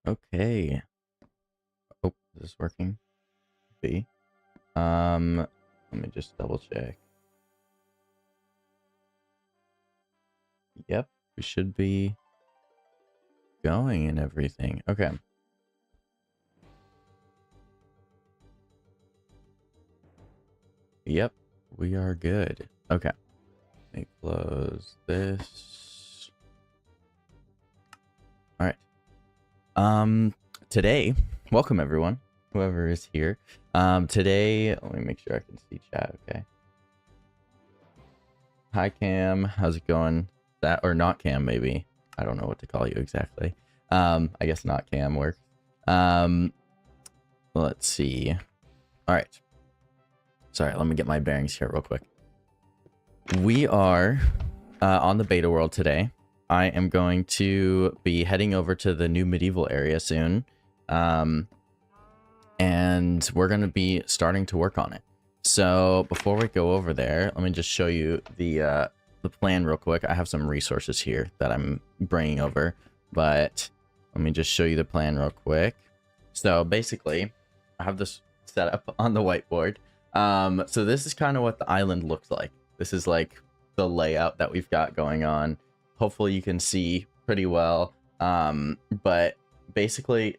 Okay. Oh, is this working? B. Let me just double check. Yep, we should be going and everything. Okay. Yep, we are good. Okay. Let me close this. All right. Today, welcome everyone, whoever is here. Today, let me make sure I can see chat. Okay. Hi Cam, how's it going? That or not Cam, maybe. I don't know what to call you exactly. I guess not Cam works. Let's see. All right. Sorry, let me get my bearings here real quick. We are on the beta world today. I am going to be heading over to the new medieval area soon. And we're going to be starting to work on it. So before we go over there, let me just show you the plan real quick. I have some resources here that I'm bringing over, but let me just show you the plan real quick. So basically, I have this set up on the whiteboard. So this is kind of what the island looks like. This is like the layout that we've got going on. Hopefully you can see pretty well. But basically,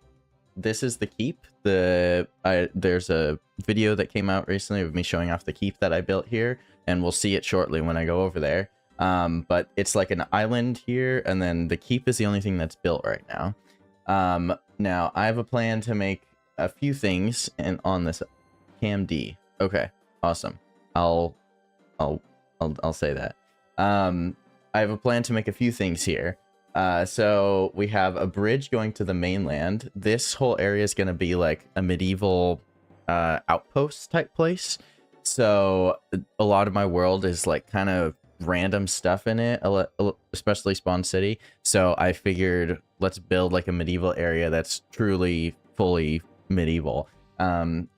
this is the keep. There's a video that came out recently of me showing off the keep that I built here, and we'll see it shortly when I go over there. But it's like an island here, and then the keep is the only thing that's built right now. Now I have a plan to make a few things and on this Cam D. Okay, awesome. I'll say that. I have a plan to make a few things here. So we have a bridge going to the mainland. This whole area is going to be like a medieval outpost type place. So a lot of my world is like kind of random stuff in it, especially Spawn City. So I figured let's build like a medieval area that's truly fully medieval.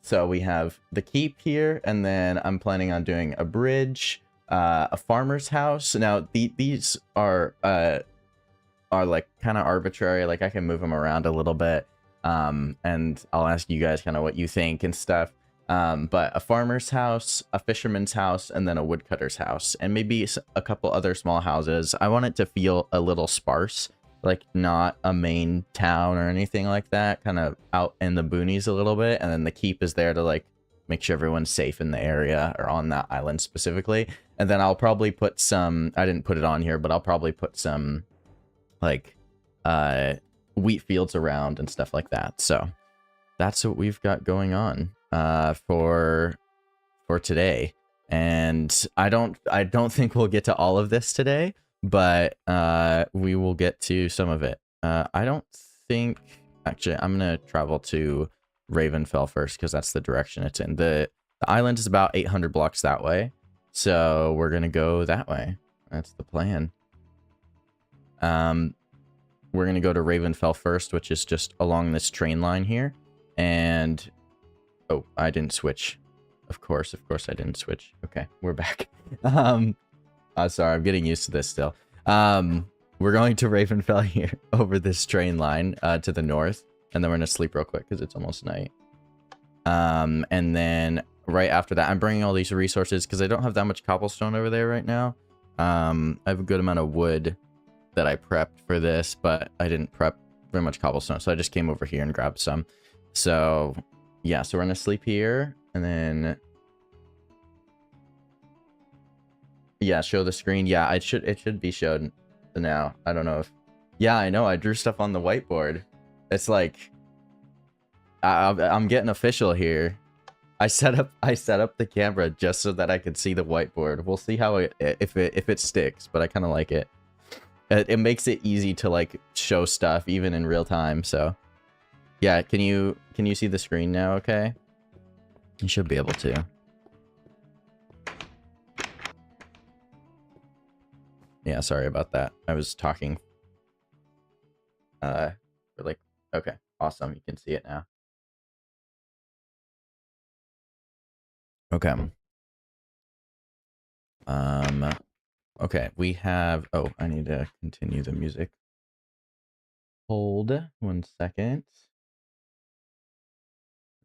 So we have the keep here, and then I'm planning on doing a bridge, a farmer's house. Now these are like kind of arbitrary. Like I can move them around a little bit, and I'll ask you guys kind of what you think and stuff. But a farmer's house, a fisherman's house, and then a woodcutter's house, and maybe a couple other small houses. I want it to feel a little sparse, like not a main town or anything like that, kind of out in the boonies a little bit. And then the keep is there to like make sure everyone's safe in the area or on that island specifically. And then I'll probably put some, I didn't put it on here, but I'll probably put some like wheat fields around and stuff like that. So that's what we've got going on for today. And I don't think we'll get to all of this today, but we will get to some of it. I don't think, actually, I'm gonna travel to Ravenfell first because that's the direction it's in. The island is about 800 blocks that way, so we're gonna go that way. That's the plan. We're going to go to Ravenfell first, which is just along this train line here. And, oh, I didn't switch. Of course I didn't switch. Okay, we're back. Sorry, I'm getting used to this still. We're going to Ravenfell here over this train line to the north. And then we're going to sleep real quick because it's almost night. And then right after that, I'm bringing all these resources because I don't have that much cobblestone over there right now. I have a good amount of wood that I prepped for this, but I didn't prep very much cobblestone, so I just came over here and grabbed some. So yeah, so we're gonna sleep here, and then yeah, show the screen. Yeah, it should be shown now. I don't know if, yeah, I know I drew stuff on the whiteboard. It's like I'm getting official here. I set up the camera just so that I could see the whiteboard. We'll see how if it sticks, but I kind of like it. It makes it easy to like show stuff even in real time. So yeah, can you see the screen now? Okay, you should be able to. Yeah, sorry about that. I was talking for like, okay, awesome, you can see it now. Okay. Okay, we have, oh, I need to continue the music. hold 1 second.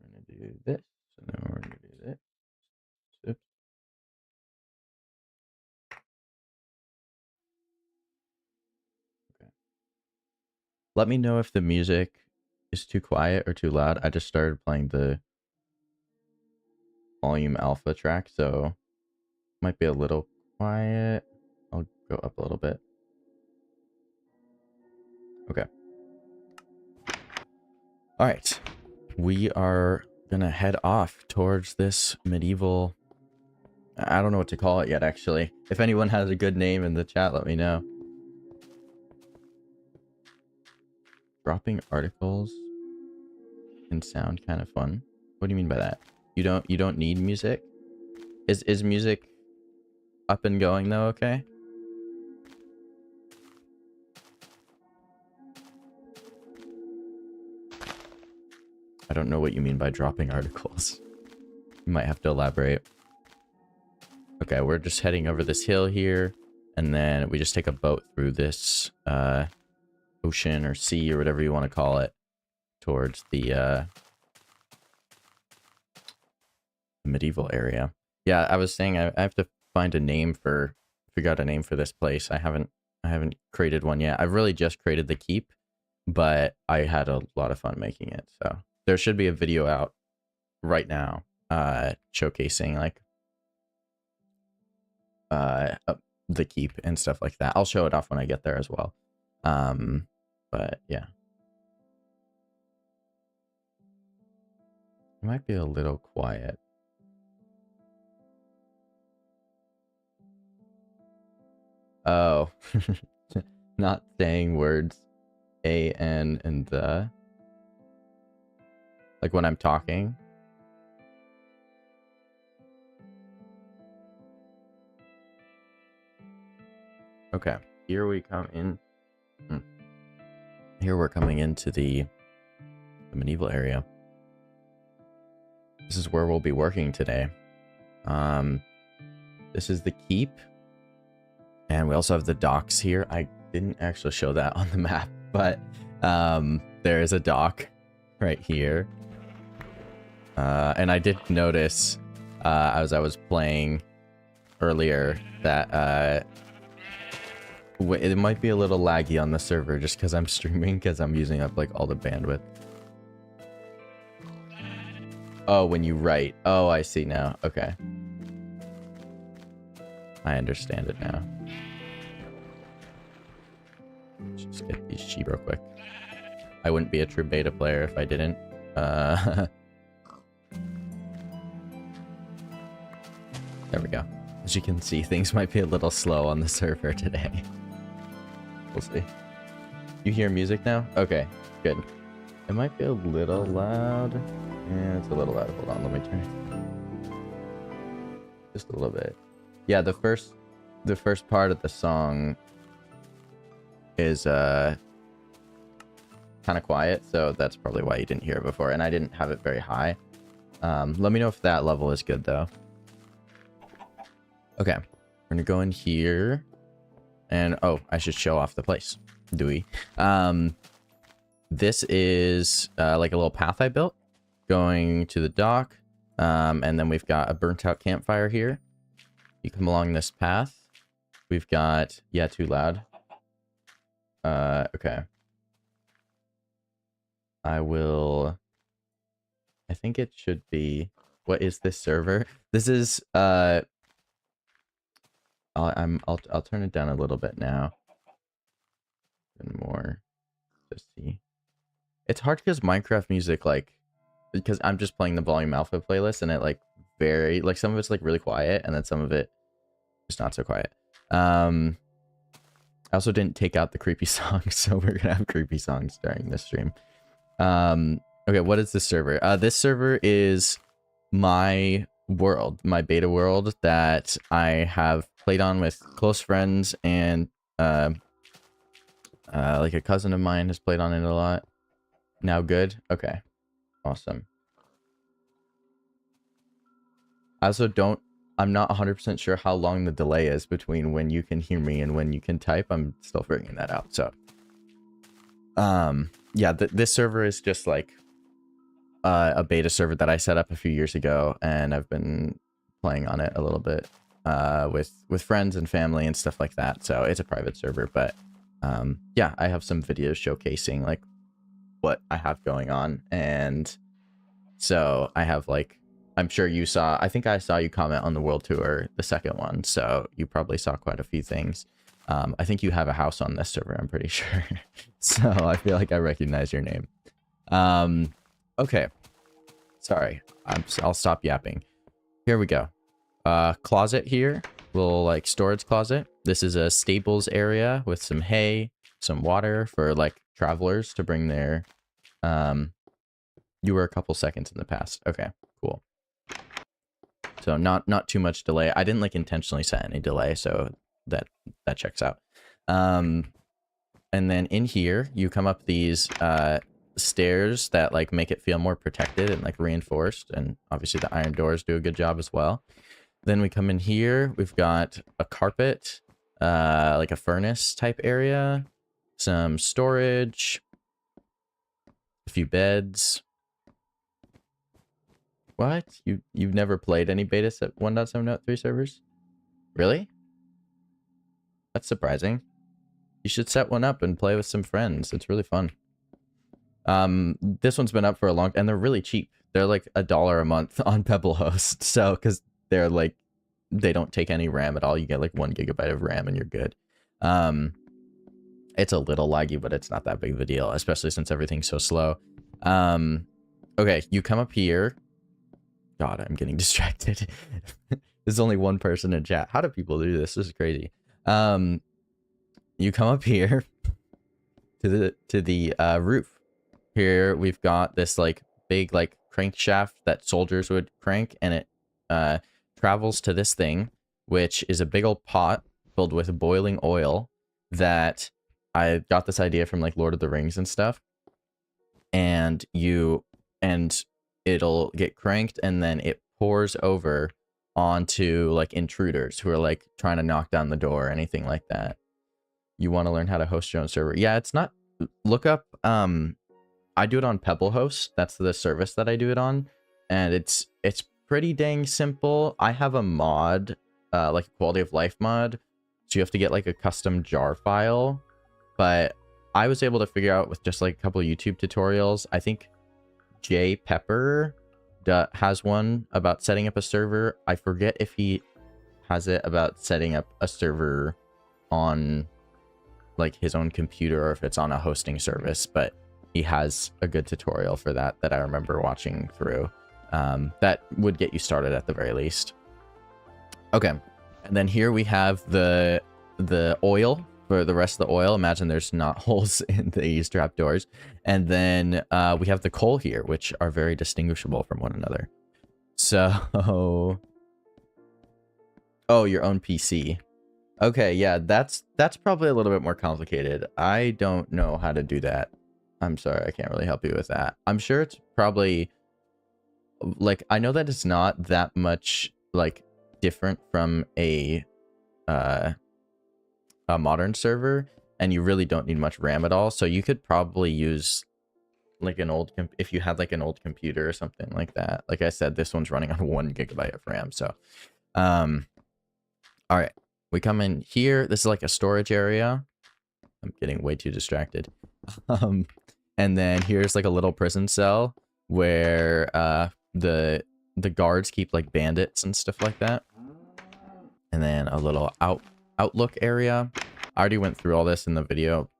We're gonna do this, and then we're gonna do this. Oops. Okay. Let me know if the music is too quiet or too loud. I just started playing the volume alpha track, so might be a little quiet. I'll go up a little bit. Okay. All right. We are gonna head off towards this medieval... I don't know what to call it yet, actually. If anyone has a good name in the chat, let me know. Dropping articles can sound kind of fun. What do you mean by that? You don't need music? Is music up and going though, okay? I don't know what you mean by dropping articles. You might have to elaborate. Okay, we're just heading over this hill here, and then we just take a boat through this ocean or sea or whatever you want to call it towards the medieval area. Yeah, I was saying I have to find a name for... figure out a name for this place. I haven't created one yet. I've really just created the keep, but I had a lot of fun making it. So there should be a video out right now showcasing like the keep and stuff like that. I'll show it off when I get there as well. But yeah, it might be a little quiet. Oh, not saying words a, n, and the. Like when I'm talking. Okay, here we come in. Here we're coming into the medieval area. This is where we'll be working today. This is the keep. And we also have the docks here. I didn't actually show that on the map, but there is a dock right here. And I did notice as I was playing earlier that it might be a little laggy on the server just because I'm streaming, because I'm using up like all the bandwidth. Oh, when you write. Oh, I see now. Okay. I understand it now. Let's just get these sheep real quick. I wouldn't be a true beta player if I didn't. There we go. As you can see, things might be a little slow on the server today. We'll see. You hear music now? Okay, good. It might be a little loud. Yeah, it's a little loud. Hold on, let me turn it. Just a little bit. Yeah, the first part of the song is kind of quiet, so that's probably why you didn't hear it before, and I didn't have it very high. Let me know if that level is good though. Okay, we're gonna go in here, and oh, I should show off the place. Do we? This is like a little path I built going to the dock, and then we've got a burnt out campfire here. You come along this path. We've got... yeah, too loud. Okay. I will... I think it should be... what is this server? This is... I'll turn it down a little bit now. And more. Just see. It's hard because Minecraft music, like... because I'm just playing the volume alpha playlist, and it, like, very... like, some of it's, like, really quiet, and then some of it is not so quiet. I also didn't take out the creepy songs, so we're gonna have creepy songs during this stream. Okay, what is this server? This server is my world, my beta world that I have played on with close friends, and like a cousin of mine has played on it a lot. Now good? Okay. Awesome. I also I'm not 100% sure how long the delay is between when you can hear me and when you can type. I'm still figuring that out, so. Yeah, this server is just like a beta server that I set up a few years ago, and I've been playing on it a little bit with friends and family and stuff like that. So it's a private server, but yeah, I have some videos showcasing like what I have going on, and so I have like, I'm sure you saw, I think I saw you comment on the world tour, the second one, so you probably saw quite a few things. I think you have a house on this server, I'm pretty sure. So I feel like I recognize your name. Okay. Sorry, I'll stop yapping. Here we go. Closet here, little like storage closet. This is a stables area with some hay, some water for like travelers to bring their, you were a couple seconds in the past. Okay, cool. So not too much delay. I didn't like intentionally set any delay, so that checks out. And then in here, you come up these stairs that like make it feel more protected and like reinforced, and obviously the iron doors do a good job as well. Then we come in here, we've got a carpet, like a furnace type area, some storage, a few beds. What? You've never played any beta 1.7.3 servers? Really? That's surprising. You should set one up and play with some friends. It's really fun. This one's been up for a long, and they're really cheap. They're like $1 a month on Pebblehost. So, because they're like, they don't take any RAM at all. You get like 1 GB of RAM and you're good. It's a little laggy, but it's not that big of a deal, especially since everything's so slow. Okay, you come up here. God, I'm getting distracted. There's only one person in chat. How do people do this? This is crazy. You come up here to the roof. Here we've got this like big like crankshaft that soldiers would crank, and it travels to this thing, which is a big old pot filled with boiling oil that I got this idea from like Lord of the Rings and stuff. And it'll get cranked, and then it pours over onto like intruders who are like trying to knock down the door or anything like that. You want to learn how to host your own server? Yeah, it's not, look up, I do it on Pebblehost. That's the service that I do it on, and it's pretty dang simple. I have a mod, like a quality of life mod, so you have to get like a custom jar file, but I was able to figure out with just like a couple of YouTube tutorials. I think Jay Pepper has one about setting up a server. I forget if he has it about setting up a server on like his own computer or if it's on a hosting service, but he has a good tutorial for that I remember watching through. That would get you started at the very least. Okay, and then here we have the oil. For the rest of the oil, imagine there's not holes in these trapdoors. And then we have the coal here, which are very distinguishable from one another. So, oh, your own PC. Okay, yeah, that's probably a little bit more complicated. I don't know how to do that. I'm sorry, I can't really help you with that. I'm sure it's probably like, I know that it's not that much like different from a modern server, and you really don't need much RAM at all, so you could probably use like an old if you had like an old computer or something like that. Like I said, this one's running on 1 GB of RAM. So all right, we come in here. This is like a storage area. I'm getting way too distracted. And then here's like a little prison cell where the guards keep like bandits and stuff like that. And then a little outlook area. I already went through all this in the video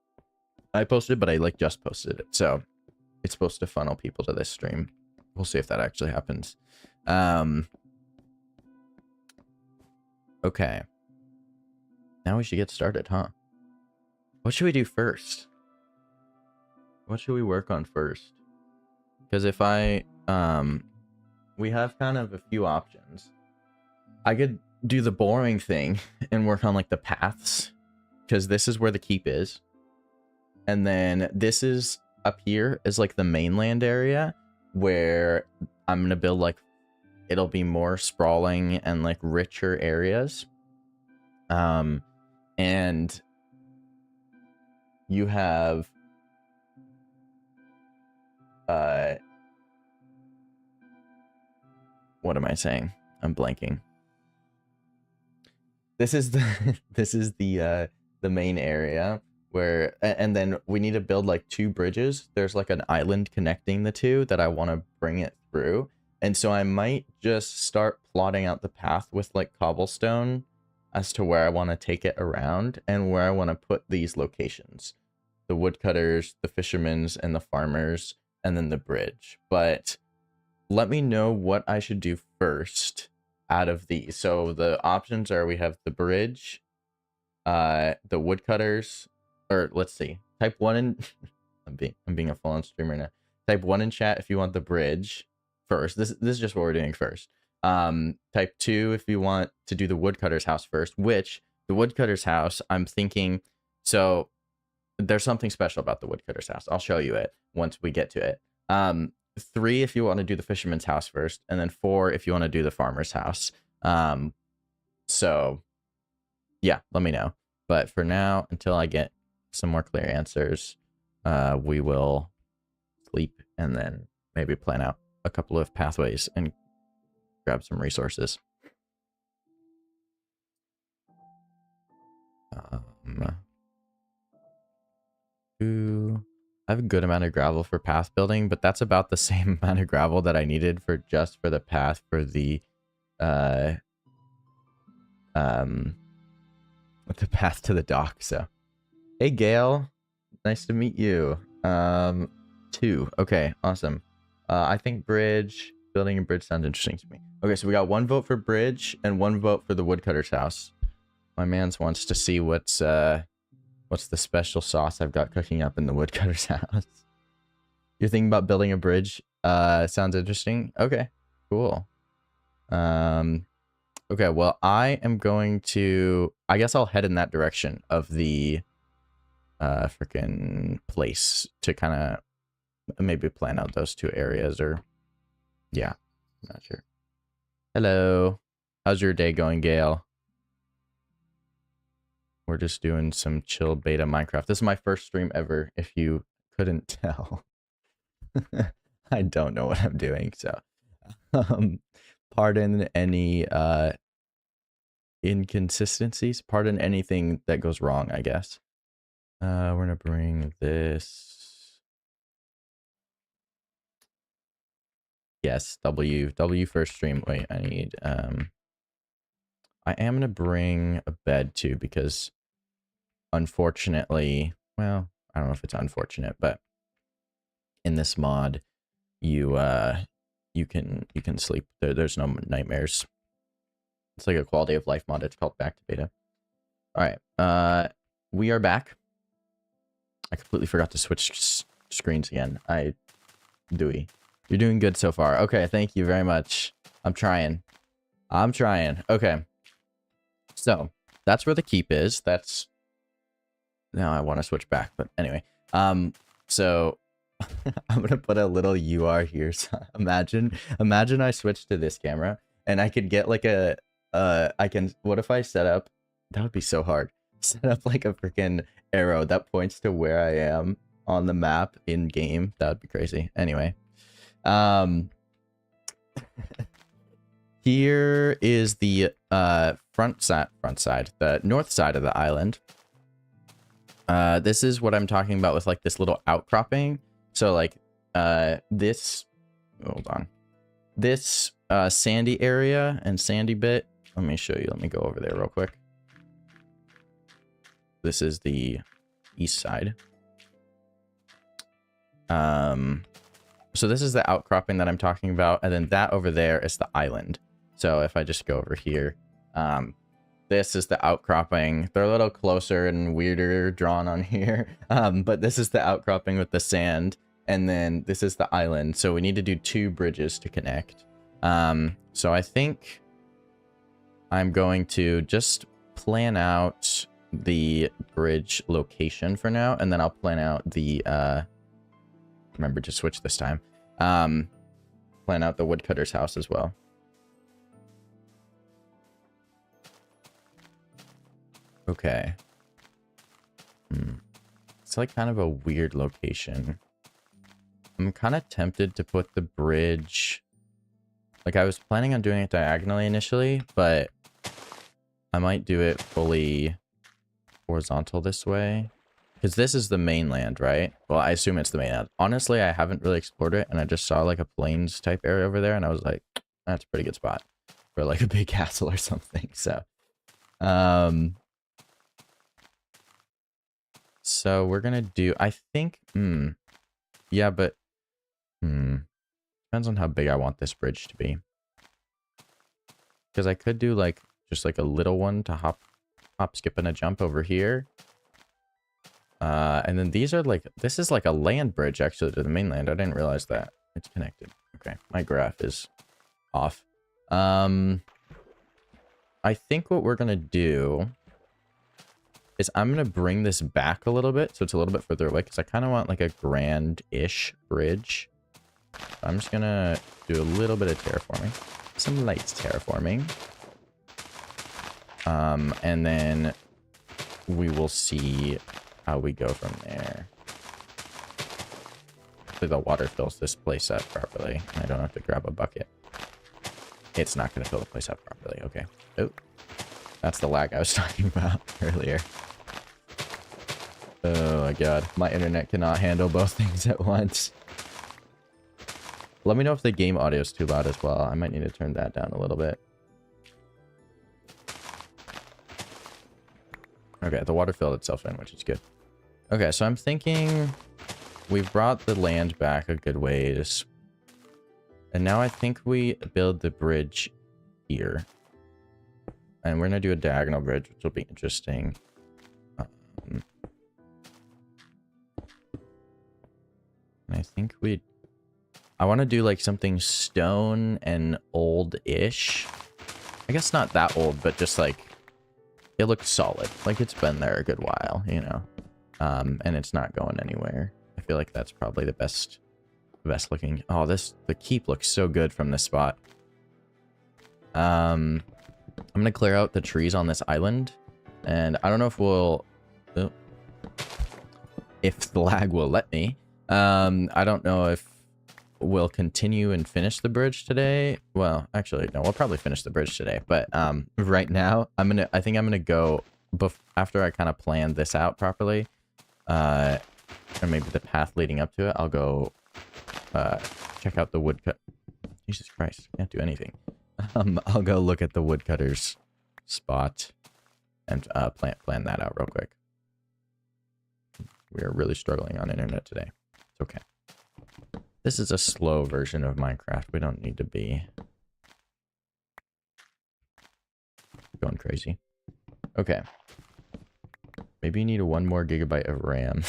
I posted, but I like just posted it, so it's supposed to funnel people to this stream. We'll see if that actually happens. Okay, now we should get started, huh? What should we do first? What should we work on first? Because if I we have kind of a few options. I could do the boring thing and work on like the paths, because this is where the keep is, and then this is up here is like the mainland area where I'm gonna build like, it'll be more sprawling and like richer areas. And you have what am I saying? I'm blanking. This is the this is the main area where, and then we need to build like 2 bridges. There's like an island connecting the 2 that I want to bring it through. And so I might just start plotting out the path with like cobblestone as to where I want to take it around and where I want to put these locations. The woodcutters, the fishermen's, and the farmers, and then the bridge. But let me know what I should do first out of these. So the options are, we have the bridge, the woodcutters, or let's see, type 1 in I'm being a full-on streamer now. Type 1 in chat if you want the bridge first. This is just what we're doing first. Type 2 if you want to do the woodcutter's house first, which the woodcutter's house, I'm thinking, so there's something special about the woodcutter's house. I'll show you it once we get to it. 3 if you want to do the fisherman's house first, and then 4 if you want to do the farmer's house. So yeah, let me know. But for now, until I get some more clear answers, we will sleep and then maybe plan out a couple of pathways and grab some resources. I have a good amount of gravel for path building, but that's about the same amount of gravel that I needed for just for the path for the path to the dock. So hey Gail, nice to meet you. 2. Okay, awesome. I think bridge, building a bridge sounds interesting to me. Okay, so we got 1 vote for bridge and 1 vote for the woodcutter's house. My mans wants to see what's the special sauce I've got cooking up in the woodcutter's house. You're thinking about building a bridge? Sounds interesting. Okay, cool. Okay, well, I am going to, I guess I'll head in that direction of the freaking place to kind of maybe plan out those 2 areas, or yeah, I'm not sure. Hello, how's your day going, Gail? We're just doing some chill beta Minecraft. This is my first stream ever, if you couldn't tell. I don't know what I'm doing, so pardon any inconsistencies, pardon anything that goes wrong, I guess. We're gonna bring this. Yes, W first stream. Wait, I need I am gonna bring a bed too, because unfortunately, well, I don't know if it's unfortunate, but in this mod, you can sleep. There's no nightmares. It's like a quality of life mod. It's called Back to Beta. All right, we are back. I completely forgot to switch screens again. Dewey, you're doing good so far. Okay, thank you very much. I'm trying. Okay, so that's where the keep is. That's, now I want to switch back, but anyway, so I'm gonna put a little UR here. So imagine I switch to this camera and I could get like a what if I set up, that would be so hard, set up like a freaking arrow that points to where I am on the map in game. That would be crazy. Anyway, here is the front side, the north side of the island. This is what I'm talking about with like this little outcropping. So like this, hold on, this sandy area and sandy bit, let me show you, let me go over there real quick. This is the east side. So this is the outcropping that I'm talking about, and then that over there is the island. So if I just go over here, this is the outcropping. They're a little closer and weirder drawn on here, but this is the outcropping with the sand, and then this is the island. So we need to do 2 bridges to connect. So I think I'm going to just plan out the bridge location for now, and then I'll plan out the remember to switch this time, plan out the woodcutter's house as well. Okay. It's like kind of a weird location. I'm kind of tempted to put the bridge... Like, I was planning on doing it diagonally initially, but I might do it fully horizontal this way. Because this is the mainland, right? Well, I assume it's the mainland. Honestly, I haven't really explored it, and I just saw, like, a plains type area over there, and I was like, that's a pretty good spot for, like, a big castle or something, so... So we're gonna do... I think... Yeah, but... Depends on how big I want this bridge to be. Because I could do, like, just, like, a little one to hop, skip, and a jump over here. And then these are, like... This is, like, a land bridge, actually, to the mainland. I didn't realize that. It's connected. Okay, my graph is off. I think what we're gonna do... is I'm gonna bring this back a little bit, so it's a little bit further away, because I kind of want, like, a grand-ish bridge. I'm just gonna do a little bit of terraforming. Some light terraforming. And then we will see how we go from there. Hopefully the water fills this place up properly. I don't have to grab a bucket. It's not gonna fill the place up properly. Okay. Oh, that's the lag I was talking about earlier. Oh my god. My internet cannot handle both things at once. Let me know if the game audio is too loud as well. I might need to turn that down a little bit. Okay, the water filled itself in, which is good. Okay, so I'm thinking we've brought the land back a good ways. And now I think we build the bridge here. And we're going to do a diagonal bridge, which will be interesting. And I think I want to do like something stone and old-ish. I guess not that old, but just like it looks solid. Like it's been there a good while, you know. And it's not going anywhere. I feel like that's probably the best looking. Oh, the keep looks so good from this spot. I'm gonna clear out the trees on this island, and I don't know if the lag will let me. I don't know if we'll continue and finish the bridge today. Well, actually, no, we'll probably finish the bridge today. But right now, I think I'm gonna go after I kind of plan this out properly, or maybe the path leading up to it. I'll go check out the woodcut. Jesus Christ, can't do anything. I'll go look at the woodcutter's spot and plan that out real quick. We are really struggling on internet today. It's okay. This is a slow version of Minecraft. We don't need to be going crazy. Okay. Maybe you need 1 more gigabyte of RAM.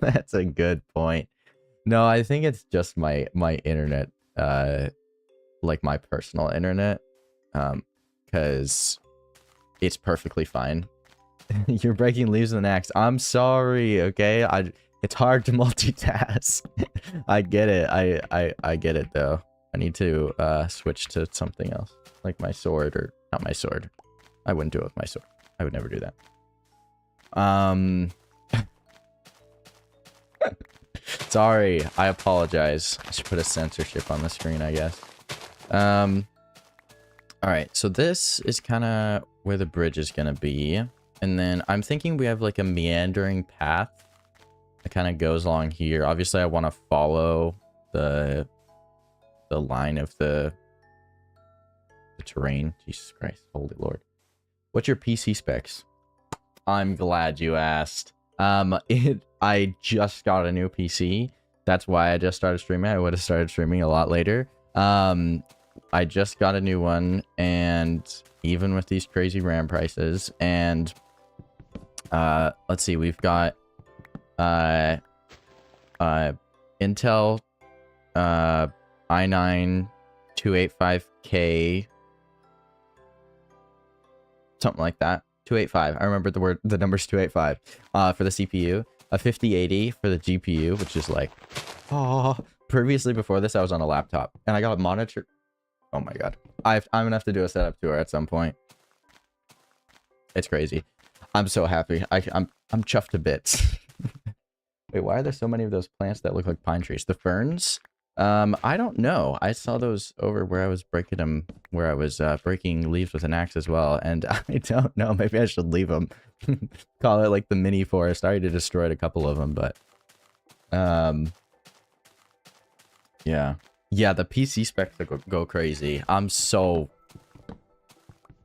That's a good point. No, I think it's just my internet, like my personal internet, because it's perfectly fine. You're breaking leaves with an axe. I'm sorry, okay? It's hard to multitask. I get it. I get it though. I need to switch to something else, like my sword, or not my sword. I wouldn't do it with my sword. I would never do that. Sorry, I apologize. I should put a censorship on the screen, I guess. Alright, so this is kind of where the bridge is going to be. And then I'm thinking we have like a meandering path that kind of goes along here. Obviously, I want to follow the line of the terrain. Jesus Christ, holy Lord. What's your PC specs? I'm glad you asked. I just got a new PC. That's why I just started streaming. I would have started streaming a lot later. I just got a new one, and even with these crazy RAM prices, and let's see, we've got Intel i9 285K, something like that. 285. I remember the number's 285 for the CPU. A 5080 for the GPU, which is like, oh, previously before this I was on a laptop, and I got a monitor. Oh my god, I'm gonna have to do a setup tour at some point. It's crazy. I'm so happy. I'm chuffed to bits. Wait, why are there so many of those plants that look like pine trees? The ferns? I don't know. I saw those over where I was breaking them, where I was breaking leaves with an axe as well, and I don't know. Maybe I should leave them. Call it like the mini forest. I already destroyed a couple of them, but yeah. Yeah, the PC specs go crazy. I'm so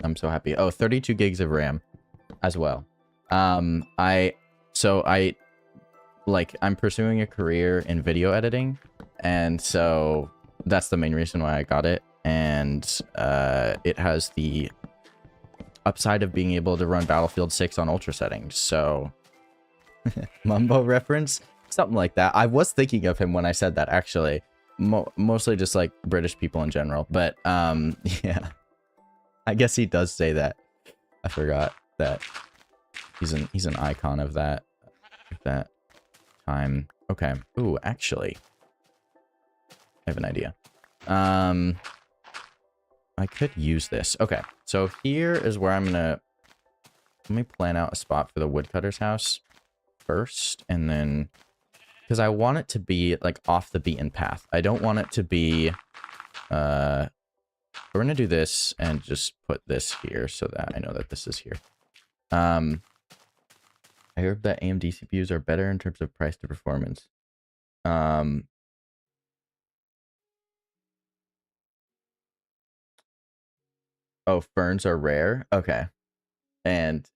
happy. Oh, 32 gigs of RAM as well. I'm pursuing a career in video editing, and so that's the main reason why I got it. And it has the upside of being able to run Battlefield 6 on ultra settings. So Mumbo reference, something like that. I was thinking of him when I said that, actually. Mostly just like British people in general, but yeah, I guess he does say that. I forgot that he's an icon of that time. Okay. Ooh, actually, I have an idea. I could use this. Okay, so here is where let me plan out a spot for the woodcutter's house first, and then, because I want it to be like off the beaten path. I don't want it to be, we're gonna do this and just put this here so that I know that this is here. I heard that AMD CPUs are better in terms of price to performance. Oh, ferns are rare? Okay. And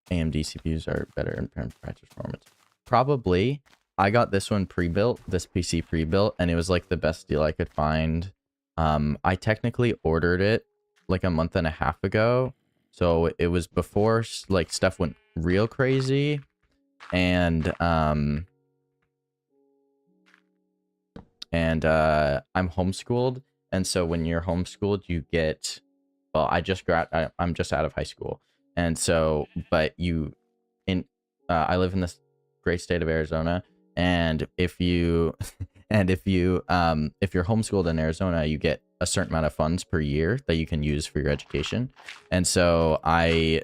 AMD CPUs are better in terms of price to performance. Probably. I got this one pre-built, this PC pre-built, and it was like the best deal I could find. I technically ordered it like a month and a half ago, so it was before like stuff went real crazy. And I'm homeschooled, and so when you're homeschooled, you get, well, I'm just out of high school, and so, but I live in this great state of Arizona. And if you're homeschooled in Arizona, you get a certain amount of funds per year that you can use for your education. And so I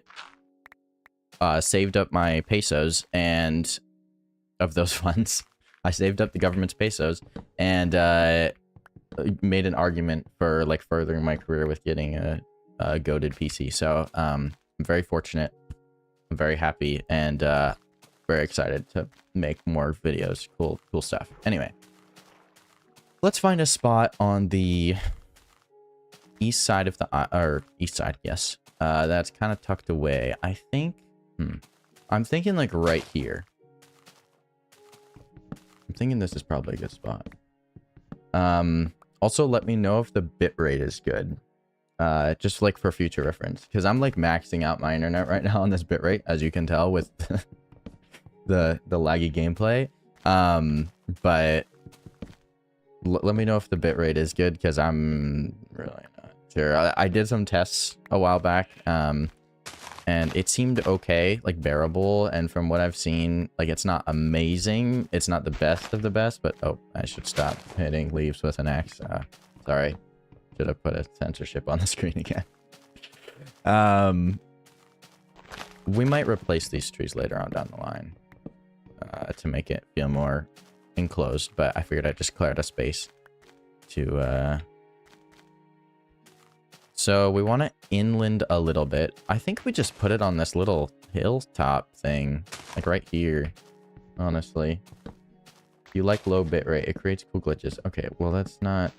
saved up my pesos, and of those funds, I saved up the government's pesos, and made an argument for like furthering my career with getting a goated PC. So I'm very fortunate. I'm very happy, and very excited to make more videos. Cool stuff. Anyway, let's find a spot on the east side of the east side. Yes, that's kind of tucked away. I think. I'm thinking like right here. I'm thinking this is probably a good spot. Also, let me know if the bitrate is good. Just like for future reference, because I'm like maxing out my internet right now on this bitrate, as you can tell with the laggy gameplay. But let me know if the bitrate is good, because I'm really not sure. I did some tests a while back, and it seemed okay, like bearable. And from what I've seen, like it's not amazing. It's not the best of the best, but oh, I should stop hitting leaves with an axe. Sorry, should have put a censorship on the screen again. We might replace these trees later on down the line to make it feel more enclosed, but I figured I'd just clear out a space to so we want to inland a little bit. I think we just put it on this little hilltop thing, like right here, honestly. If you like low bitrate, it creates cool glitches. Okay, well, that's not...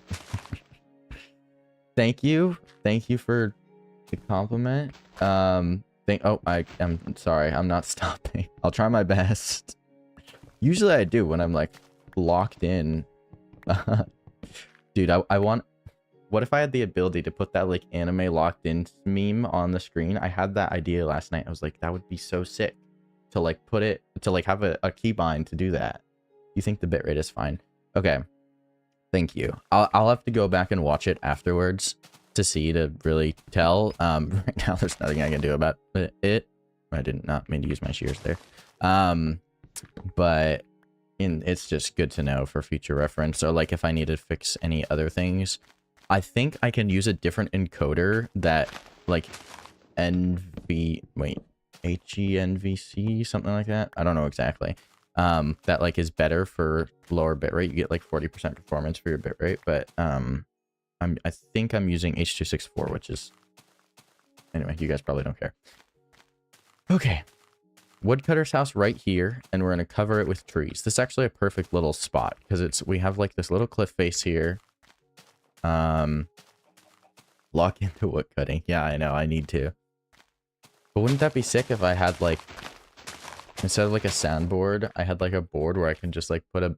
Thank you for the compliment. Oh, I'm sorry, I'm not stopping. I'll try my best. Usually I do when I'm like locked in. Dude, I want... What if I had the ability to put that like anime locked in meme on the screen? I had that idea last night. I was like, that would be so sick to like put it, to like have a keybind to do that. You think the bitrate is fine? Okay. Thank you. I'll have to go back and watch it afterwards to see, to really tell. Right now there's nothing I can do about it. I did not mean to use my shears there. But it's just good to know for future reference. So like if I need to fix any other things, I think I can use a different encoder that like HENVC, something like that. I don't know exactly. that like is better for lower bitrate. You get like 40% performance for your bitrate, but I think I'm using H.264, which is, anyway, you guys probably don't care. Okay, woodcutter's house right here, and we're gonna cover it with trees. This is actually a perfect little spot because we have like this little cliff face here. Lock into woodcutting. Yeah, I know, I need to. But wouldn't that be sick if I had like, instead of like a soundboard, I had like a board where I can just like put a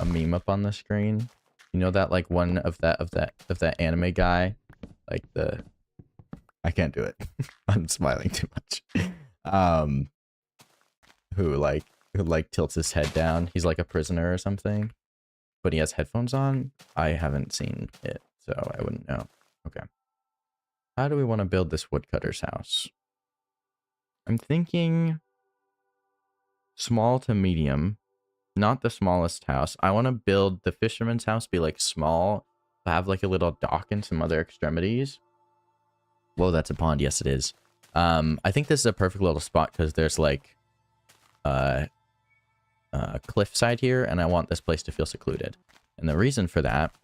meme up on the screen. You know that like one of that anime guy, like I can't do it. I'm smiling too much. Who like tilts his head down. He's like a prisoner or something, but he has headphones on. I haven't seen it, so I wouldn't know. Okay. How do we want to build this woodcutter's house? I'm thinking small to medium, not the smallest house. I want to build the fisherman's house, be like small, have like a little dock and some other extremities. Whoa, that's a pond. Yes, it is. I think this is a perfect little spot because there's like a cliff side here, and I want this place to feel secluded. And the reason for that,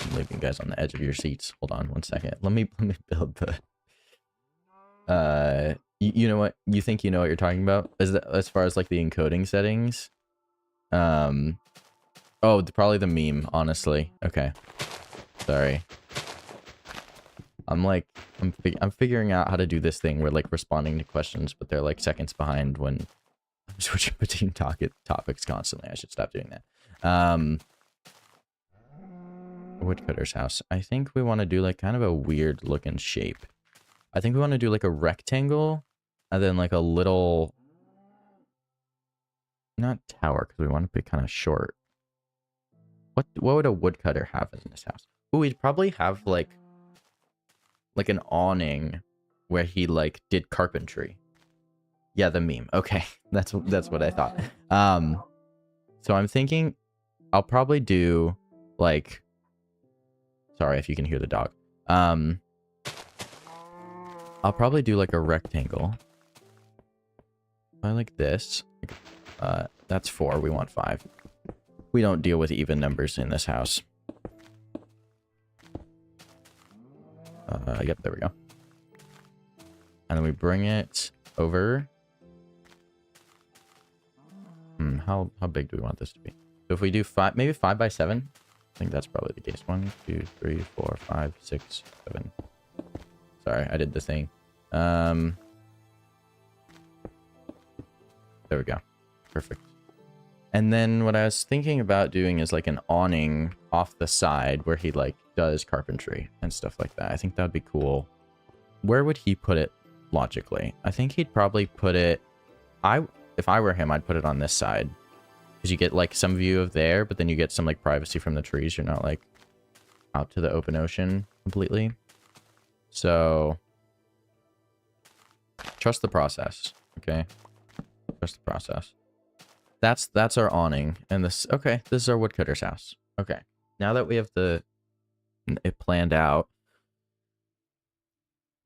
I'm leaving you guys on the edge of your seats. Hold on one second. Let me build the you know what, you think you know what you're talking about as far as like the encoding settings. Oh, probably the meme, honestly. Okay, sorry. I'm figuring out how to do this thing where like responding to questions, but they're like seconds behind when I'm switching between topics constantly. I should stop doing that. Woodcutter's house. I think we want to do like kind of a weird looking shape. I think we want to do like a rectangle and then like a little, not tower, because we want to be kind of short. What would a woodcutter have in this house? Ooh, we'd probably have like an awning where he like did carpentry. Yeah, the meme. Okay, that's what I thought. So I'm thinking I'll probably do like, sorry if you can hear the dog. I'll probably do like a rectangle. I like this. That's 4. We want 5. We don't deal with even numbers in this house. Yep, there we go. And then we bring it over. How big do we want this to be? So if we do 5, maybe 5 by 7. I think that's probably the case. 1, 2, 3, 4, 5, 6, 7. Sorry, I did the thing. There we go. Perfect. And then what I was thinking about doing is like an awning off the side where he like does carpentry and stuff like that. I think that would be cool. Where would he put it logically? I think he'd probably put it, if I were him, I'd put it on this side. Because you get like some view of there, but then you get some like privacy from the trees. You're not like out to the open ocean completely. So trust the process. Okay. Trust the process. That's our awning. And this, okay, this is our woodcutter's house. Okay. Now that we have it planned out,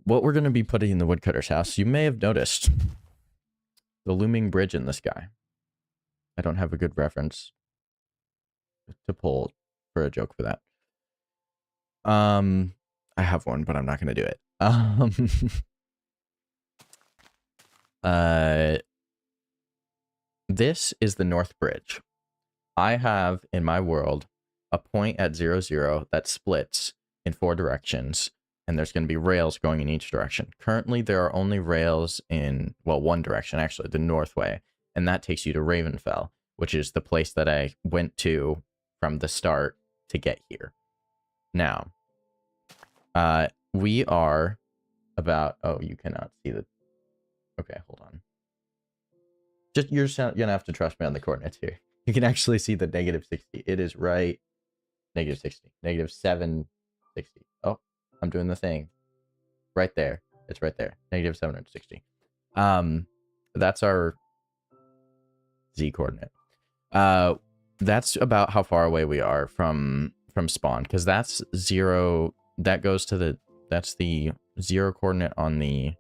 what we're going to be putting in the woodcutter's house, you may have noticed the looming bridge in the sky. I don't have a good reference to pull for a joke for that. I have one, but I'm not going to do it. This is the North Bridge. I have in my world a point at 0, 0 that splits in 4 directions, and there's going to be rails going in each direction. Currently, there are only rails in, well, one direction, actually, the north way, and that takes you to Ravenfell, which is the place that I went to from the start to get here. Now, we are about, oh, you cannot see the, okay, hold on. You're gonna have to trust me on the coordinates here. You can actually see the -60. It is right. -60. -760. Oh, I'm doing the thing. Right there. It's right there. -760. That's our Z coordinate. That's about how far away we are from spawn, because that's 0. That goes to that's the 0 coordinate on the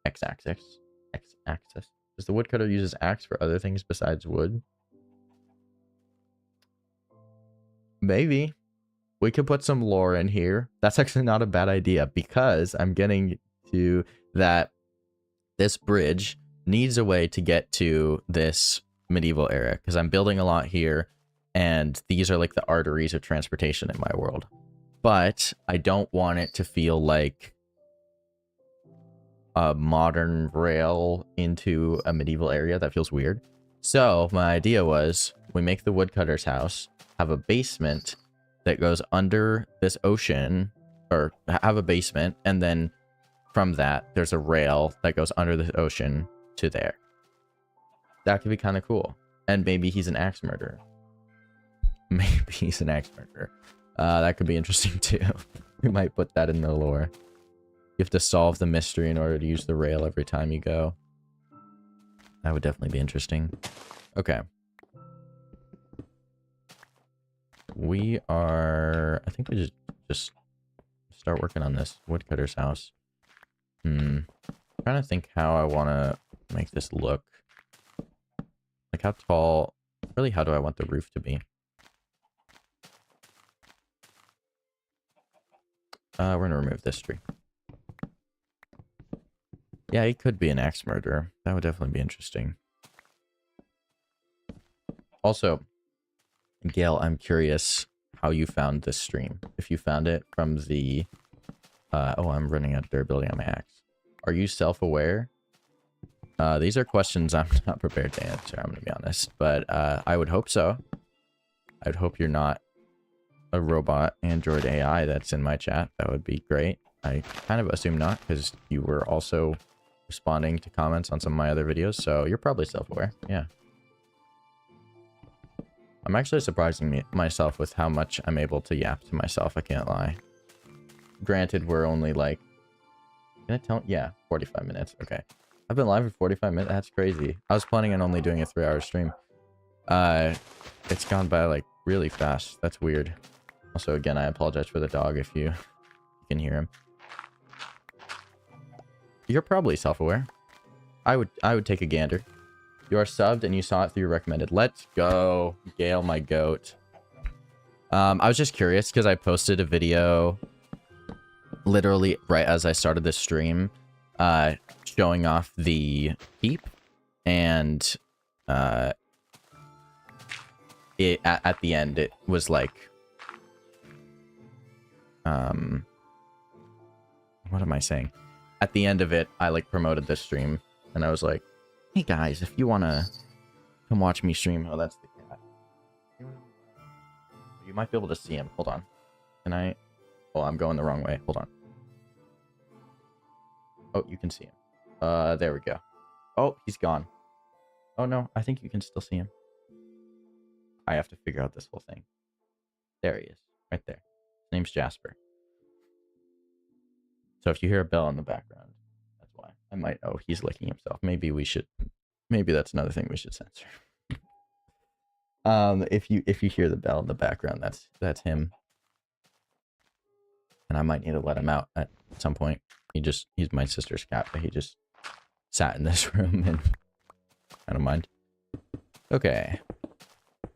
x-axis. Does the woodcutter use his axe for other things besides wood? Maybe. We could put some lore in here. That's actually not a bad idea because I'm getting to that this bridge needs a way to get to this medieval era because I'm building a lot here and these are like the arteries of transportation in my world. But I don't want it to feel like a modern rail into a medieval area. That feels weird. So my idea was we make the woodcutter's house, have a basement that goes under this ocean, or have a basement, and then from that, there's a rail that goes under the ocean to there. That could be kind of cool. And maybe he's an axe murderer. Maybe he's an axe murderer. That could be interesting too. We might put that in the lore. You have to solve the mystery in order to use the rail every time you go. That would definitely be interesting. Okay. We are... I think we just start working on this woodcutter's house. I'm trying to think how I want to make this look. Like how tall... Really, how do I want the roof to be? We're going to remove this tree. Yeah, he could be an axe murderer. That would definitely be interesting. Also, Gail, I'm curious how you found this stream. If you found it from the... oh, I'm running out of durability on my axe. Are you self-aware? These are questions I'm not prepared to answer, I'm going to be honest. But I would hope so. I would hope you're not a robot android AI that's in my chat. That would be great. I kind of assume not, because you were also responding to comments on some of my other videos, so you're probably self-aware. Yeah. I'm actually surprising myself with how much I'm able to yap to myself, I can't lie. Granted, we're only like... Can I tell? Yeah, 45 minutes. Okay. I've been live for 45 minutes? That's crazy. I was planning on only doing a 3-hour stream. It's gone by like really fast. That's weird. Also, again, I apologize for the dog if you can hear him. You're probably self-aware. I would take a gander. You are subbed and you saw it through recommended. Let's go, Gale, my goat. I was just curious because I posted a video literally right as I started this stream, showing off the keep, and at the end it was like, what am I saying? At the end of it, I like promoted this stream, and I was like, hey guys, if you wanna come watch me stream. Oh, that's the cat. You might be able to see him. Hold on. Can I? Oh, I'm going the wrong way. Hold on. Oh, you can see him. There we go. Oh, he's gone. Oh no, I think you can still see him. I have to figure out this whole thing. There he is. Right there. His name's Jasper. So if you hear a bell in the background, that's why. I might... Oh, he's licking himself. Maybe we should... Maybe that's another thing we should censor. If you hear the bell in the background, that's him. And I might need to let him out at some point. He's my sister's cat, but he just sat in this room, and I don't mind. Okay.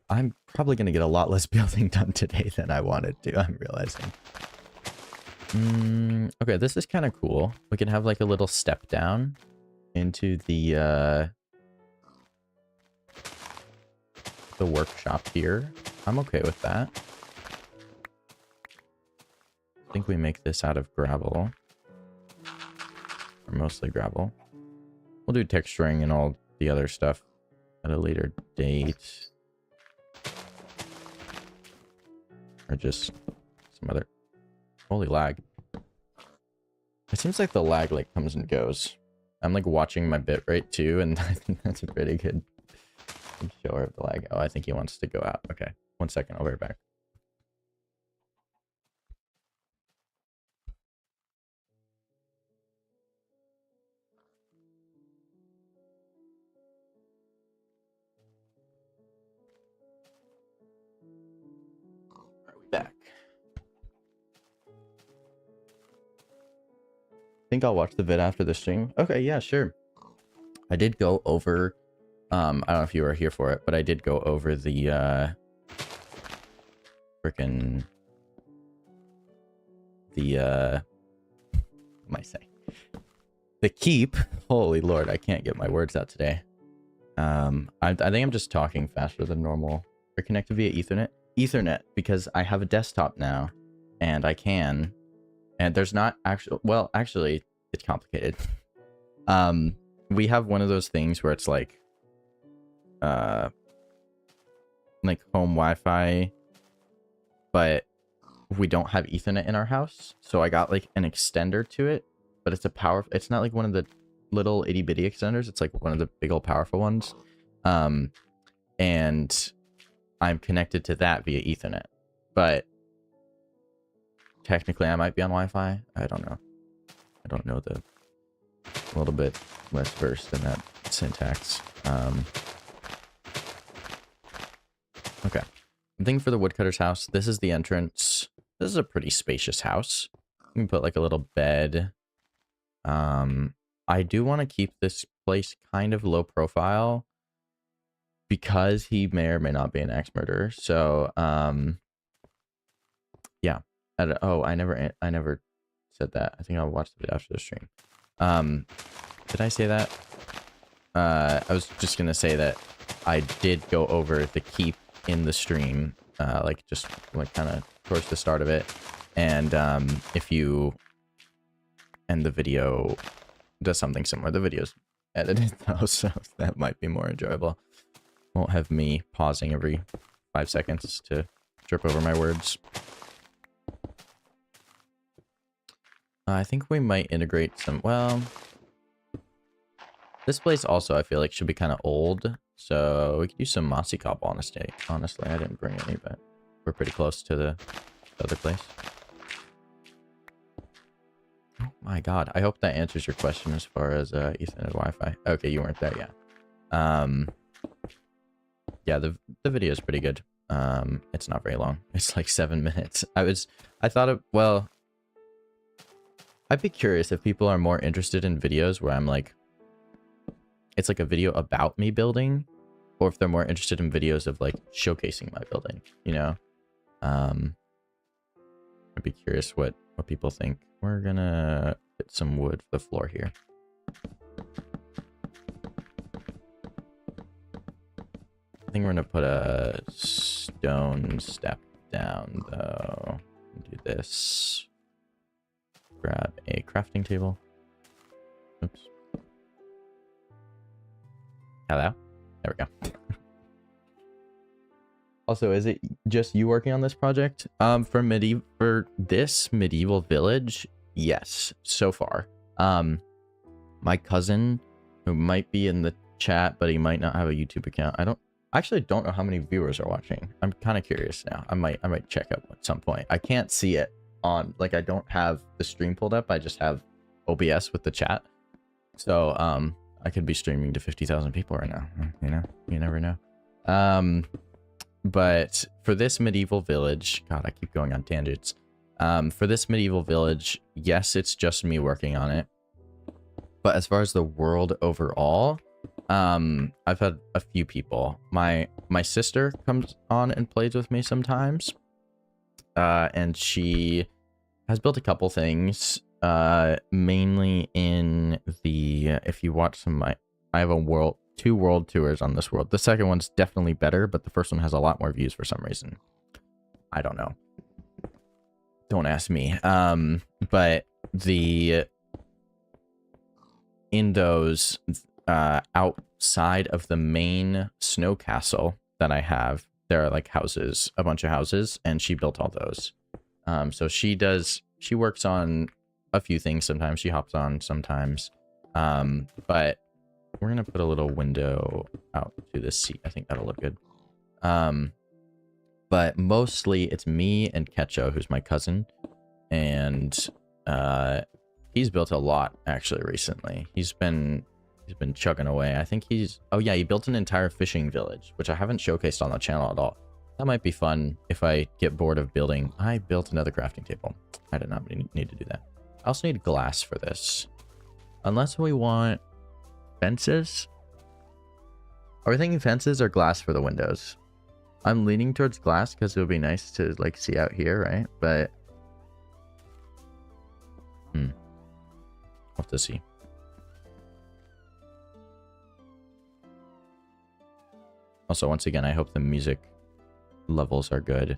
I'm probably going to get a lot less building done today than I wanted to, I'm realizing. Okay, this is kind of cool. We can have like a little step down into the workshop here. I'm okay with that. I think we make this out of gravel. Or mostly gravel. We'll do texturing and all the other stuff at a later date. Or just some other... Holy lag. It seems like the lag like comes and goes. I'm like watching my bitrate too, and I think that's a pretty good shower of the lag. Oh, I think he wants to go out. Okay. 1 second, I'll be right back. Are we back? Think I'll watch the vid after the stream. Okay, yeah, sure. I did go over, I don't know if you were here for it, but I did go over the, frickin' the, what am I saying? The keep. Holy Lord, I can't get my words out today. I think I'm just talking faster than normal. We're connected via Ethernet, because I have a desktop now, and I can, and there's not actual, well, actually, it's complicated. We have one of those things where it's like home Wi-Fi, but we don't have Ethernet in our house, so I got like an extender to it, but it's it's not like one of the little itty bitty extenders, it's like one of the big old powerful ones. And I'm connected to that via Ethernet, but technically I might be on Wi-Fi. I don't know. I don't know, a little bit less versed in that syntax. Okay. I'm thinking for the woodcutter's house. This is the entrance. This is a pretty spacious house. You can put like a little bed. I do want to keep this place kind of low profile because he may or may not be an axe murderer. So, yeah. I never said that. I think I'll watch the video after the stream. Did I say that? I was just gonna say that I did go over the keep in the stream, like just like kind of towards the start of it, and if you end the video does something similar, the video's edited though, so that might be more enjoyable. Won't have me pausing every 5 seconds to trip over my words. I think we might integrate some, well, this place also I feel like should be kind of old, so we could use some mossy cobble on a stake. Honestly, I didn't bring any, but we're pretty close to the other place. Oh my god, I hope that answers your question as far as Ethernet Wi-Fi. Okay, you weren't there, yeah. Yeah, the video is pretty good. It's not very long. It's like 7 minutes. I thought well, I'd be curious if people are more interested in videos where I'm like, it's like a video about me building, or if they're more interested in videos of like showcasing my building, you know? I'd be curious what people think. We're gonna get some wood for the floor here. I think we're gonna put a stone step down though. Do this. Grab a crafting table. Oops. Hello? There we go. Also, is it just you working on this project? For this medieval village, yes, so far. My cousin, who might be in the chat, but he might not have a YouTube account. I actually don't know how many viewers are watching. I'm kind of curious now. I might check up at some point. I can't see it on, like, I don't have the stream pulled up. I just have OBS with the chat. So, I could be streaming to 50,000 people right now. You know, you never know. But for this medieval village, God, I keep going on tangents. For this medieval village, yes, it's just me working on it. But as far as the world overall, I've had a few people. My sister comes on and plays with me sometimes. And she has built a couple things, mainly in the, if you watch some, I have two world tours on this world. The second one's definitely better, but the first one has a lot more views for some reason. I don't know. Don't ask me. But in those, outside of the main snow castle that I have, there are like houses, a bunch of houses, and she built all those. So she works on a few things sometimes. She hops on sometimes. But we're gonna put a little window out to the sea. I think that'll look good. But mostly it's me and Ketcho, who's my cousin, and he's built a lot actually recently. He's been chugging away. I think oh yeah, he built an entire fishing village, which I haven't showcased on the channel at all. That might be fun if I get bored of building. I built another crafting table. I did not need to do that. I also need glass for this. Unless we want Fences? Are we thinking fences or glass for the windows? I'm leaning towards glass because it would be nice to like see out here, right? But we'll have to see. Also, once again, I hope the music levels are good.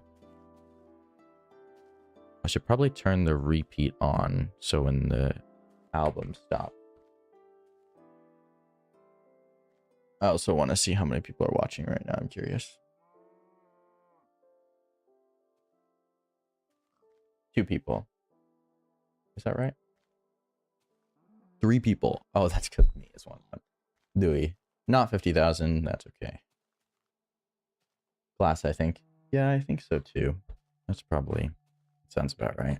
I should probably turn the repeat on so when the album stops. I also want to see how many people are watching right now. I'm curious. 2 people. Is that right? 3 people. Oh, that's because me is one. Dewey. Not 50,000. That's okay. Glass, I think. Yeah, I think so too. That's probably... sounds about right.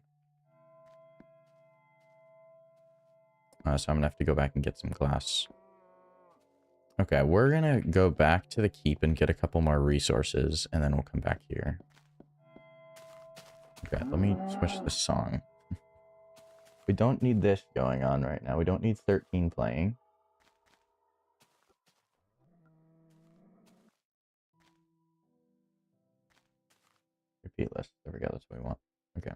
So I'm gonna have to go back and get some glass. Okay, we're gonna go back to the keep and get a couple more resources, and then we'll come back here. Okay, let me switch the song. We don't need this going on right now. We don't need 13 playing. Repeat list. There we go. That's what we want. Okay.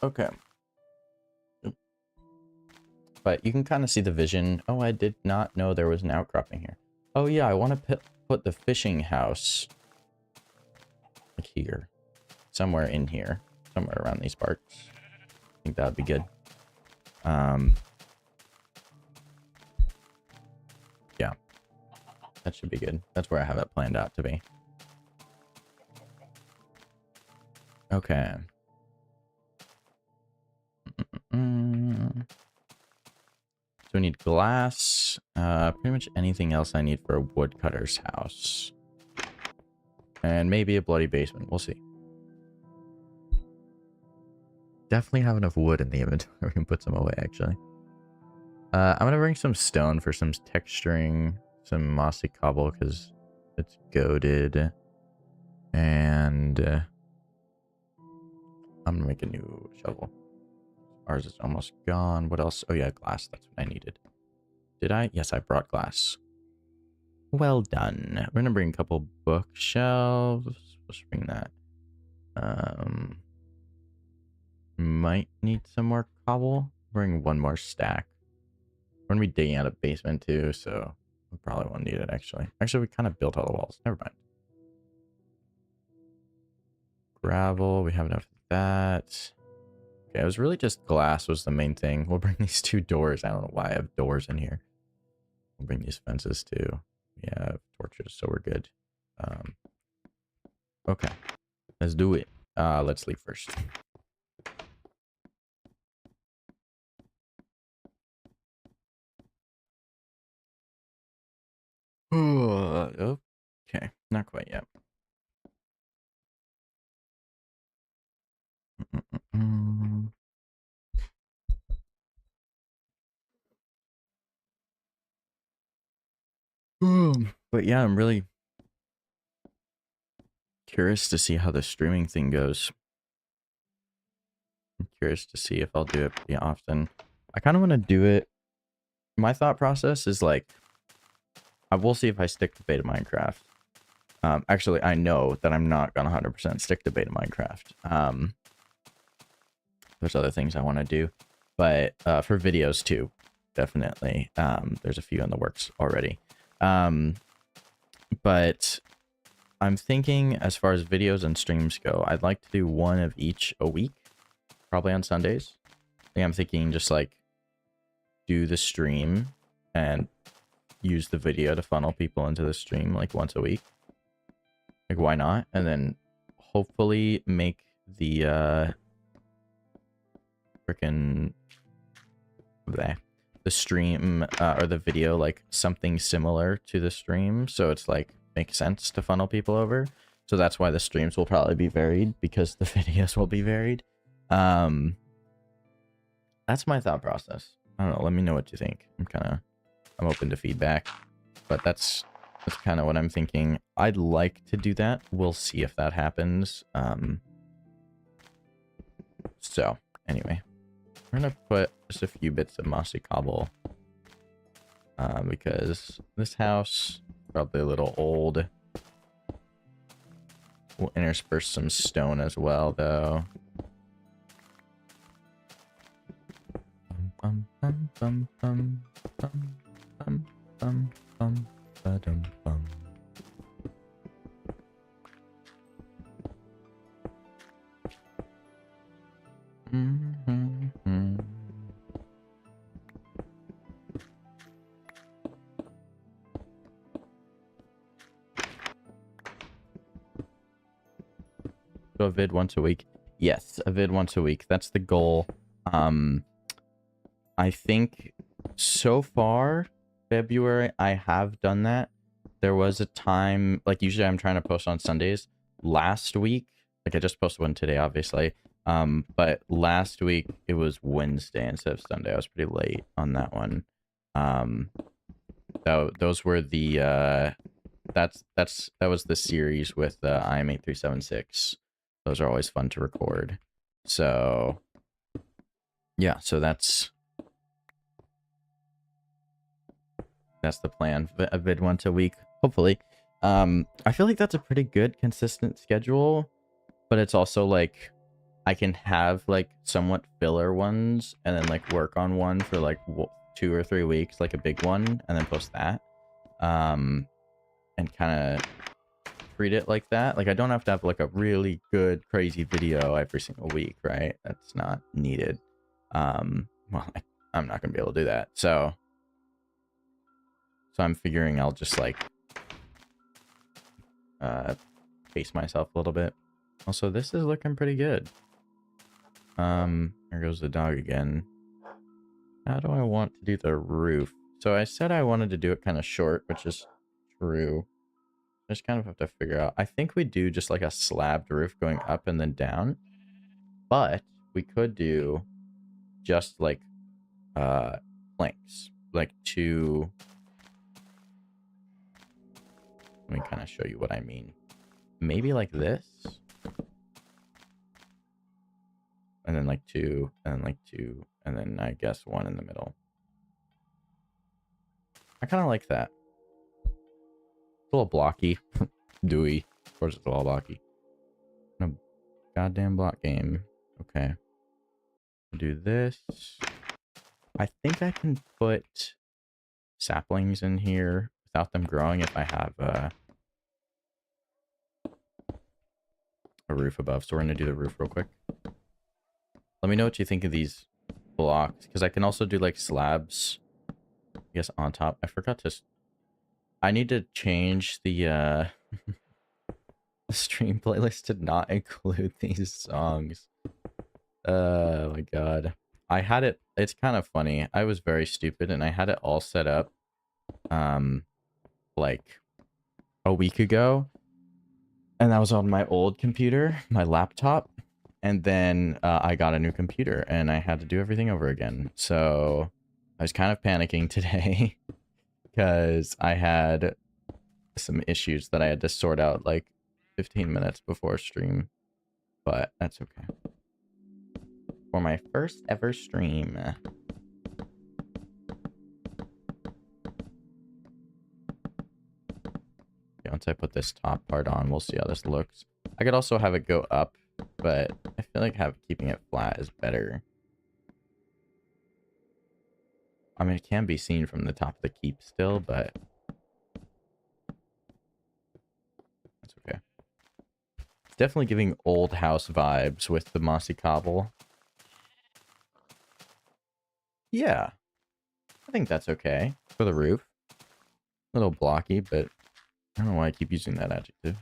Okay. But you can kind of see the vision. Oh, I did not know there was an outcropping here. Oh yeah, I want to put the fishing house like here. Somewhere in here. Somewhere around these parts. I think that would be good. Yeah. That should be good. That's where I have it planned out to be. Okay. So we need glass. Pretty much anything else I need for a woodcutter's house. And maybe a bloody basement. We'll see. Definitely have enough wood in the inventory. We can put some away, actually. I'm going to bring some stone for some texturing. Some mossy cobble because it's goated. And I'm going to make a new shovel. Ours is almost gone. What else? Oh yeah, glass. That's what I needed. Did I? Yes, I brought glass. Well done. We're going to bring a couple bookshelves. Let's bring that. Might need some more cobble. Bring one more stack. We're going to be digging out a basement too, so we probably won't need it actually. Actually, we kind of built all the walls. Never mind. Gravel. We have enough of that. Okay, it was really just glass was the main thing. We'll bring these 2 doors. I don't know why I have doors in here. We'll bring these fences too. We have torches, so we're good. Okay, let's do it. Let's leave first. Okay, not quite yet. But yeah, I'm really curious to see how the streaming thing goes. I'm curious to see if I'll do it pretty often. I kind of want to do it. My thought process is like, I will see if I stick to beta Minecraft. Actually, I know that I'm not gonna 100% stick to beta Minecraft. There's other things I want to do, but for videos too, definitely. There's a few in the works already. But I'm thinking as far as videos and streams go, I'd like to do one of each a week, probably on Sundays. I think I'm thinking just like do the stream and use the video to funnel people into the stream like once a week. Like, why not? And then hopefully make the freaking the stream or the video like something similar to the stream, so it's like makes sense to funnel people over. So that's why the streams will probably be varied, because the videos will be varied. That's my thought process. I don't know, let me know what you think. I'm open to feedback, but that's That's kind of what I'm thinking. I'd like to do that. We'll see if that happens. So, anyway. We're going to put just a few bits of mossy cobble. Because this house, probably a little old. We'll intersperse some stone as well, though. Bum, bum, bum, bum, bum, bum, bum, bum, ba-dum, bum. Mm-hmm. So a vid once a week. Yes, a vid once a week. That's the goal. I think so far, February, I have done that. There was a time, like usually I'm trying to post on Sundays. Last week, like I just posted one today, obviously. But last week it was Wednesday instead of Sunday. I was pretty late on that one. Those were the that was the series with IM8376. Those are always fun to record. So yeah, so that's the plan. A vid once a week, hopefully. I feel like that's a pretty good consistent schedule, but it's also like I can have like somewhat filler ones and then like work on one for like 2 or 3 weeks, like a big one, and then post that. And kind of treat it like that. Like I don't have to have like a really good crazy video every single week, right? That's not needed. Well, I'm not gonna be able to do that. So I'm figuring I'll just like pace myself a little bit. Also, this is looking pretty good. There goes the dog again. How do I want to do the roof? So I said I wanted to do it kind of short, which is true. I just kind of have to figure out. I think we do just like a slabbed roof going up and then down. But we could do just like planks. Like two. Let me kind of show you what I mean. Maybe like this. And then like two, and then like two, and then I guess one in the middle. I kind of like that. It's a little blocky. Dewy. Of course it's a little blocky. No goddamn block game. Okay. Do this. I think I can put saplings in here without them growing if I have a roof above. So we're going to do the roof real quick. Let me know what you think of these blocks, because I can also do like slabs, I guess, on top. I forgot to... I need to change the the stream playlist to not include these songs. Oh my god. I had it... It's kind of funny. I was very stupid and I had it all set up like a week ago. And that was on my old computer, my laptop. And then I got a new computer and I had to do everything over again. So I was kind of panicking today because I had some issues that I had to sort out like 15 minutes before stream. But that's okay. For my first ever stream. Once I put this top part on, we'll see how this looks. I could also have it go up, but I feel like keeping it flat is better. I mean, it can be seen from the top of the keep still, but that's okay. It's definitely giving old house vibes with the mossy cobble. Yeah, I think that's okay for the roof. A little blocky, but I don't know why I keep using that adjective.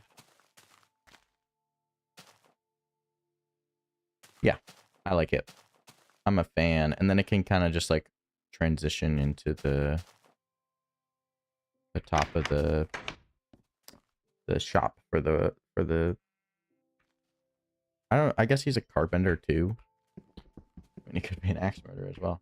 Yeah, I like it. I'm a fan. And then it can kind of just like transition into the top of the shop for the I guess he's a carpenter too. And he could be an axe murderer as well.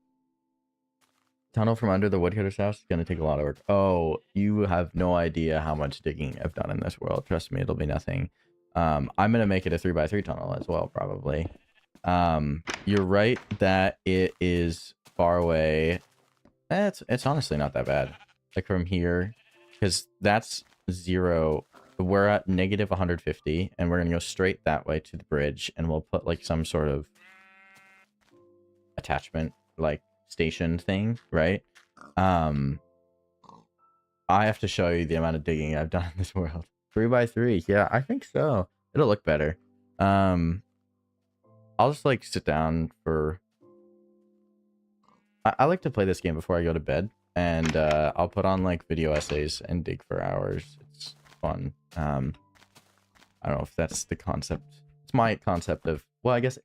Tunnel from under the woodcutter's house is gonna take a lot of work. Oh, you have no idea how much digging I've done in this world. Trust me, it'll be nothing. I'm gonna make it a 3x3 tunnel as well, probably. You're right that it is far away. It's honestly not that bad. Like from here, because that's 0. We're at negative 150, and we're gonna go straight that way to the bridge, and we'll put like some sort of attachment, like station thing, right? I have to show you the amount of digging I've done in this world. 3x3, yeah, I think so. It'll look better. I'll just like sit down for. I like to play this game before I go to bed, and I'll put on like video essays and dig for hours. It's fun. I don't know if that's the concept. It's my concept of, well, I guess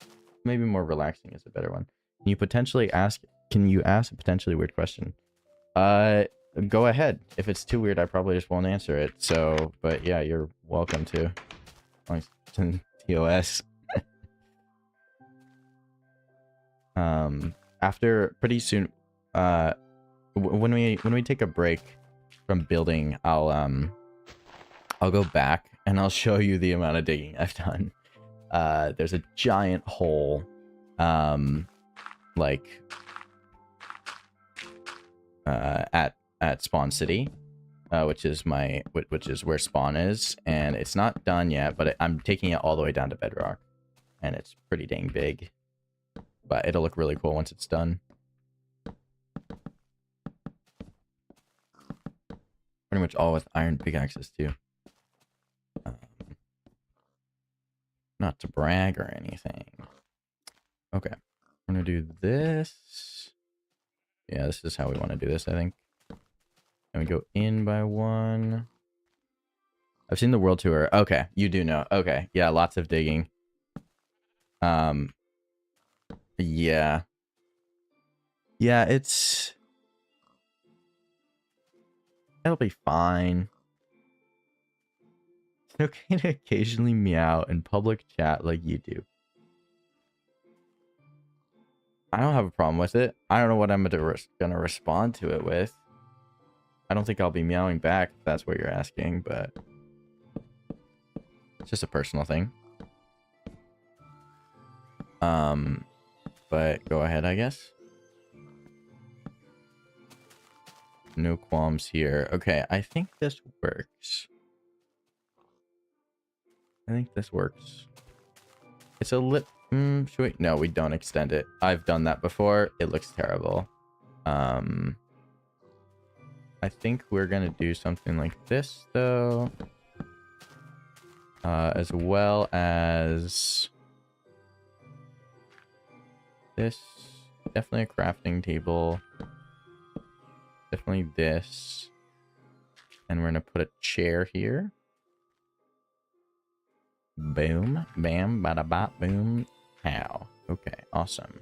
maybe more relaxing is a better one. Can you ask a potentially weird question? Go ahead. If it's too weird, I probably just won't answer it. So, but yeah, you're welcome to. TOS. After pretty soon, when we take a break from building, I'll go back and I'll show you the amount of digging I've done. There's a giant hole, like at Spawn City, which is where Spawn is, and it's not done yet, but I'm taking it all the way down to bedrock, and it's pretty dang big, but it'll look really cool once it's done. Pretty much all with iron pickaxes too. Not to brag or anything. Okay, I'm gonna do this. Yeah, this is how we want to do this, I think. And we go in by 1. I've seen the world tour. Okay, you do know. Okay, yeah, lots of digging. Yeah. Yeah, it'll be fine. It's okay to occasionally meow in public chat like you do. I don't have a problem with it. I don't know what I'm gonna respond to it with. I don't think I'll be meowing back if that's what you're asking, but it's just a personal thing. But go ahead, I guess. No qualms here. Okay, I think this works. I think this works. It's a lip. Should we? No, we don't extend it. I've done that before. It looks terrible. I think we're gonna do something like this though, as well as this. Definitely a crafting table. Definitely this, and we're gonna put a chair here. Boom, bam, bada bop, boom, pow. Okay, awesome.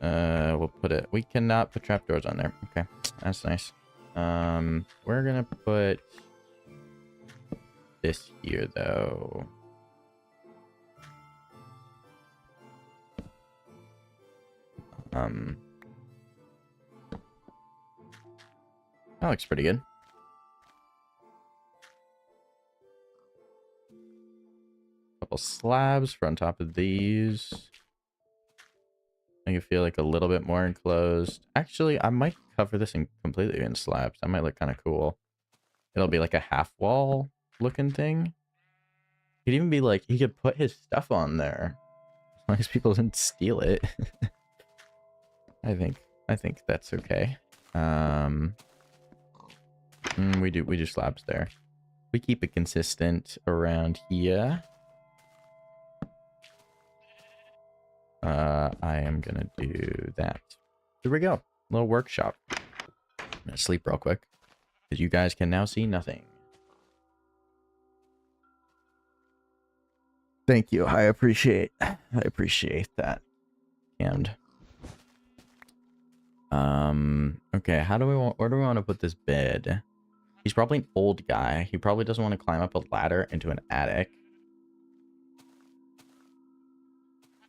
We'll put it. We cannot put trapdoors on there. Okay, that's nice. We're gonna put this here though. That looks pretty good. Couple slabs for on top of these. Make it feel like a little bit more enclosed. Actually, I might cover this in completely in slabs. That might look kind of cool. It'll be like a half wall looking thing. It could even be like he could put his stuff on there, as long as people didn't steal it. I think that's okay. We do slabs there. We keep it consistent around here. I am gonna do that. Here we go. Little workshop. I'm gonna sleep real quick, because you guys can now see nothing. Thank you. I appreciate that. And okay, where do we want to put this bed? He's probably an old guy. He probably doesn't want to climb up a ladder into an attic.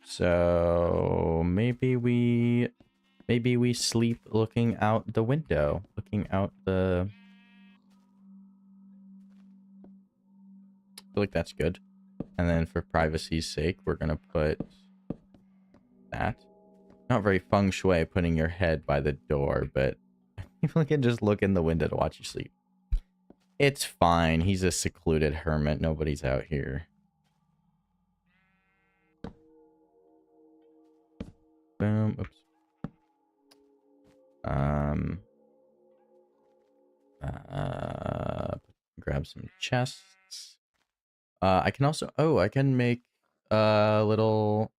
So maybe we Maybe we sleep looking out the window, looking out the... I feel like that's good. And then for privacy's sake, we're gonna put that. Not very feng shui putting your head by the door, but people can just look in the window to watch you sleep. It's fine. He's a secluded hermit. Nobody's out here. Boom. Oops. Grab some chests. I can also... Oh, I can make a little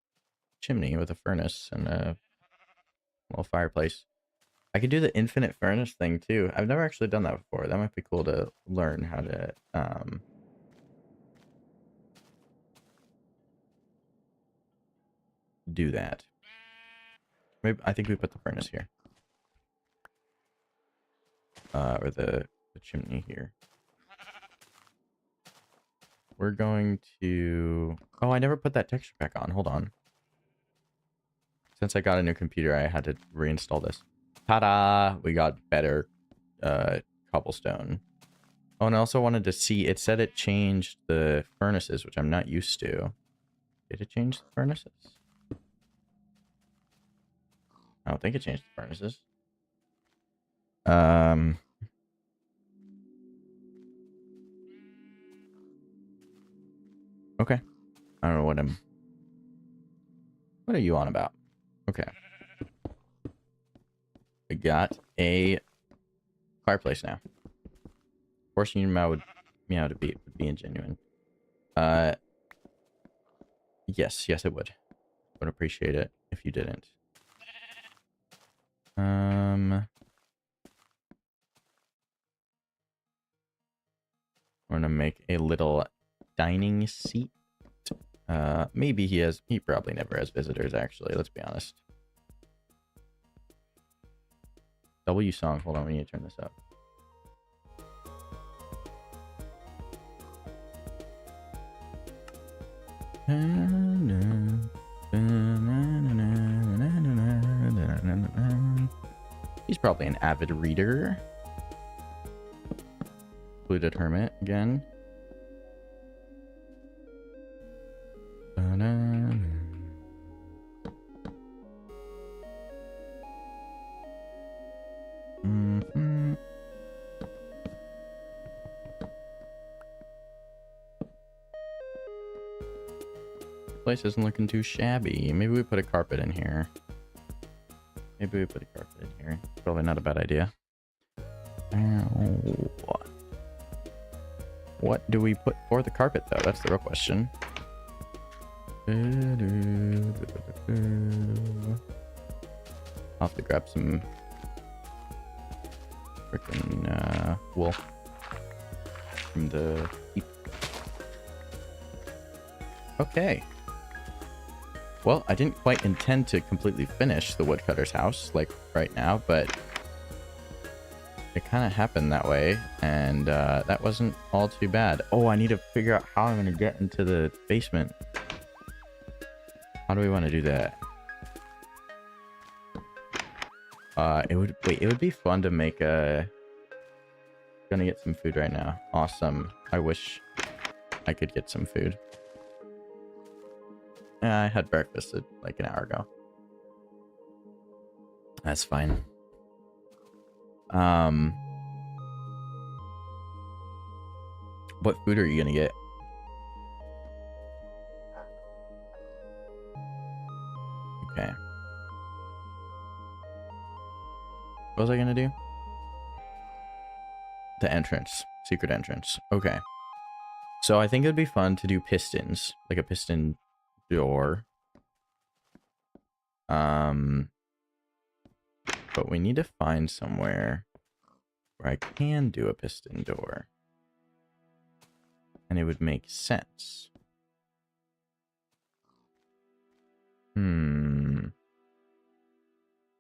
chimney with a furnace and a little fireplace. I could do the infinite furnace thing too. I've never actually done that before. That might be cool to learn how to do that. Maybe I think we put the furnace here. Or the chimney here. We're going to... Oh, I never put that texture pack on. Hold on. Since I got a new computer, I had to reinstall this. Ta-da! We got better cobblestone. Oh, and I also wanted to see... It said it changed the furnaces, which I'm not used to. Did it change the furnaces? I don't think it changed the furnaces. Okay. I don't know what I'm... What are you on about? Okay. We got a fireplace now. Forcing your meow to be would be ingenuine. Yes, it would. Would appreciate it if you didn't. We're gonna make a little dining seat. Maybe he probably never has visitors, actually, let's be honest. W song, hold on, we need to turn this up. He's probably an avid reader. Included hermit again. Place isn't looking too shabby. Maybe we put a carpet in here. Probably not a bad idea. What do we put for the carpet, though? That's the real question. I'll have to grab some freaking wool from the heap. Okay. Well, I didn't quite intend to completely finish the woodcutter's house, like, right now, but it kind of happened that way, and that wasn't all too bad. Oh, I need to figure out how I'm going to get into the basement. How do we want to do that? It would be fun to make a... Gonna get some food right now. Awesome. I wish I could get some food. Yeah, I had breakfast like an hour ago. That's fine. What food are you gonna get? Okay. What was I gonna do? The entrance. Secret entrance. Okay. So I think it'd be fun to do pistons. Like a piston door. But we need to find somewhere where I can do a piston door. And it would make sense.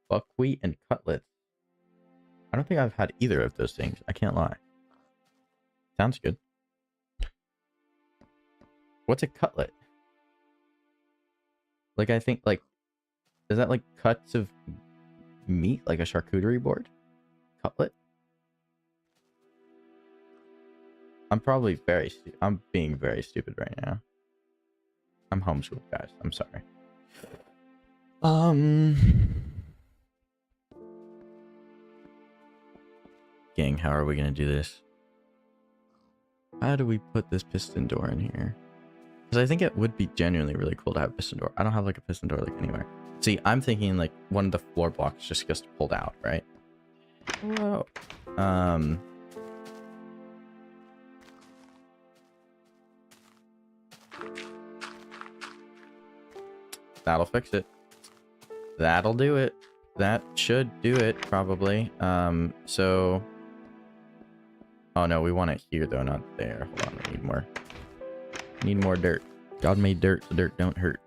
Buckwheat and cutlets. I don't think I've had either of those things. I can't lie. Sounds good. What's a cutlet? Like, I think, like, is that like cuts of meat, like a charcuterie board? Cutlet? I'm probably I'm being very stupid right now. I'm homeschooled, guys. I'm sorry. Gang, how are we gonna do this? How do we put this piston door in here? Because I think it would be genuinely really cool to have a piston door. I don't have like a piston door like anywhere. See, I'm thinking like one of the floor blocks just gets pulled out, right? Whoa. That'll fix it. That'll do it. That should do it, probably. So... Oh no, we want it here though, not there. Hold on, we need more. Need more dirt. God made dirt, so dirt don't hurt.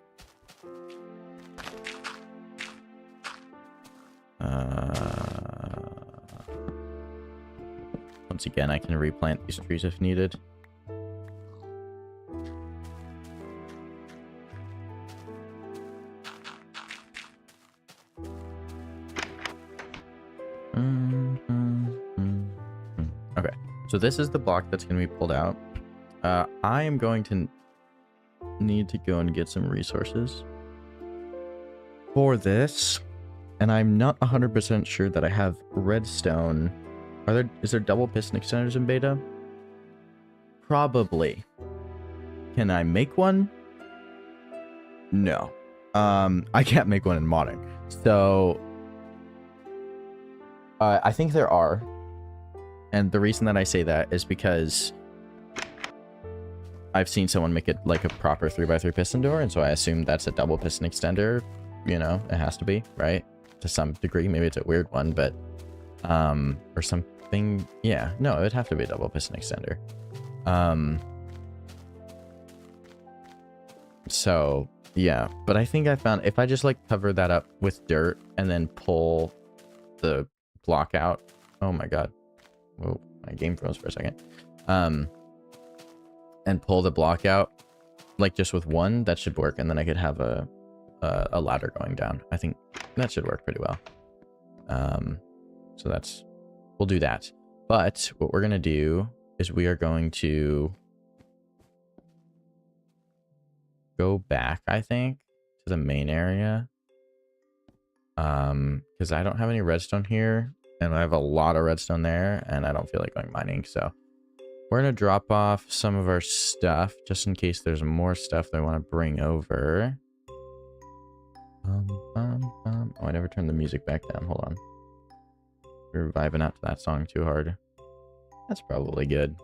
Once again, I can replant these trees if needed. Okay, so this is the block that's going to be pulled out. I am going to need to go and get some resources for this, and I'm not 100% sure that I have redstone. Is there double piston extenders in beta? Probably. Can I make one? No. I can't make one in modding. So I think there are. And the reason that I say that is because I've seen someone make it like a proper 3x3 piston door, and so I assume that's a double piston extender. You know, it has to be, right? To some degree. Maybe it's a weird one, but or something. Yeah, no, it would have to be a double piston extender. So yeah, but I think I found if I just like cover that up with dirt and then pull the block out. Oh my god. Whoa, my game froze for a second. And pull the block out, like just with one, that should work, and then I could have a ladder going down. I think that should work pretty well. So we'll do that. But what we're gonna do is we are going to go back, I think, to the main area. Because I don't have any redstone here, and I have a lot of redstone there, and I don't feel like going mining, so we're going to drop off some of our stuff, just in case there's more stuff that I want to bring over. Oh, I never turned the music back down. Hold on. We're vibing out to that song too hard. That's probably good.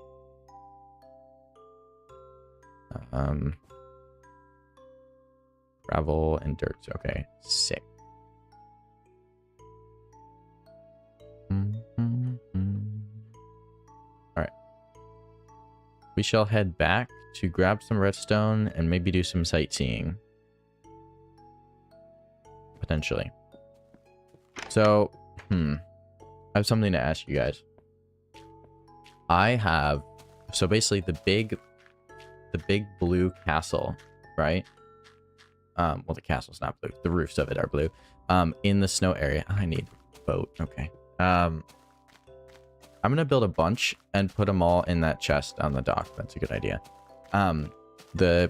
Gravel and dirt. Okay, sick. Alright. We shall head back to grab some redstone and maybe do some sightseeing. Potentially. So, I have something to ask you guys. So basically the big blue castle, right? Well, the castle's not blue. The roofs of it are blue. In the snow area. I need a boat. Okay. I'm gonna build a bunch and put them all in that chest on the dock. That's a good idea. The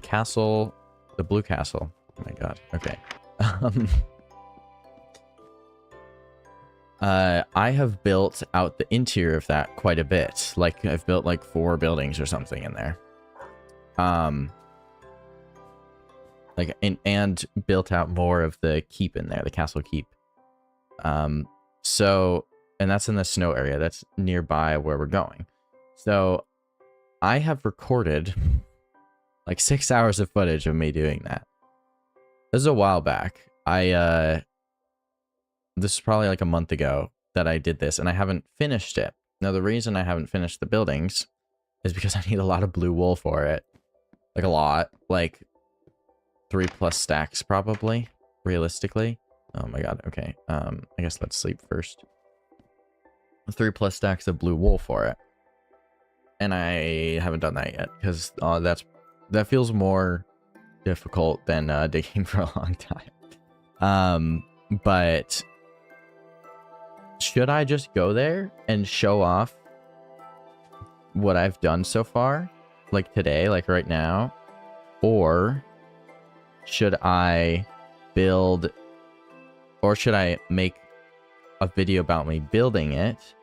castle, the blue castle. Oh my god. Okay. I have built out the interior of that quite a bit. Like I've built like 4 buildings or something in there. Like and built out more of the keep in there, the castle keep. So, and that's in the snow area. That's nearby where we're going. So I have recorded like 6 hours of footage of me doing that. This is a while back. This is probably like a month ago that I did this, and I haven't finished it. Now, the reason I haven't finished the buildings is because I need a lot of blue wool for it. Like a lot. Like 3+ stacks probably, realistically. Oh my god, okay. I guess let's sleep first. 3+ stacks of blue wool for it. And I haven't done that yet, because that feels more difficult than digging for a long time. But should I just go there and show off what I've done so far? Like today, like right now? Or should I build, or should I make a video about me building it,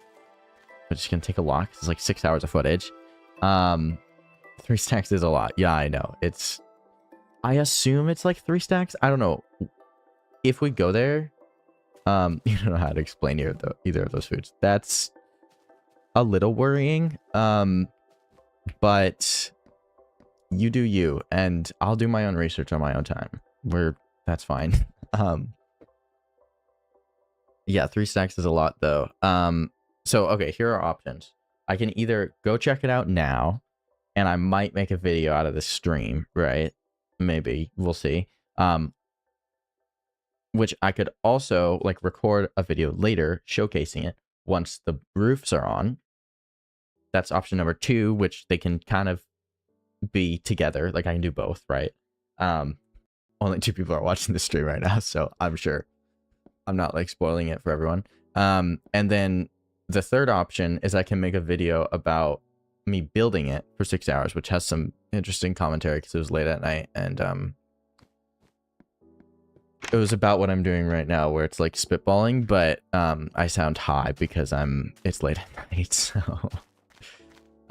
which is going to take a lot, 'cause it's like 6 hours of footage. 3 stacks is a lot. Yeah, I know. I assume it's like 3 stacks. I don't know. If we go there, you don't know how to explain either of those foods. That's a little worrying. But you do you, and I'll do my own research on my own time. That's fine. Yeah, 3 stacks is a lot though. So okay, here are options. I can either go check it out now, and I might make a video out of the stream, right? Maybe, we'll see. Which I could also like record a video later showcasing it once the roofs are on. That's option number 2, which they can kind of be together. Like I can do both, right? Only 2 people are watching the stream right now, so I'm sure I'm not like spoiling it for everyone. And then the third option is I can make a video about me building it for 6 hours, which has some interesting commentary because it was late at night, and it was about what I'm doing right now, where it's like spitballing, but I sound high because it's late at night, so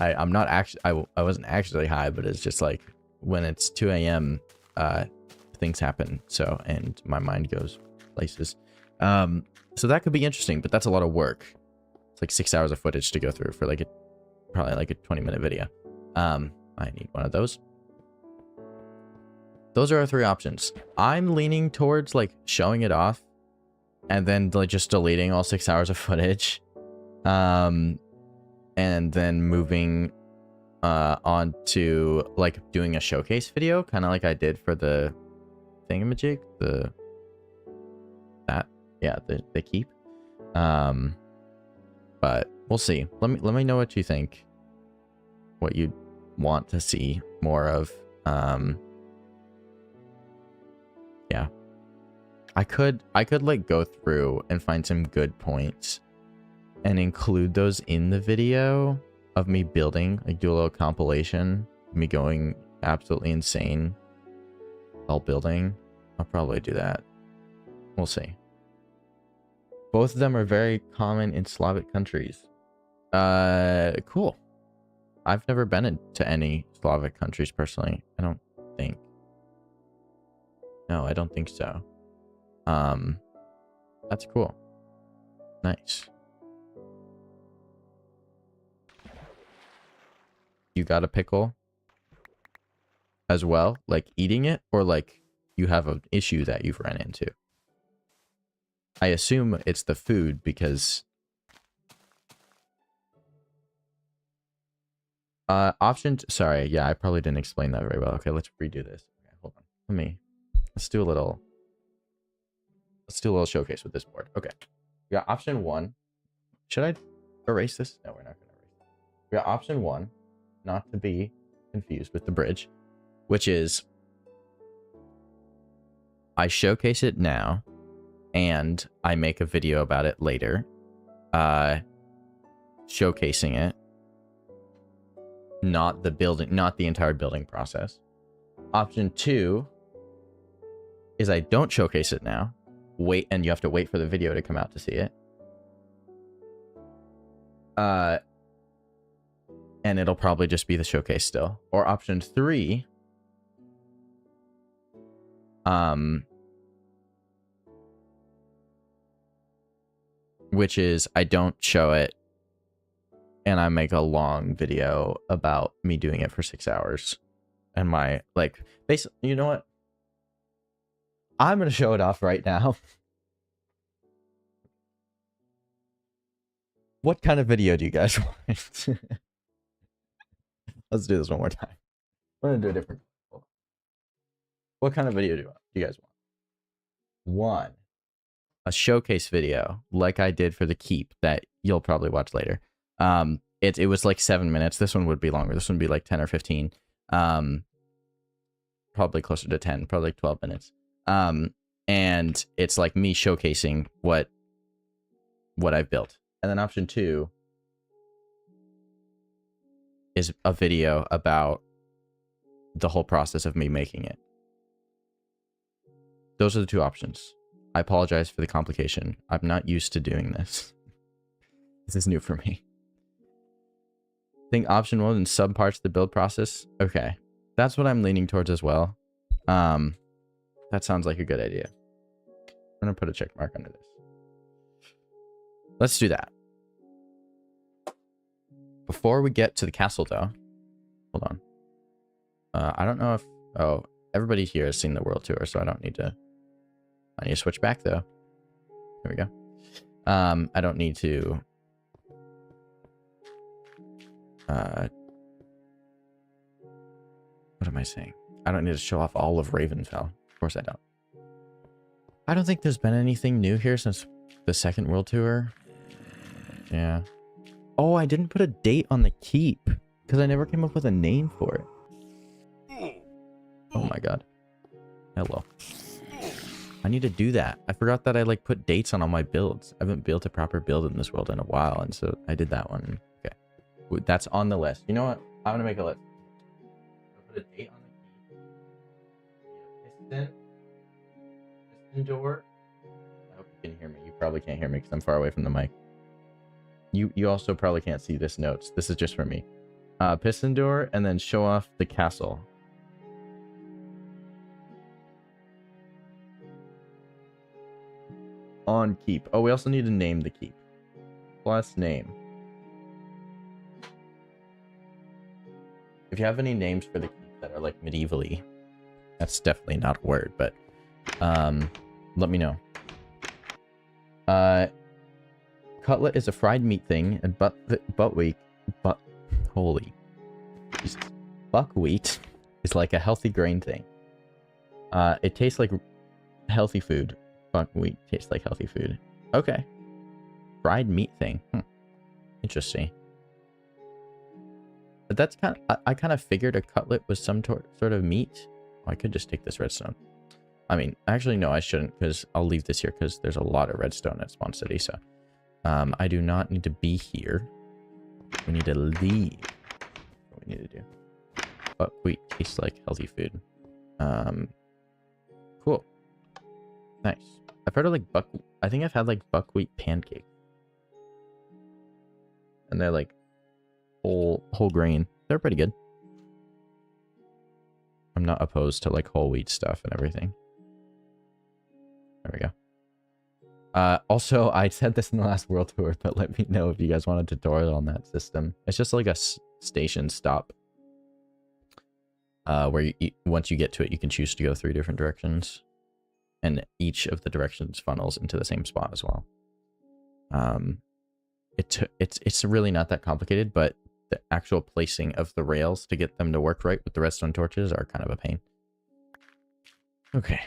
I'm not actually, I wasn't actually high, but it's just like when it's 2 a.m. Things happen, so, and my mind goes places. So that could be interesting, but that's a lot of work. It's like 6 hours of footage to go through for like probably like a 20-minute video. I need one of those. Those are our 3 options. I'm leaning towards like showing it off and then like just deleting all 6 hours of footage. And then moving on to like doing a showcase video, kind of like I did for the thingamajig, the keep. But we'll see. Let me know what you think, what you want to see more of. Yeah, I could like go through and find some good points and include those in the video of me building, like do a little compilation, me going absolutely insane while building. I'll probably do that. We'll see. Both of them are very common in Slavic countries. Cool. I've never been into any Slavic countries personally. I don't think. No, I don't think so. That's cool. Nice. You got a pickle as well? Like eating it? Or like you have an issue that you've run into? I assume it's the food because... Sorry, yeah, I probably didn't explain that very well. Okay, let's redo this. Okay, hold on. Let's do a little showcase with this board. Okay. We got option 1. Should I erase this? No, we're not going to erase it. We got option 1, not to be confused with the bridge, which is I showcase it now and I make a video about it later, showcasing it, not the entire building process. Option 2 is I don't showcase it now, and you have to wait for the video to come out to see it. And it'll probably just be the showcase still. Or option 3, which is I don't show it and I make a long video about me doing it for 6 hours. And my, like, basically, you know what? I'm going to show it off right now. What kind of video do you guys want? Let's do this one more time. We're going to do a different. What kind of video do you guys want? 1, a showcase video like I did for the keep that you'll probably watch later. It was like 7 minutes. This one would be longer. This one would be like 10 or 15. Probably closer to 10, probably like 12 minutes. And it's like me showcasing what I've built. And then option 2 is a video about the whole process of me making it. Those are the 2 options. I apologize for the complication. I'm not used to doing this. This is new for me. I think option 1 in some parts of the build process. Okay. That's what I'm leaning towards as well. That sounds like a good idea. I'm going to put a check mark under this. Let's do that. Before we get to the castle, though, hold on. I don't know if... Oh, everybody here has seen the world tour, so I don't need to... I need to switch back, though. There we go. I don't need to... what am I saying? I don't need to show off all of Ravenfell. Of course I don't. I don't think there's been anything new here since the second world tour. Yeah. Oh, I didn't put a date on the keep because I never came up with a name for it. Oh my god. Hello. I need to do that. I forgot that I like put dates on all my builds. I haven't built a proper build in this world in a while, and so I did that one. Okay. That's on the list. You know what? I'm gonna make a list. I'll put a date on the keep. Piston door. I hope you can hear me. You probably can't hear me because I'm far away from the mic. You also probably can't see this notes. This is just for me. Piston door, and then show off the castle. On keep. Oh, we also need to name the keep. Plus name. If you have any names for the keep that are like medievally, that's definitely not a word, but let me know. Cutlet is a fried meat thing, and holy Jesus. Buckwheat is like a healthy grain thing. It tastes like healthy food. Buckwheat tastes like healthy food. Okay. Fried meat thing. Interesting. But that's kind of, I kind of figured a cutlet was some sort of meat. Oh, I could just take this redstone. I mean, actually, no, I shouldn't, because I'll leave this here because there's a lot of redstone at Spawn City, so I do not need to be here. We need to leave. What we need to do. Buckwheat tastes like healthy food. Cool. Nice. I've heard of like I think I've had like buckwheat pancake. And they're like whole grain. They're pretty good. I'm not opposed to like whole wheat stuff and everything. There we go. Also, I said this in the last world tour, but let me know if you guys want a tutorial on that system. It's just like a station stop. Where once you get to it, you can choose to go 3 different directions. And each of the directions funnels into the same spot as well. It's really not that complicated, but the actual placing of the rails to get them to work right with the redstone torches are kind of a pain. Okay.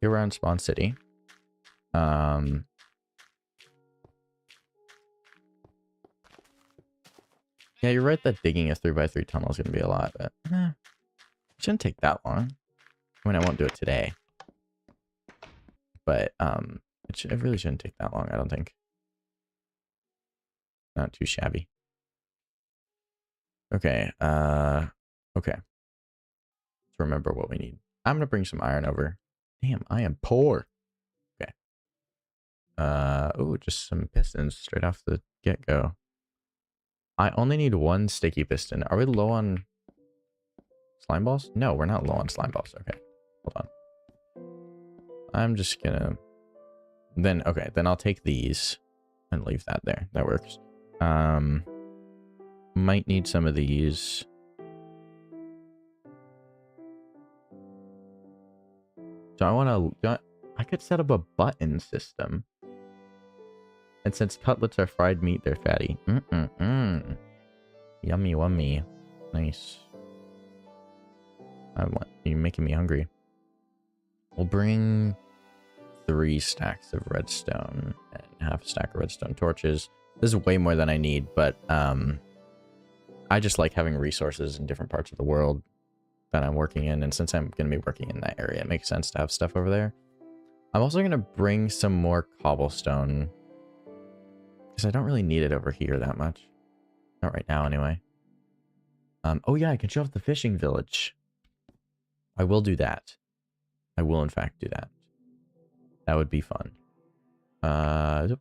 Here we're on Spawn City. Yeah, you're right that digging a 3x3 tunnel is going to be a lot, but it shouldn't take that long. I mean, I won't do it today. But it really shouldn't take that long, I don't think. Not too shabby. Okay, okay. Let's remember what we need. I'm gonna bring some iron over. Damn, I am poor. Okay. Oh, just some pistons straight off the get-go. I only need 1 sticky piston. Are we low on slime balls? No, we're not low on slime balls. Okay, hold on. I'm just gonna... Then, okay, then I'll take these and leave that there. That works. Might need some of these. So I want to... I could set up a button system. And since cutlets are fried meat, they're fatty. Yummy wummy. Nice. You're making me hungry. We'll bring 3 stacks of redstone and half a stack of redstone torches. This is way more than I need, but I just like having resources in different parts of the world that I'm working in. And since I'm going to be working in that area, it makes sense to have stuff over there. I'm also going to bring some more cobblestone. Because I don't really need it over here that much. Not right now, anyway. Oh yeah, I can show off the fishing village. I will do that. I will, in fact, do that. That would be fun. Oh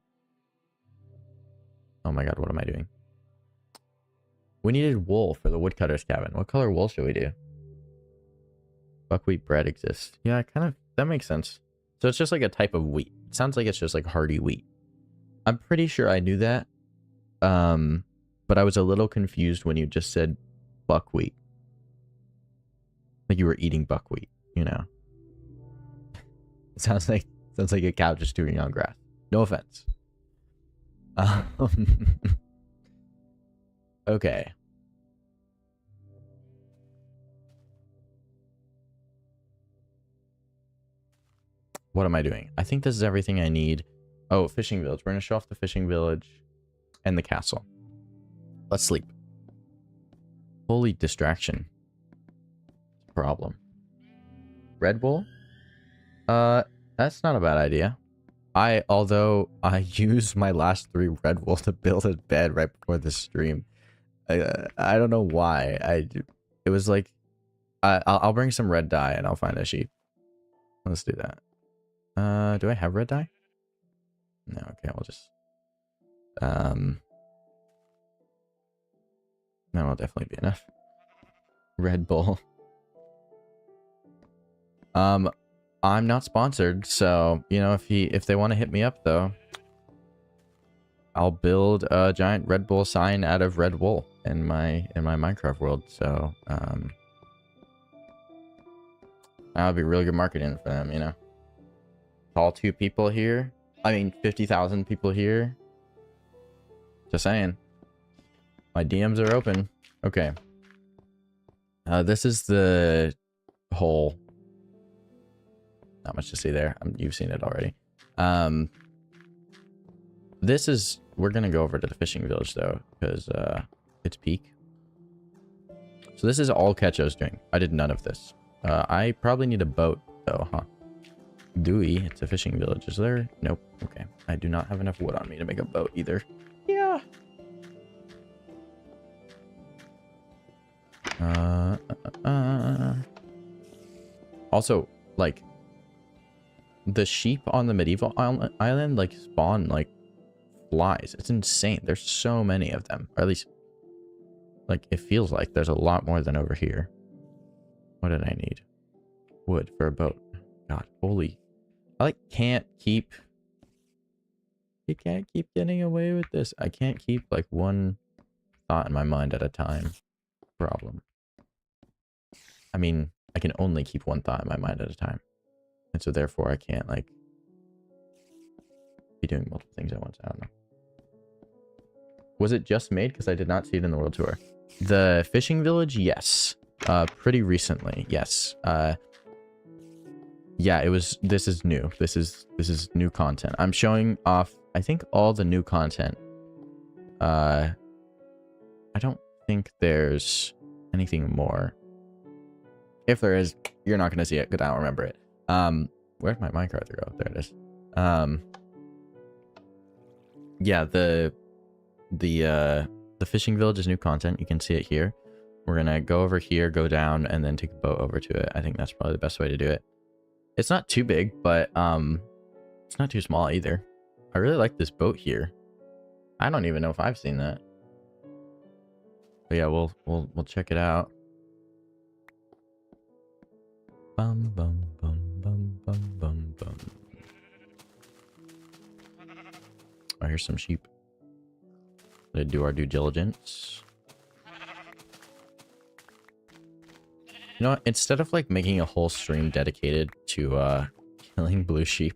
my god, what am I doing? We needed wool for the woodcutter's cabin. What color wool should we do? Buckwheat bread exists. Yeah, that makes sense. So it's just like a type of wheat. It sounds like it's just like hardy wheat. I'm pretty sure I knew that. But I was a little confused when you just said buckwheat. Like you were eating buckwheat, you know. It sounds like a cow just chewing on grass. No offense. Okay. What am I doing? I think this is everything I need. Oh, fishing village. We're going to show off the fishing village and the castle. Let's sleep. Holy distraction. Problem. Red wool? That's not a bad idea. Although I used my last 3 red wool to build a bed right before the stream. I don't know why. It was like, I'll bring some red dye and I'll find a sheep. Let's do that. Do I have red dye? No, okay, I'll just... That'll definitely be enough. Red Bull. I'm not sponsored, so, you know, if they want to hit me up, though, I'll build a giant Red Bull sign out of red wool in my Minecraft world, so, that'll be really good marketing for them, you know. All 2 people here. I mean, 50,000 people here. Just saying. My DMs are open. Okay. This is the hole. Not much to see there. You've seen it already. This is... We're going to go over to the fishing village, though, because it's peak. So this is all Ketcho's doing. I did none of this. I probably need a boat, though, huh? Dewey, it's a fishing village. Is there? Nope. Okay. I do not have enough wood on me to make a boat, either. Yeah. Also, like, the sheep on the medieval island, like, spawn, like, flies. It's insane. There's so many of them. Or at least, like, it feels like there's a lot more than over here. What did I need? Wood for a boat. God, holy. I, like, can't keep... You can't keep getting away with this. I can't keep, like, one thought in my mind at a time. Problem. I mean, I can only keep one thought in my mind at a time. And so therefore I can't, like, be doing multiple things at once. I don't know. Was it just made? Because I did not see it in the world tour. The fishing village? Yes. Pretty recently. Yes. Yeah, it was... This is new. This is new content. I'm showing off, I think, all the new content. I don't think there's anything more. If there is, you're not going to see it because I don't remember it. Where'd my minecart go? There it is. Yeah, the fishing village is new content. You can see it here. We're going to go over here, go down, and then take a boat over to it. I think that's probably the best way to do it. It's not too big, but it's not too small either. I really like this boat here. I don't even know if I've seen that. But yeah, we'll check it out. Bum bum bum bum bum bum bum. Oh, here's some sheep. Let's do our due diligence. You know what? Instead of like making a whole stream dedicated to killing blue sheep,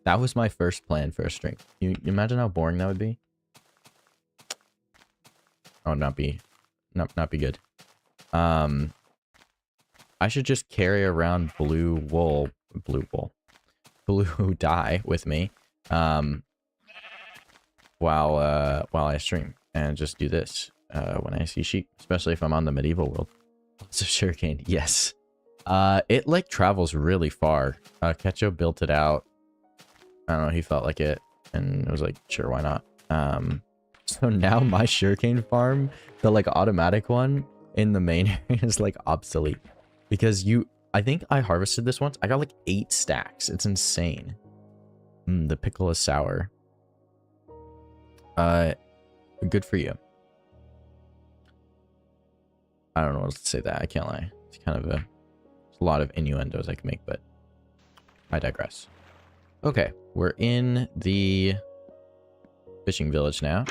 that was my first plan for a stream. You imagine how boring that would be? Oh, not be good. I should just carry around blue dye with me, while I stream, and just do this when I see sheep, especially if I'm on the medieval world. Lots of sugarcane, yes. It like travels really far. Ketcho built it out. I don't know, he felt like it and was like, sure, why not? So now my sugarcane farm, the like automatic one in the main area is like obsolete because I think I harvested this once. I got like 8 stacks. It's insane. The pickle is sour. Good for you. I don't know what to say that. I can't lie. It's kind of a lot of innuendos I can make, but I digress. Okay, we're in the fishing village now.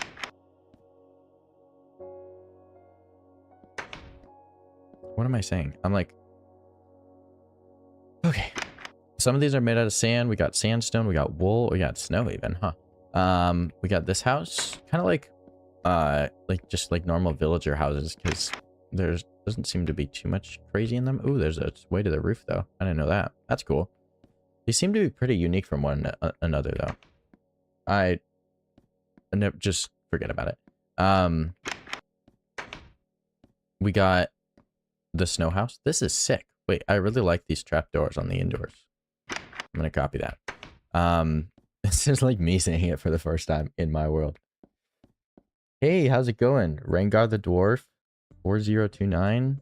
What am I saying? I'm like, okay. Some of these are made out of sand. We got sandstone. We got wool. We got snow even, huh? We got this house, kind of like just like normal villager houses, because there doesn't seem to be too much crazy in them. Ooh, there's a way to the roof though. I didn't know that. That's cool. These seem to be pretty unique from one another though. Just forget about it. We got the snow house. This is sick. Wait, I really like these trapdoors on the indoors. I'm gonna copy that. This is like me saying it for the first time in my world. Hey, how's it going? Rengar the dwarf 4029.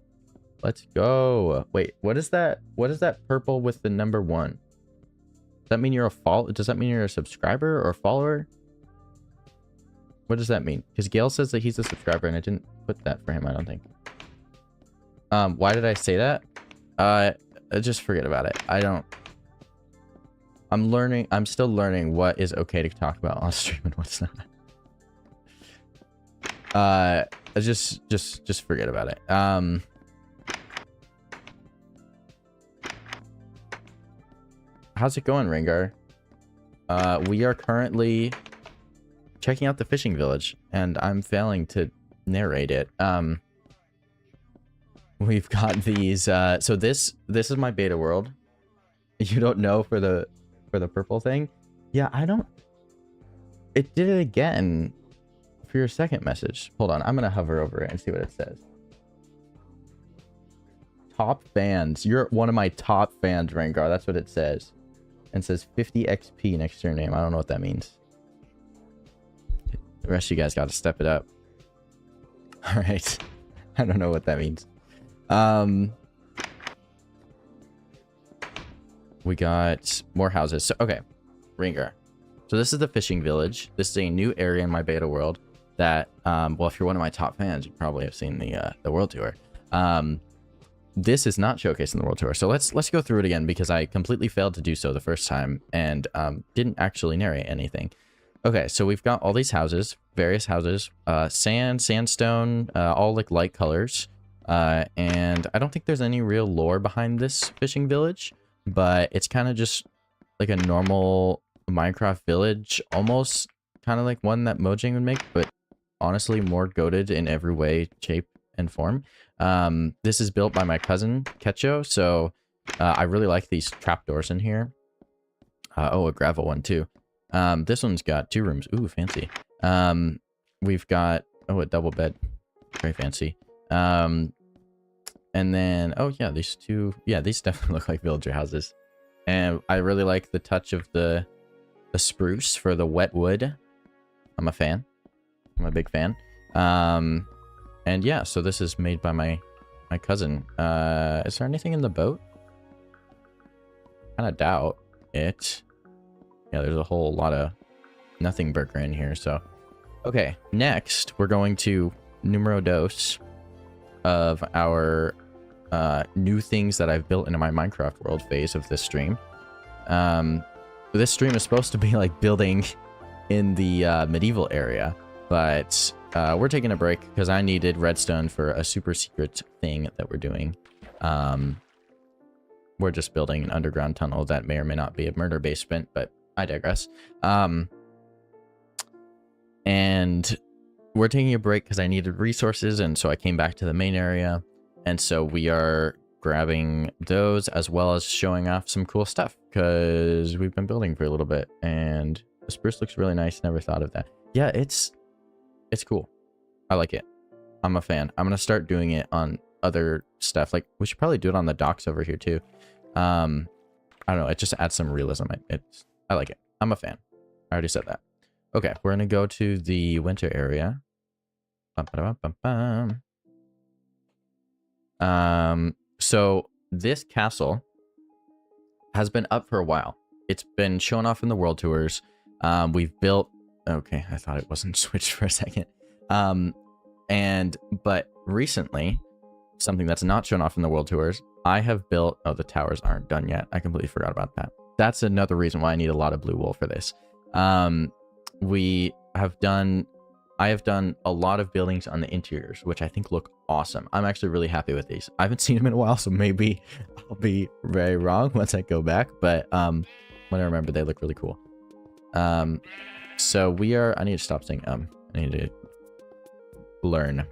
Let's go. Wait, what is that? What is that purple with the number 1? Does that mean you're does that mean you're a subscriber or a follower? What does that mean? Because Gail says that he's a subscriber and I didn't put that for him, I don't think. Why did I say that? Just forget about it. I'm still learning what is okay to talk about on stream and what's not. Just forget about it. How's it going, Rengar? We are currently checking out the fishing village, and I'm failing to narrate it. We've got these, so this is my beta world. You don't know for the purple thing? Yeah, it did it again for your second message. Hold on, I'm gonna hover over it and see what it says. Top fans. You're one of my top fans, Rengar. That's what it says. And it says 50 XP next to your name. I don't know what that means. The rest of you guys got to step it up. All right. I don't know what that means. We got more houses. So, okay. Rengar. So this is the fishing village. This is a new area in my beta world that, well, if you're one of my top fans, you probably have seen the world tour. This is not showcased in the world tour. So let's go through it again because I completely failed to do so the first time and didn't actually narrate anything. Okay, so we've got all these houses, various houses, sand, sandstone, all like light colors. And I don't think there's any real lore behind this fishing village, but it's kind of just like a normal Minecraft village, almost kind of like one that Mojang would make, but honestly more goated in every way, shape, and form. This is built by my cousin Ketcho, so I really like these trapdoors in here. Oh, a gravel one too. This one's got 2 rooms. Ooh, fancy. We've got a double bed, very fancy. And then oh yeah, these definitely look like villager houses, and I really like the touch of the spruce for the wet wood. I'm a fan. I'm a big fan. And yeah, so this is made by my cousin. Is there anything in the boat? Kind of doubt it. Yeah, there's a whole lot of nothing burger in here, so. Okay, next, we're going to numero dos of our new things that I've built into my Minecraft world phase of this stream. This stream is supposed to be like building in the medieval area, but we're taking a break because I needed redstone for a super secret thing that we're doing. We're just building an underground tunnel that may or may not be a murder basement, but I digress. And we're taking a break because I needed resources, and so I came back to the main area. And so we are grabbing those as well as showing off some cool stuff because we've been building for a little bit, and the spruce looks really nice. Never thought of that. Yeah, it's cool. I like it. I'm a fan. I'm gonna start doing it on other stuff. Like we should probably do it on the docks over here too. I don't know. It just adds some realism. I like it. I'm a fan. I already said that. Okay, we're gonna go to the winter area. So this castle has been up for a while. It's been shown off in the world tours. We've built... Okay, I thought it wasn't switched for a second. But recently, something that's not shown off in the world tours, I have built... Oh, the towers aren't done yet. I completely forgot about that. That's another reason why I need a lot of blue wool for this. I have done a lot of buildings on the interiors, which I think look awesome. I'm actually really happy with these. I haven't seen them in a while, so maybe I'll be very wrong once I go back. But when I remember, they look really cool. So we are... I need to stop saying I need to learn.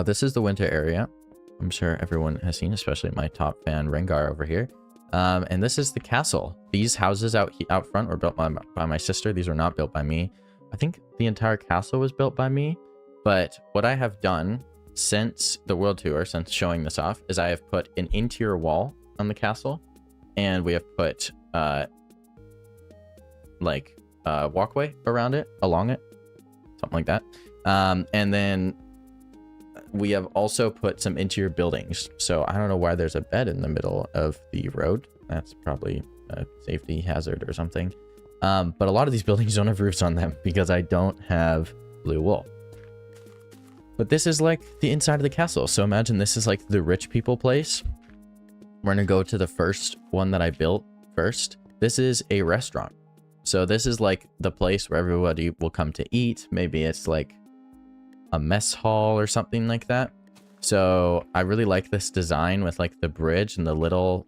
This is the winter area. I'm sure everyone has seen, especially my top fan Rengar over here. And this is the castle. These houses out front were built by my sister. These were not built by me. I think the entire castle was built by me. But what I have done since the world tour, since showing this off, is I have put an interior wall on the castle. And we have put walkway around it, along it. Something like that. And then we have also put some interior buildings. So I don't know why there's a bed in the middle of the road. That's probably a safety hazard or something. But a lot of these buildings don't have roofs on them because I don't have blue wool. But this is like the inside of the castle. So imagine this is like the rich people place. We're going to go to the first one that I built first. This is a restaurant. So this is like the place where everybody will come to eat. Maybe it's like a mess hall or something like that. So I really like this design with like the bridge and the little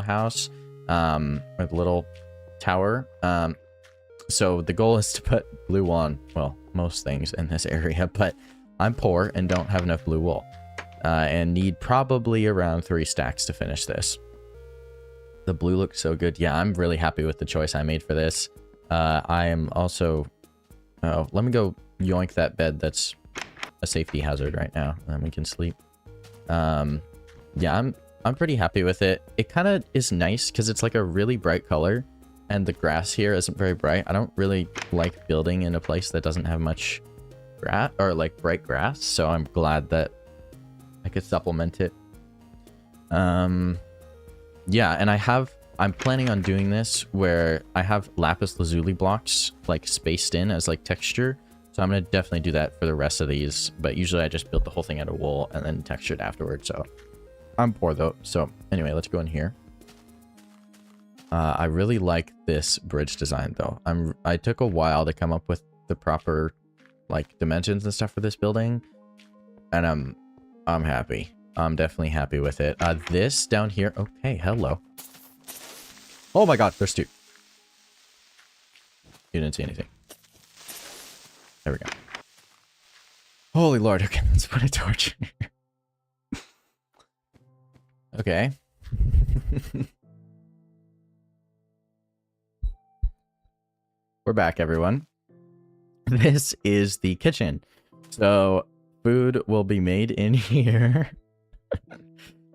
house, or the little tower. So the goal is to put blue on, well, most things in this area, but I'm poor and don't have enough blue wool, and need probably around 3 stacks to finish this. The blue looks so good. Yeah, I'm really happy with the choice I made for this. I am also... Oh, let me go yoink that bed that's a safety hazard right now, and then we can sleep. Yeah, I'm pretty happy with it. It kind of is nice because it's like a really bright color, and the grass here isn't very bright. I don't really like building in a place that doesn't have much grass or like bright grass, so I'm glad that I could supplement it. Yeah, and I'm planning on doing this where I have lapis lazuli blocks like spaced in as like texture. So I'm going to definitely do that for the rest of these. But usually I just build the whole thing out of wool and then textured afterwards. So I'm poor though. So anyway, let's go in here. I really like this bridge design though. I took a while to come up with the proper like dimensions and stuff for this building. And I'm happy. I'm definitely happy with it. This down here. Okay, hello. Oh my god, there's 2. You didn't see anything. There we go. Holy lord. Okay, let's put a torch here. Okay. We're back, everyone. This is the kitchen. So, food will be made in here.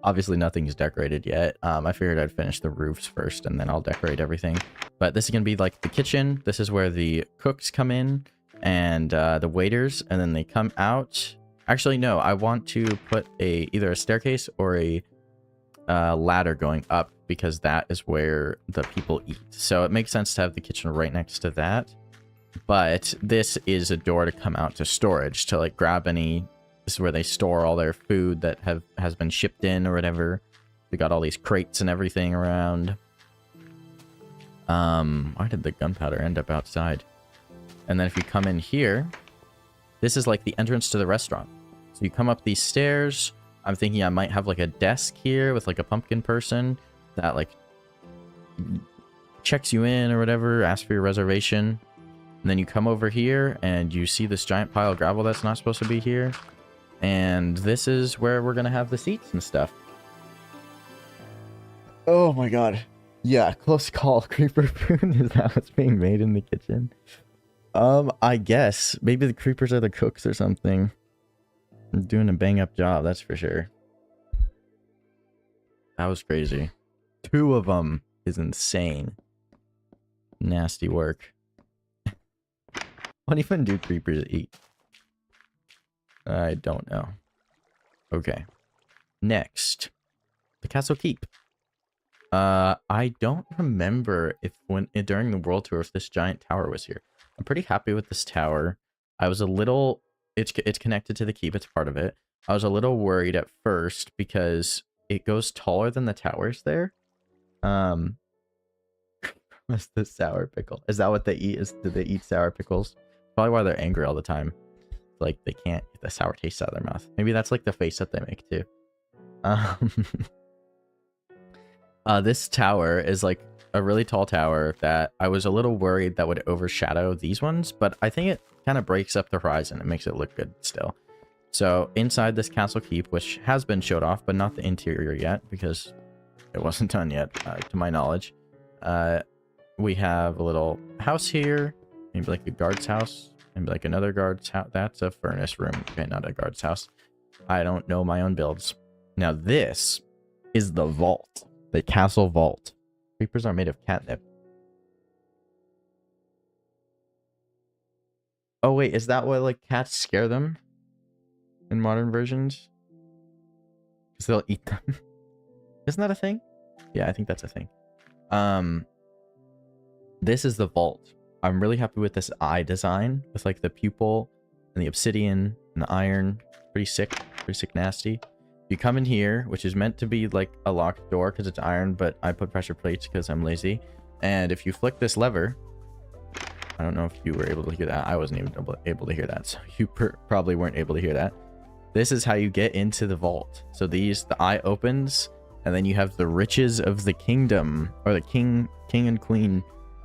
Obviously, nothing's decorated yet. I figured I'd finish the roofs first, and then I'll decorate everything. But this is going to be like the kitchen. This is where the cooks come in, and the waiters, and then they come out. Actually, no, I want to put either a staircase or a ladder going up, because that is where the people eat. So it makes sense to have the kitchen right next to that. But this is a door to come out to storage, to like grab any... This is where they store all their food that has been shipped in or whatever. We got all these crates and everything around. Why did the gunpowder end up outside? And then if you come in here, this is like the entrance to the restaurant. So you come up these stairs. I'm thinking I might have like a desk here with like a pumpkin person that like checks you in or whatever, asks for your reservation. And then you come over here and you see this giant pile of gravel that's not supposed to be here. And this is where we're going to have the seats and stuff. Oh my god. Yeah, close call. Creeper food, is that what's being made in the kitchen? I guess. Maybe the creepers are the cooks or something. They're doing a bang up job, that's for sure. That was crazy. 2 of them is insane. Nasty work. What even do creepers eat? I don't know. Okay. Next. The castle keep. I don't remember if during the world tour if this giant tower was here. I'm pretty happy with this tower. I was a little... It's connected to the keep. It's part of it. I was a little worried at first because it goes taller than the towers there. What's the sour pickle? Is that what they eat? Do they eat sour pickles? Probably why they're angry all the time. Like they can't get the sour taste out of their mouth. Maybe that's like the face that they make too. This tower is like a really tall tower that I was a little worried that would overshadow these ones, but I think it kind of breaks up the horizon. It makes it look good still. So inside this castle keep, which has been showed off, but not the interior yet because it wasn't done yet, to my knowledge. We have a little house here, maybe like a guard's house, maybe like another guard's house. That's a furnace room. Okay, not a guard's house. I don't know my own builds. Now this is the vault, the castle vault. Creepers are made of catnip. Oh wait, is that why like cats scare them in modern versions? Because they'll eat them. Isn't that a thing? Yeah, I think that's a thing. This is the vault. I'm really happy with this eye design with like the pupil and the obsidian and the iron. Pretty sick nasty. You come in here, which is meant to be like a locked door because it's iron, but I put pressure plates because I'm lazy. And if you flick this lever, I don't know if you were able to hear that. I wasn't even able to hear that, so you probably weren't able to hear that. This is how you get into the vault. So the eye opens, and then you have the riches of the kingdom, or the king and queen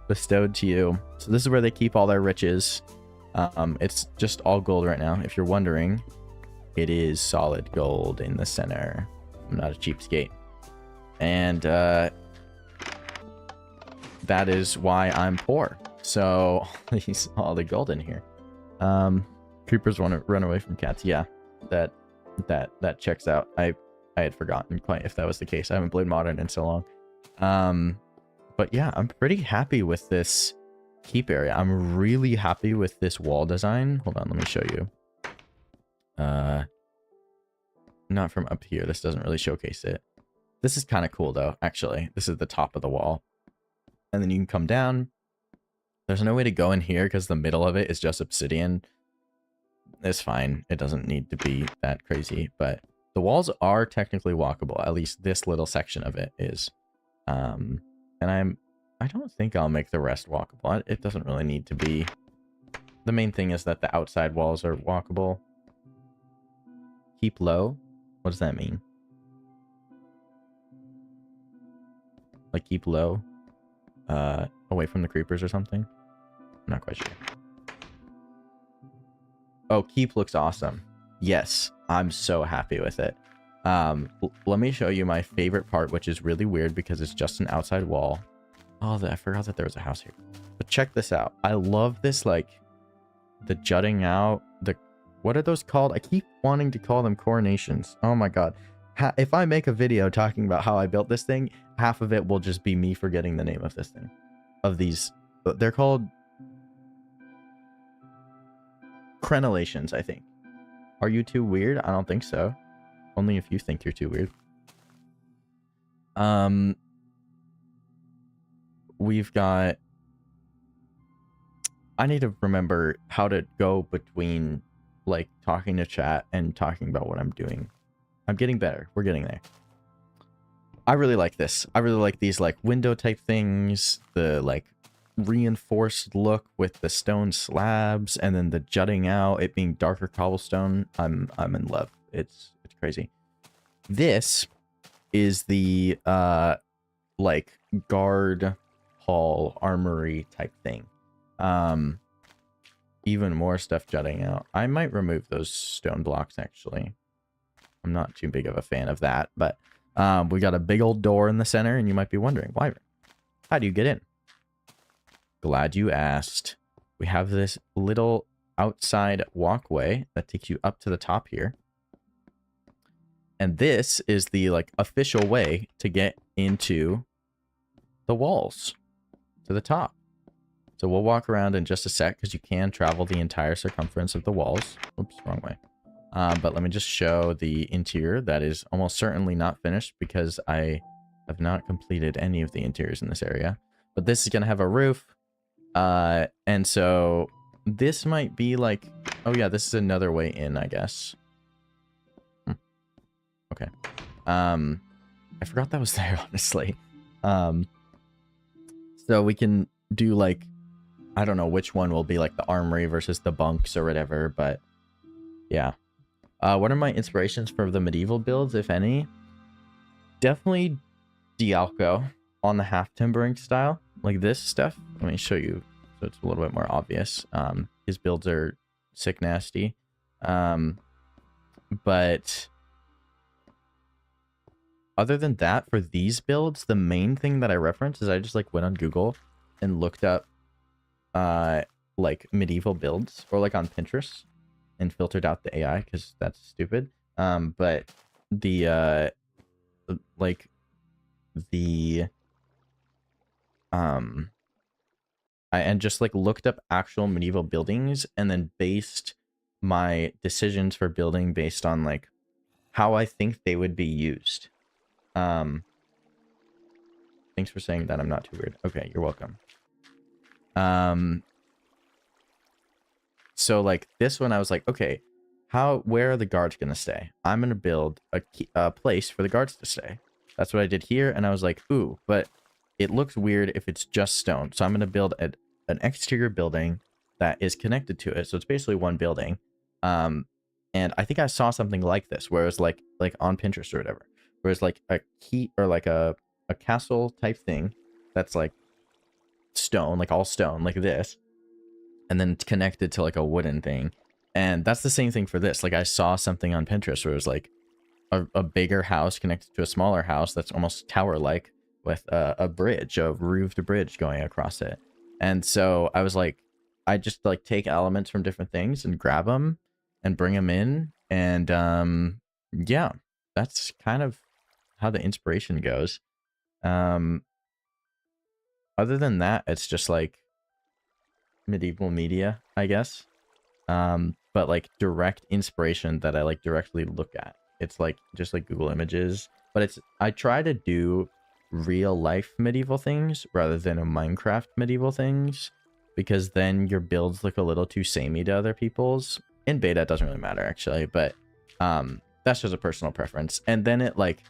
bestowed to you. So this is where they keep all their riches. It's just all gold right now. If you're wondering, it is solid gold in the center. I'm not a cheapskate. And that is why I'm poor. So all the gold in here. Creepers want to run away from cats. Yeah, that checks out. I had forgotten quite if that was the case. I haven't played Modern in so long. But yeah, I'm pretty happy with this keep area. I'm really happy with this wall design. Hold on, let me show you. Not from up here. This doesn't really showcase it. This is kind of cool though, actually. This is the top of the wall. And then you can come down. There's no way to go in here because the middle of it is just obsidian. It's fine. It doesn't need to be that crazy, but the walls are technically walkable. At least this little section of it is. And I don't think I'll make the rest walkable. It doesn't really need to be. The main thing is that the outside walls are walkable. Keep low? What does that mean? Like keep low? Away from the creepers or something? I'm not quite sure. Oh, keep looks awesome. Yes, I'm so happy with it. Let me show you my favorite part, which is really weird because it's just an outside wall. Oh, I forgot that there was a house here. But check this out. I love this, like, the jutting out, what are those called? I keep wanting to call them coronations. Oh my god. If I make a video talking about how I built this thing, half of it will just be me forgetting the name of this thing. Of these. They're called crenellations, I think. Are you too weird? I don't think so. Only if you think you're too weird. We've got... I need to remember how to go between, like, talking to chat and talking about what I'm doing. I'm getting better. We're getting there. I really like this. I really like these, like, window type things. The, like, reinforced look with the stone slabs and then the jutting out, it being darker cobblestone. I'm in love. It's crazy. This is the, like, guard hall armory type thing. Even more stuff jutting out. I might remove those stone blocks, actually. I'm not too big of a fan of that, but we got a big old door in the center, and you might be wondering, why? How do you get in? Glad you asked. We have this little outside walkway that takes you up to the top here. And this is the, like, official way to get into the walls to the top. So we'll walk around in just a sec because you can travel the entire circumference of the walls. Oops, wrong way. But let me just show the interior. That is almost certainly not finished because I have not completed any of the interiors in this area. But this is going to have a roof. And so this might be like... Oh yeah, this is another way in, I guess. Okay. I forgot that was there, honestly. So we can do like... I don't know which one will be like the armory versus the bunks or whatever, but yeah. What are my inspirations for the medieval builds, if any? Definitely Dialco on the half timbering style, like this stuff. Let me show you so it's a little bit more obvious. His builds are sick nasty. But other than that, for these builds, the main thing that I reference is I just like went on Google and looked up like medieval builds, or like on Pinterest, and filtered out the AI because that's stupid. But the like the and just like looked up actual medieval buildings and then based my decisions for building based on like how I think they would be used. Thanks for saying that I'm not too weird. Okay, you're welcome. So like this one, I was like, okay, where are the guards gonna stay? I'm gonna build a place for the guards to stay. That's what I did here, and I was like, ooh, but it looks weird if it's just stone. So I'm gonna build an exterior building that is connected to it. So it's basically one building. And I think I saw something like this, where it was like on Pinterest or whatever, where it's like a key or like a castle type thing that's like stone, like all stone, like this. And then it's connected to like a wooden thing. And that's the same thing for this. Like I saw something on Pinterest where it was like a bigger house connected to a smaller house that's almost tower-like with a bridge, a roofed bridge going across it. And so I was like, I just like take elements from different things and grab them and bring them in. And yeah, that's kind of how the inspiration goes. Other than that, it's just like medieval media, I guess. But like direct inspiration that I like directly look at. It's like just like Google Images, but I try to do real life medieval things rather than a Minecraft medieval things, because then your builds look a little too samey to other people's. In beta, it doesn't really matter actually, but that's just a personal preference. And then it like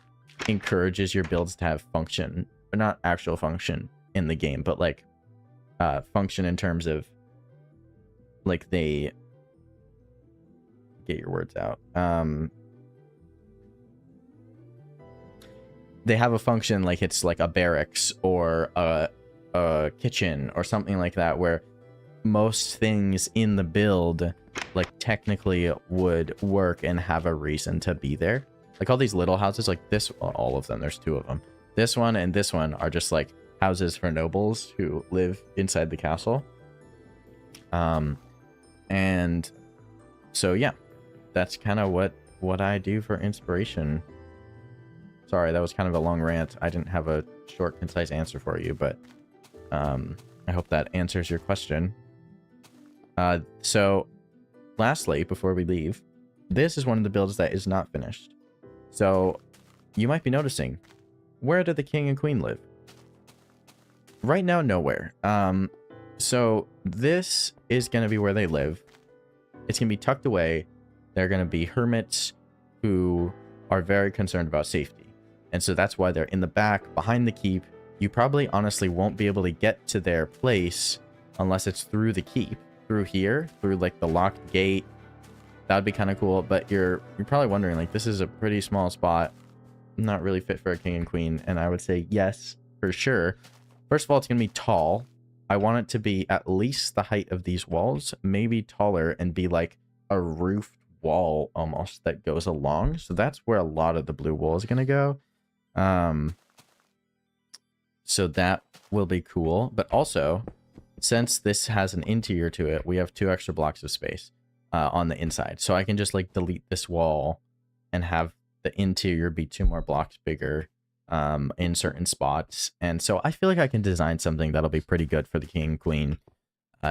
encourages your builds to have function, but not actual function in the game, but like function in terms of like they get your words out. They have a function like it's like a barracks or a kitchen or something like that, where most things in the build like technically would work and have a reason to be there. Like all these little houses, like this, well, all of them, there's two of them. This one and this one are just like houses for nobles who live inside the castle. And so yeah, that's kind of what I do for inspiration. Sorry, that was kind of a long rant. I didn't have a short, concise answer for you, but I hope that answers your question. So lastly, before we leave, this is one of the builds that is not finished. So you might be noticing, where do the king and queen live? Right now, nowhere. So this is going to be where they live. It's going to be tucked away. They're going to be hermits who are very concerned about safety. And so that's why they're in the back, behind the keep. You probably honestly won't be able to get to their place unless it's through the keep. Through here, through like the locked gate. That would be kind of cool. But you're probably wondering, like, this is a pretty small spot. Not really fit for a king and queen. And I would say yes, for sure. First of all, it's going to be tall. I want it to be at least the height of these walls, maybe taller, and be like a roofed wall almost that goes along. So that's where a lot of the blue wool is going to go. So that will be cool. But also, since this has an interior to it, we have 2 extra blocks of space on the inside. So I can just like delete this wall and have the interior be 2 more blocks bigger in certain spots. And so I feel like I can design something that'll be pretty good for the king and queen.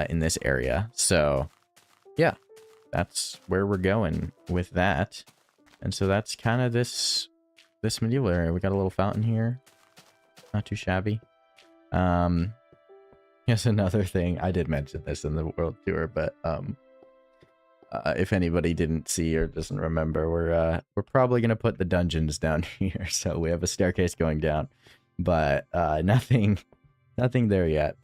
in this area. So yeah, that's where we're going with that. And so that's kind of this medieval area. We got a little fountain here. Not too shabby. Here's another thing. I did mention this in the world tour, but if anybody didn't see or doesn't remember, we're probably gonna put the dungeons down here. So we have a staircase going down, but nothing there yet.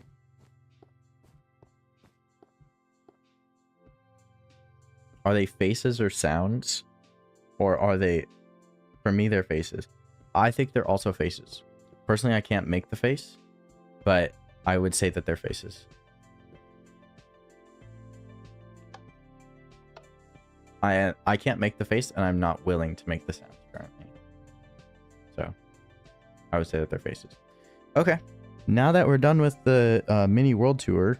Are they faces or sounds? Or are they... For me, they're faces. I think they're also faces. Personally, I can't make the face, but I would say that they're faces. I can't make the face, and I'm not willing to make the sounds currently. So, I would say that they're faces. Okay. Now that we're done with the mini world tour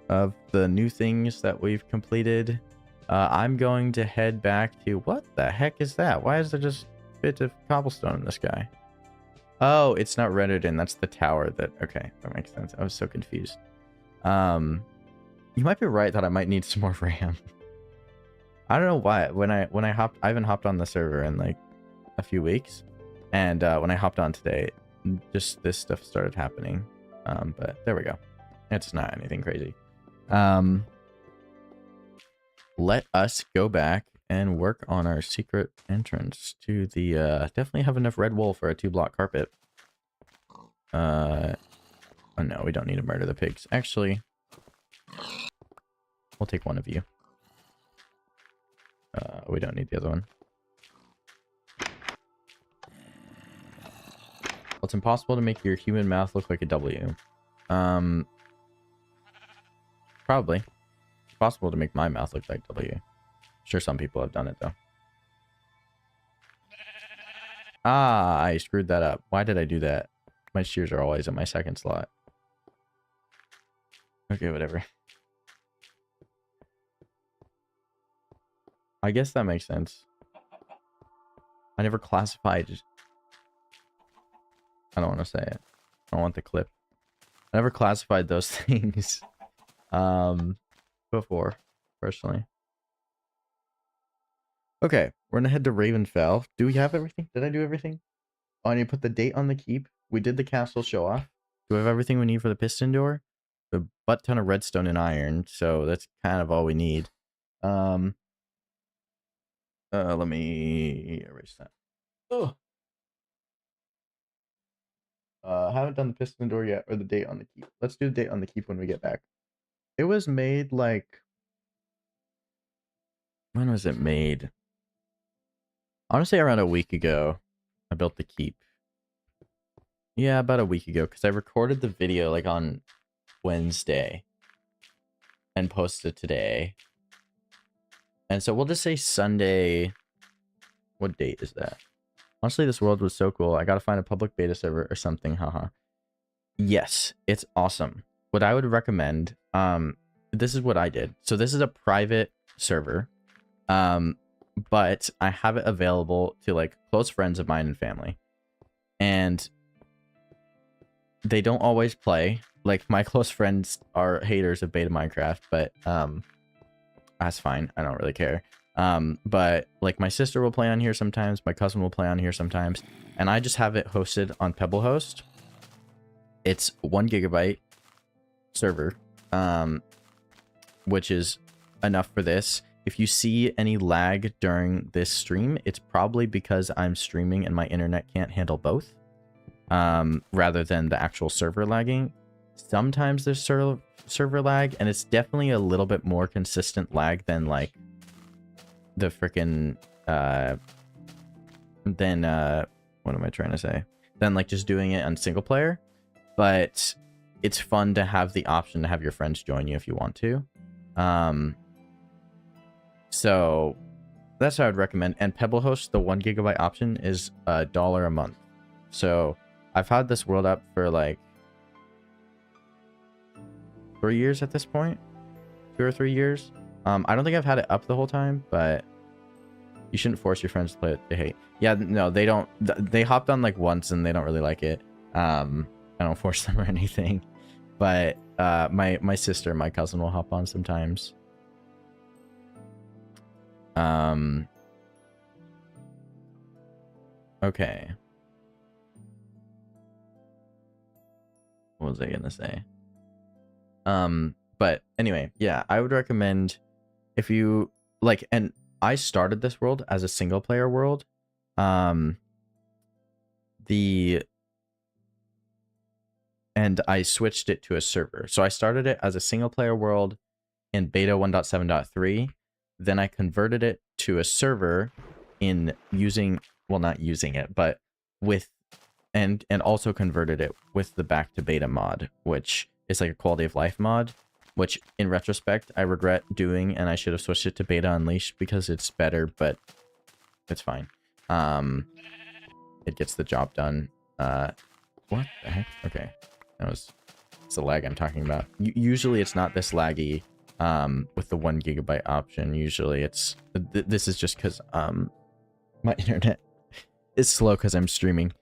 of the new things that we've completed... I'm going to head back to... What the heck is that? Why is there just bits of cobblestone in the sky? Oh, it's not rendered in. That's the tower that... Okay, that makes sense. I was so confused. You might be right that I might need some more RAM. I don't know why. When I hopped... I haven't hopped on the server in like a few weeks. And when I hopped on today, just this stuff started happening. But there we go. It's not anything crazy. Let us go back and work on our secret entrance to the definitely have enough red wool for a 2-block carpet. Oh no, we don't need to murder the pigs. Actually, we'll take one of you. We don't need the other one. Well, it's impossible to make your human mouth look like a W. Probably. Possible to make my mouth look like W. Sure, some people have done it though. Ah, I screwed that up. Why did I do that? My shears are always in my second slot. Okay, whatever. I guess that makes sense. I never classified... I don't want to say it. I don't want the clip. I never classified those things. Before, personally. Okay, we're gonna head to Ravenfell. Do we have everything? Did I do everything? Oh, I need to put the date on the keep. We did the castle show off. Do we have everything we need for the piston door? A butt ton of redstone and iron, so that's kind of all we need. Let me erase that. Oh. Haven't done the piston door yet, or the date on the keep. Let's do the date on the keep when we get back. It was made like... When was it made? Honestly, around a week ago, I built the keep. Yeah, about a week ago, because I recorded the video like on Wednesday and posted today. And so we'll just say Sunday. What date is that? Honestly, this world was so cool. I gotta find a public beta server or something, haha. Yes, it's awesome. What I would recommend, this is what I did. So this is a private server. But I have it available to like close friends of mine and family. And they don't always play. Like my close friends are haters of beta Minecraft, but that's fine. I don't really care. But like my sister will play on here sometimes, my cousin will play on here sometimes, and I just have it hosted on Pebblehost. It's 1 GB server, which is enough for this. If you see any lag during this stream, it's probably because I'm streaming and my internet can't handle both, rather than the actual server lagging. Sometimes there's server lag, and it's definitely a little bit more consistent lag than like the freaking what am I trying to say? Than like just doing it on single player. But it's fun to have the option to have your friends join you if you want to. So that's what I would recommend. And Pebblehost, the 1 GB option, is $1 a month. So I've had this world up for like 3 years at this point. 2 or 3 years. I don't think I've had it up the whole time, but you shouldn't force your friends to play it. They hate. Yeah, no, they don't. They hopped on like once and they don't really like it. I don't force them or anything. But my sister and my cousin will hop on sometimes. Okay. What was I gonna say? But anyway, yeah, I would recommend if you like, and I started this world as a single player world. And I switched it to a server. So I started it as a single player world in beta 1.7.3. Then I converted it to a server in using, well, not using it, but with, and also converted it with the back to beta mod, which is like a quality of life mod, which in retrospect, I regret doing, and I should have switched it to beta unleashed because it's better, but it's fine. It gets the job done. What the heck? Okay. It's the lag I'm talking about. Usually it's not this laggy with the 1 GB option. Usually it's this is just because my internet is slow because I'm streaming.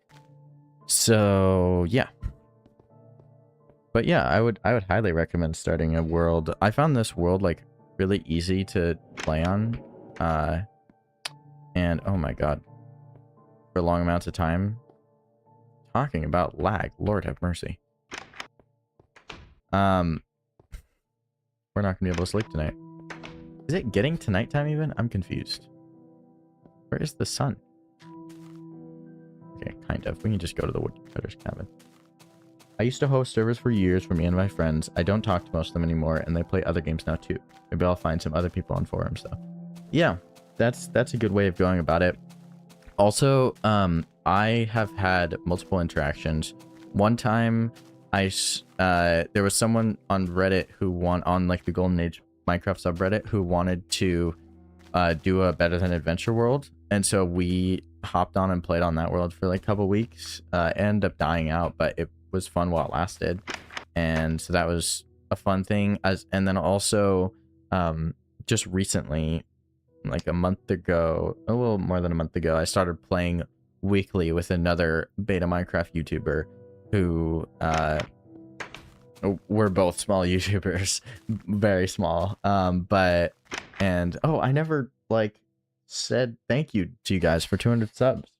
So yeah. But yeah, I would highly recommend starting a world. I found this world like really easy to play on. And oh my god. For long amounts of time. Talking about lag, Lord have mercy. We're not gonna be able to sleep tonight. Is it getting to nighttime even? I'm confused. Where is the sun? Okay, kind of. We can just go to the woodcutter's cabin. I used to host servers for years for me and my friends. I don't talk to most of them anymore, and they play other games now too. Maybe I'll find some other people on forums though. Yeah, that's a good way of going about it. Also, I have had multiple interactions. One time, there was someone on Reddit who on like the Golden Age Minecraft subreddit who wanted to do a Better Than Adventure world, and so we hopped on and played on that world for like a couple weeks. Ended up dying out, but it was fun while it lasted, and so that was a fun thing. And then also, just recently, like a month ago, a little more than a month ago, I started playing weekly with another beta Minecraft YouTuber who we're both small YouTubers, very small. I never like said thank you to you guys for 200 subs.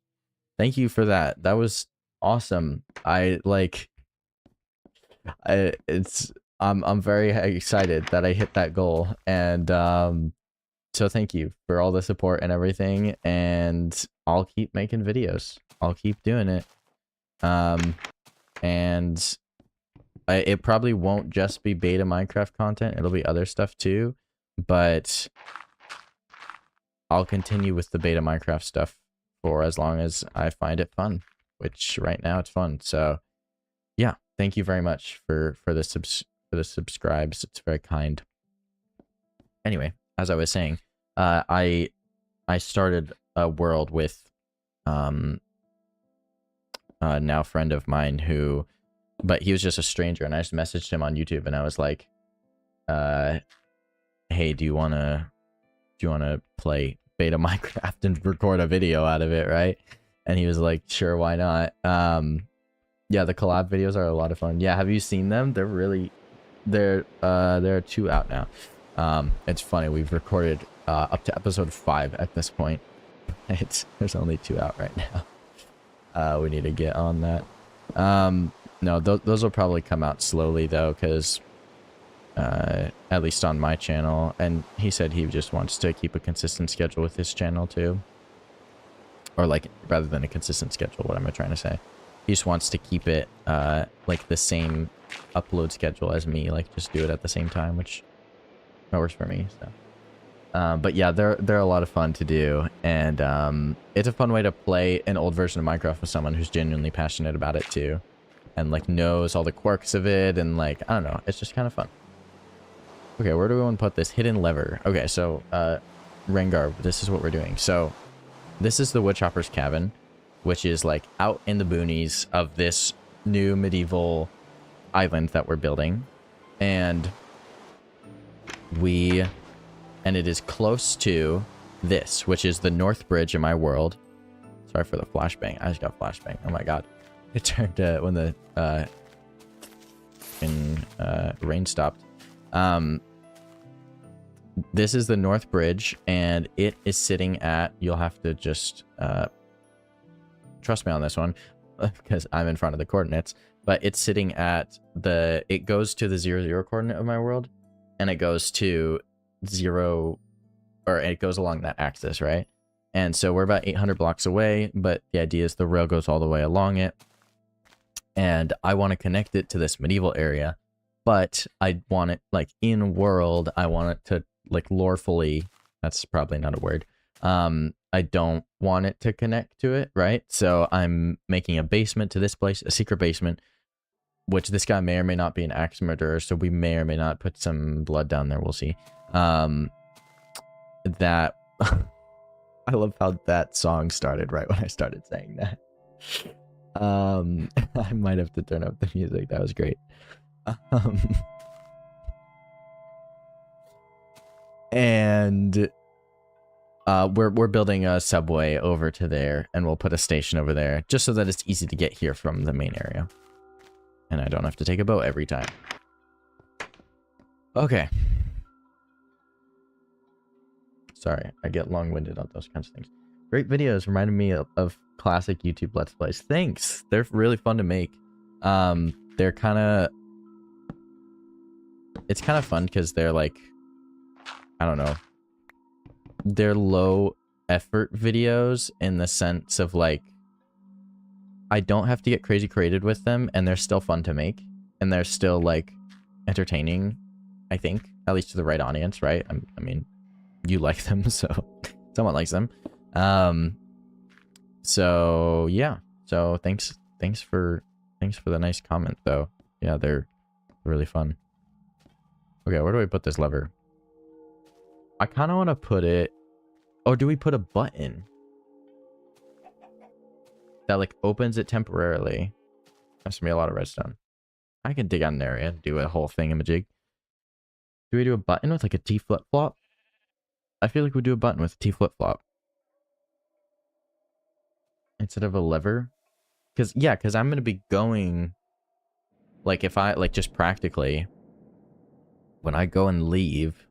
Thank you for that. That was awesome. I'm very excited that I hit that goal, and so thank you for all the support and everything, and I'll keep making videos. I'll keep doing it. And it probably won't just be beta Minecraft content. It'll be other stuff too, but I'll continue with the beta Minecraft stuff for as long as I find it fun, which right now it's fun. So yeah, thank you very much for the subscribes. It's very kind. Anyway, as I was saying, I started a world with now friend of mine who, but he was just a stranger, and I just messaged him on YouTube, and I was like, hey, do you wanna play beta Minecraft and record a video out of it, right? And he was like, sure, why not? Yeah, the collab videos are a lot of fun. Yeah, have you seen them? There are 2 out now. It's funny, we've recorded up to episode 5 at this point. There's only 2 out right now. We need to get on that. No, those will probably come out slowly though, because at least on my channel, and he said he just wants to keep a consistent schedule with his channel too. Or like, rather than a consistent schedule, what am I trying to say? He just wants to keep it like the same upload schedule as me, like just do it at the same time, which that works for me. So but yeah, they're a lot of fun to do, and it's a fun way to play an old version of Minecraft with someone who's genuinely passionate about it too, and like knows all the quirks of it, and like, I don't know, it's just kind of fun. Okay, where do we want to put this hidden lever? Okay, so Rengar, this is what we're doing. So this is the woodchopper's cabin, which is like out in the boonies of this new medieval island that we're building, and it is close to this, which is the North Bridge in my world. Sorry for the flashbang. I just got flashbang. Oh my god. It turned when the fucking rain stopped. This is the North Bridge, and it is sitting at, you'll have to just trust me on this one because I'm in front of the coordinates, but it's sitting at it goes to the 0, 0 coordinate of my world, and it goes to 0, or it goes along that axis, right? And so we're about 800 blocks away, but the idea is the rail goes all the way along it, and I want to connect it to this medieval area, but I want it like in world, I want it to like lorefully, that's probably not a word. I don't want it to connect to it, right? So I'm making a basement to this place, a secret basement, which this guy may or may not be an axe murderer, so we may or may not put some blood down there, we'll see. That, I love how that song started right when I started saying that. I might have to turn up the music, that was great. And we're building a subway over to there, and we'll put a station over there just so that it's easy to get here from the main area, and I don't have to take a boat every time. Okay, sorry, I get long-winded on those kinds of things. Great videos, reminded me of classic YouTube Let's Plays. Thanks, they're really fun to make. They're kind of, it's kind of fun because they're like, I don't know, they're low effort videos in the sense of like, I don't have to get crazy creative with them, and they're still fun to make, and they're still like entertaining, I think, at least to the right audience, right? I mean, you like them, so someone likes them. So yeah, so thanks for the nice comment though. Yeah, they're really fun. Okay, where do I put this lever? I kind of want to put it... Oh, do we put a button that, like, opens it temporarily? That's going to be a lot of redstone. I can dig out an area and do a whole thingamajig. Do we do a button with, like, a T flip-flop? I feel like we do a button with a T flip-flop instead of a lever. Because, yeah, because I'm going to be going... Like, if I... Like, just practically... When I go and leave...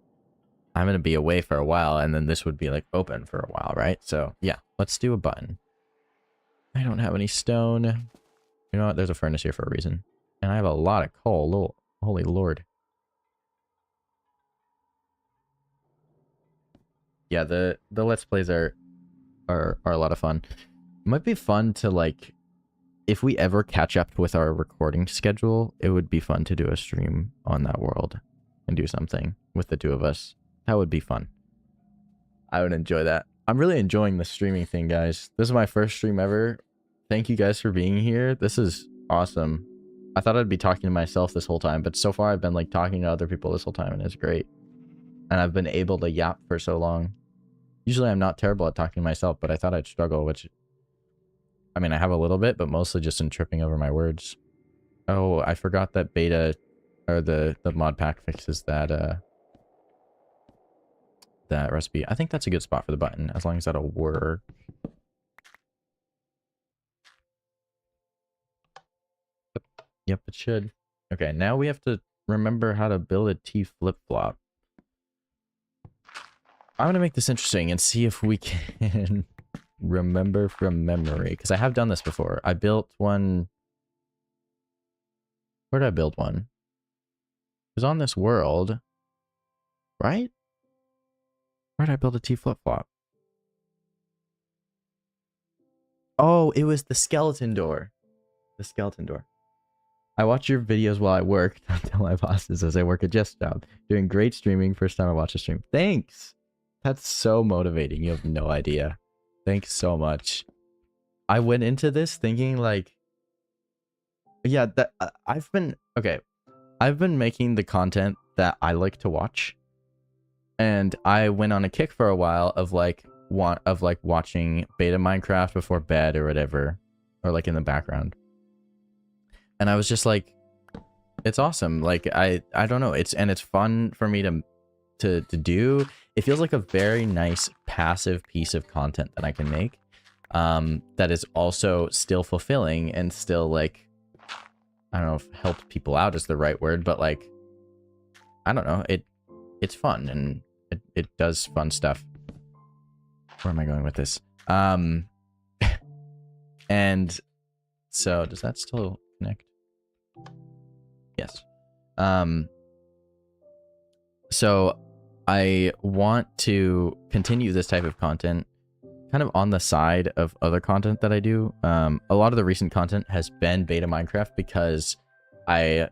I'm going to be away for a while, and then this would be, like, open for a while, right? So, yeah, let's do a button. I don't have any stone. You know what? There's a furnace here for a reason. And I have a lot of coal. Holy lord. Yeah, the Let's Plays are a lot of fun. It might be fun to, like... If we ever catch up with our recording schedule, it would be fun to do a stream on that world. And do something with the two of us. That would be fun. I would enjoy that. I'm really enjoying the streaming thing, guys. This is my first stream ever. Thank you guys for being here. This is awesome. I thought I'd be talking to myself this whole time, but so far I've been like talking to other people this whole time, and it's great. And I've been able to yap for so long. Usually I'm not terrible at talking to myself, but I thought I'd struggle, which... I mean, I have a little bit, but mostly just in tripping over my words. Oh, I forgot that beta... Or the mod pack fixes that, that recipe. I think that's a good spot for the button, as long as that'll work. Yep, it should. Okay, now we have to remember how to build a T flip-flop. I'm gonna make this interesting and see if we can remember from memory, because I have done this before. I built one... Where did I build one? It was on this world, right? Where did I build a T flip-flop? Oh, it was the skeleton door. The skeleton door. I watch your videos while I work. Don't tell my bosses as I work a desk job. Doing great streaming. First time I watch a stream. Thanks. That's so motivating. You have no idea. Thanks so much. I went into this thinking like... Yeah, that I've been... Okay. I've been making the content that I like to watch. And I went on a kick for a while of like watching beta Minecraft before bed or whatever, or like in the background. And I was just like, it's awesome. Like I don't know, it's fun for me to do. It feels like a very nice passive piece of content that I can make, that is also still fulfilling and still like I don't know if helped people out is the right word, but like, I don't know. It's fun and it does fun stuff. Where am I going with this? And so does that still connect? Yes. So I want to continue this type of content kind of on the side of other content that I do. A lot of the recent content has been beta Minecraft because I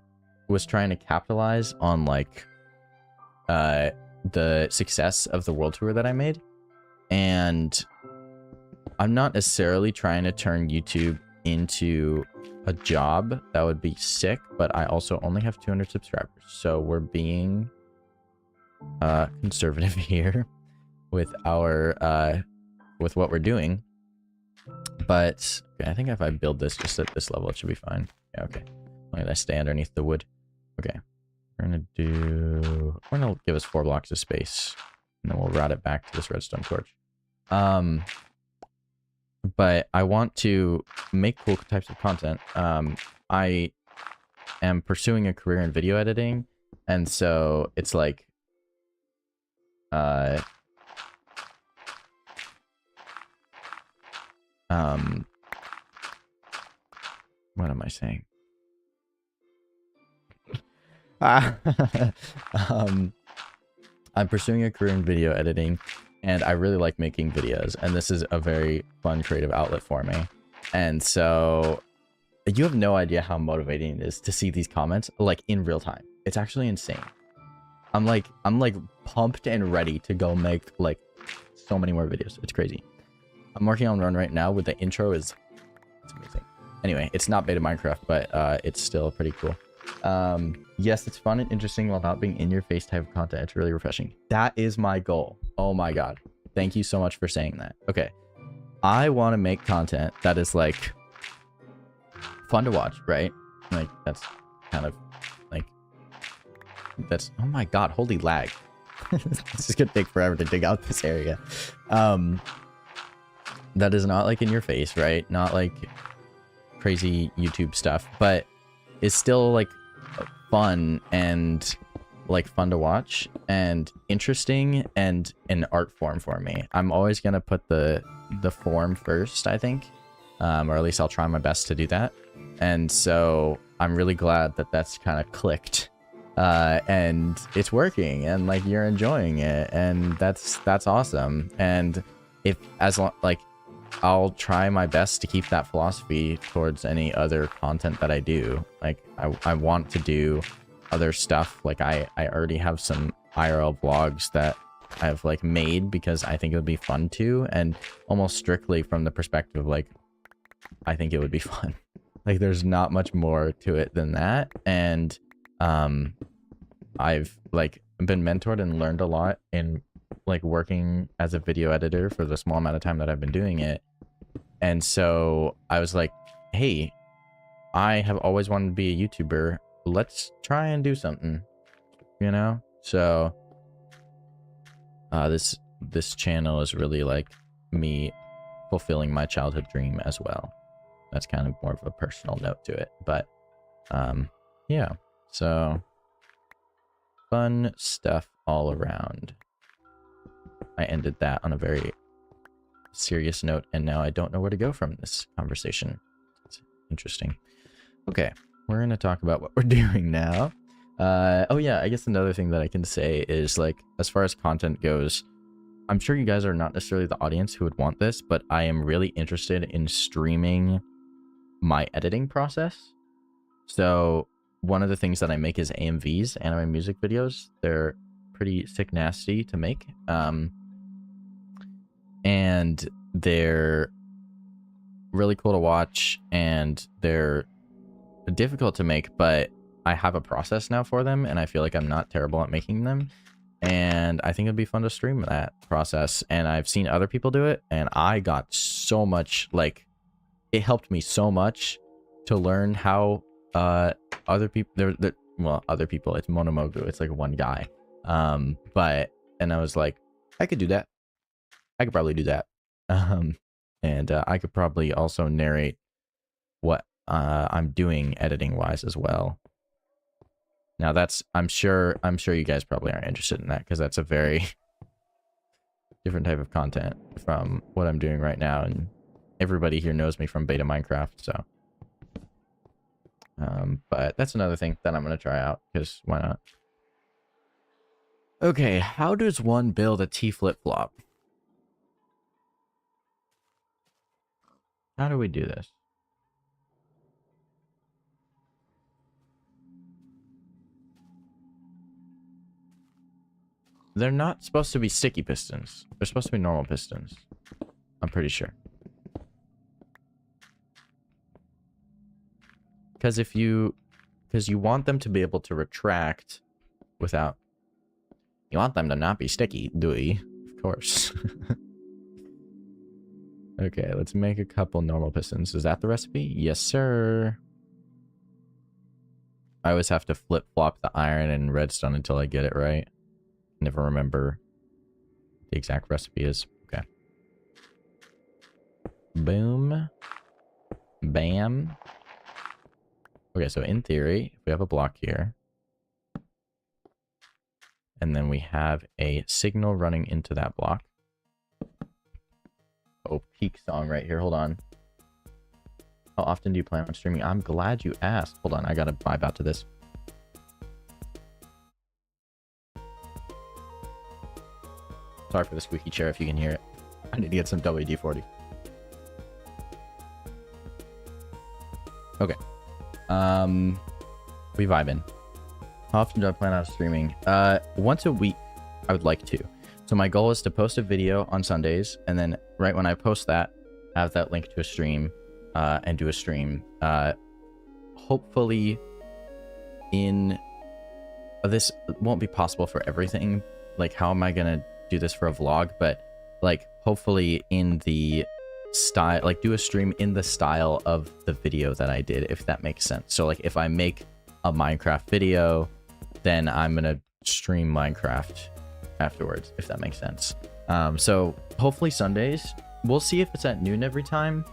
was trying to capitalize on like the success of the world tour that I made. And I'm not necessarily trying to turn YouTube into a job. That would be sick, but I also only have 200 subscribers. So we're being conservative here with our with what we're doing. But okay, I think if I build this just at this level, it should be fine. Yeah, okay. Why did I stay underneath the wood? Okay. We're gonna give us 4 blocks of space, and then we'll route it back to this redstone torch. But I want to make cool types of content. I am pursuing a career in video editing, and so it's like what am I saying? I'm pursuing a career in video editing, and I really like making videos, and this is a very fun creative outlet for me. And so you have no idea how motivating it is to see these comments like in real time. It's actually insane. I'm like pumped and ready to go make like so many more videos. It's crazy. I'm working on one right now with the intro. It's amazing. Anyway, it's not beta Minecraft, but it's still pretty cool. Yes, it's fun and interesting while not being in your face type of content. It's really refreshing. That is my goal. Oh my god. Thank you so much for saying that. Okay. I want to make content that is like fun to watch, right? Like that's kind of like that's oh my god, holy lag. This is gonna take forever to dig out this area. That is not like in your face, right? Not like crazy YouTube stuff, but it's still like fun and like fun to watch and interesting and an art form for me. I'm always gonna put the form first, I think, or at least I'll try my best to do that. And so I'm really glad that that's kind of clicked, and it's working, and like you're enjoying it, and that's awesome. And if as long like I'll try my best to keep that philosophy towards any other content that I do. Like I want to do other stuff. Like I already have some IRL vlogs that I've like made because I think it would be fun to, and almost strictly from the perspective of like I think it would be fun. Like there's not much more to it than that. And I've like been mentored and learned a lot in like working as a video editor for the small amount of time that I've been doing it. And so I was like, hey, I have always wanted to be a YouTuber. Let's try and do something, you know? So this channel is really like me fulfilling my childhood dream as well. That's kind of more of a personal note to it, but yeah, so fun stuff all around. I ended that on a very serious note, and now I don't know where to go from this conversation. It's interesting. Okay, we're gonna talk about what we're doing now. Oh yeah, I guess another thing that I can say is like, as far as content goes, I'm sure you guys are not necessarily the audience who would want this, but I am really interested in streaming my editing process. So one of the things that I make is AMVs, anime music videos. They're pretty sick nasty to make. And they're really cool to watch, and they're difficult to make, but I have a process now for them, and I feel like I'm not terrible at making them, and I think it'd be fun to stream that process. And I've seen other people do it, and I got so much, like, it helped me so much to learn how other people, well, other people, it's Monomogu, it's like one guy, but, and I was like, I could do that. I could probably do that. And I could probably also narrate what I'm doing editing wise as well. Now that's I'm sure you guys probably aren't interested in that because that's a very different type of content from what I'm doing right now, and everybody here knows me from beta Minecraft, so but that's another thing that I'm gonna try out because why not? Okay, how does one build a T flip-flop? How do we do this? They're not supposed to be sticky pistons. They're supposed to be normal pistons. I'm pretty sure. Because you want them to be able to retract without... You want them to not be sticky, do you? Of course. Okay, let's make a couple normal pistons. Is that the recipe? Yes, sir. I always have to flip-flop the iron and redstone until I get it right. Never remember the exact recipe is. Okay. Boom. Bam. Okay, so in theory, if we have a block here, and then we have a signal running into that block. Oh, peak song right here. Hold on. How often do you plan on streaming? I'm glad you asked. Hold on, I gotta vibe out to this. Sorry for the squeaky chair if you can hear it. I need to get some WD-40. Okay. We vibing. How often do I plan on streaming? Once a week, I would like to. So my goal is to post a video on Sundays, and then right when I post that, have that link to a stream, and do a stream. Hopefully in... This won't be possible for everything. Like, how am I gonna do this for a vlog? But, like, hopefully in the style... Like, do a stream in the style of the video that I did, if that makes sense. So, like, if I make a Minecraft video, then I'm gonna stream Minecraft afterwards, if that makes sense. So hopefully Sundays. We'll see if it's at noon every time.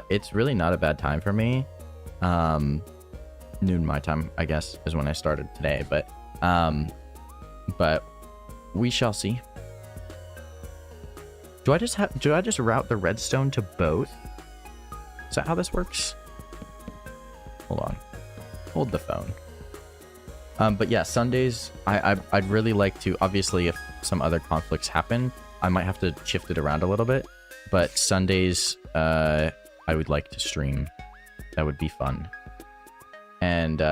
It's really not a bad time for me. Noon my time, I guess, is when I started today, but we shall see. Do I just route the redstone to both? Is that how this works? Hold on. Hold the phone. But yeah, Sundays, I'd really like to, obviously, if some other conflicts happen, I might have to shift it around a little bit. But Sundays, I would like to stream. That would be fun. And, you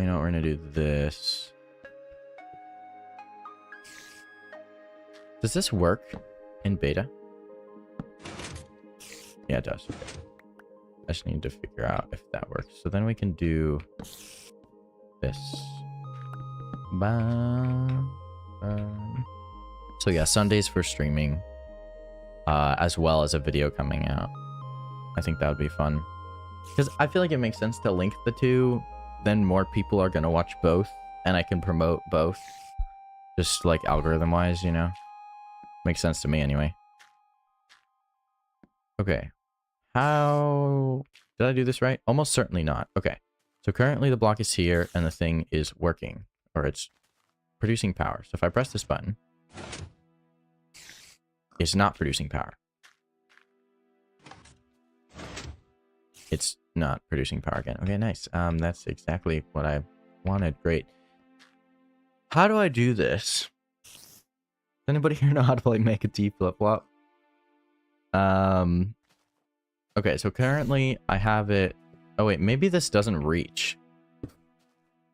know, we're gonna do this. Does this work in beta? Yeah, it does. I just need to figure out if that works. So then we can do this. So yeah, Sundays for streaming, as well as a video coming out. I think that would be fun. Because I feel like it makes sense to link the two. Then more people are going to watch both, and I can promote both. Just like algorithm-wise, you know? Makes sense to me anyway. Okay. How... Did I do this right? Almost certainly not. Okay. So currently the block is here, and the thing is working. Or it's producing power. So if I press this button, it's not producing power. It's not producing power again. Okay, nice. That's exactly what I wanted. Great. How do I do this? Does anybody here know how to, like, make a T flip-flop? Okay, so currently I have it... Oh, wait, maybe this doesn't reach.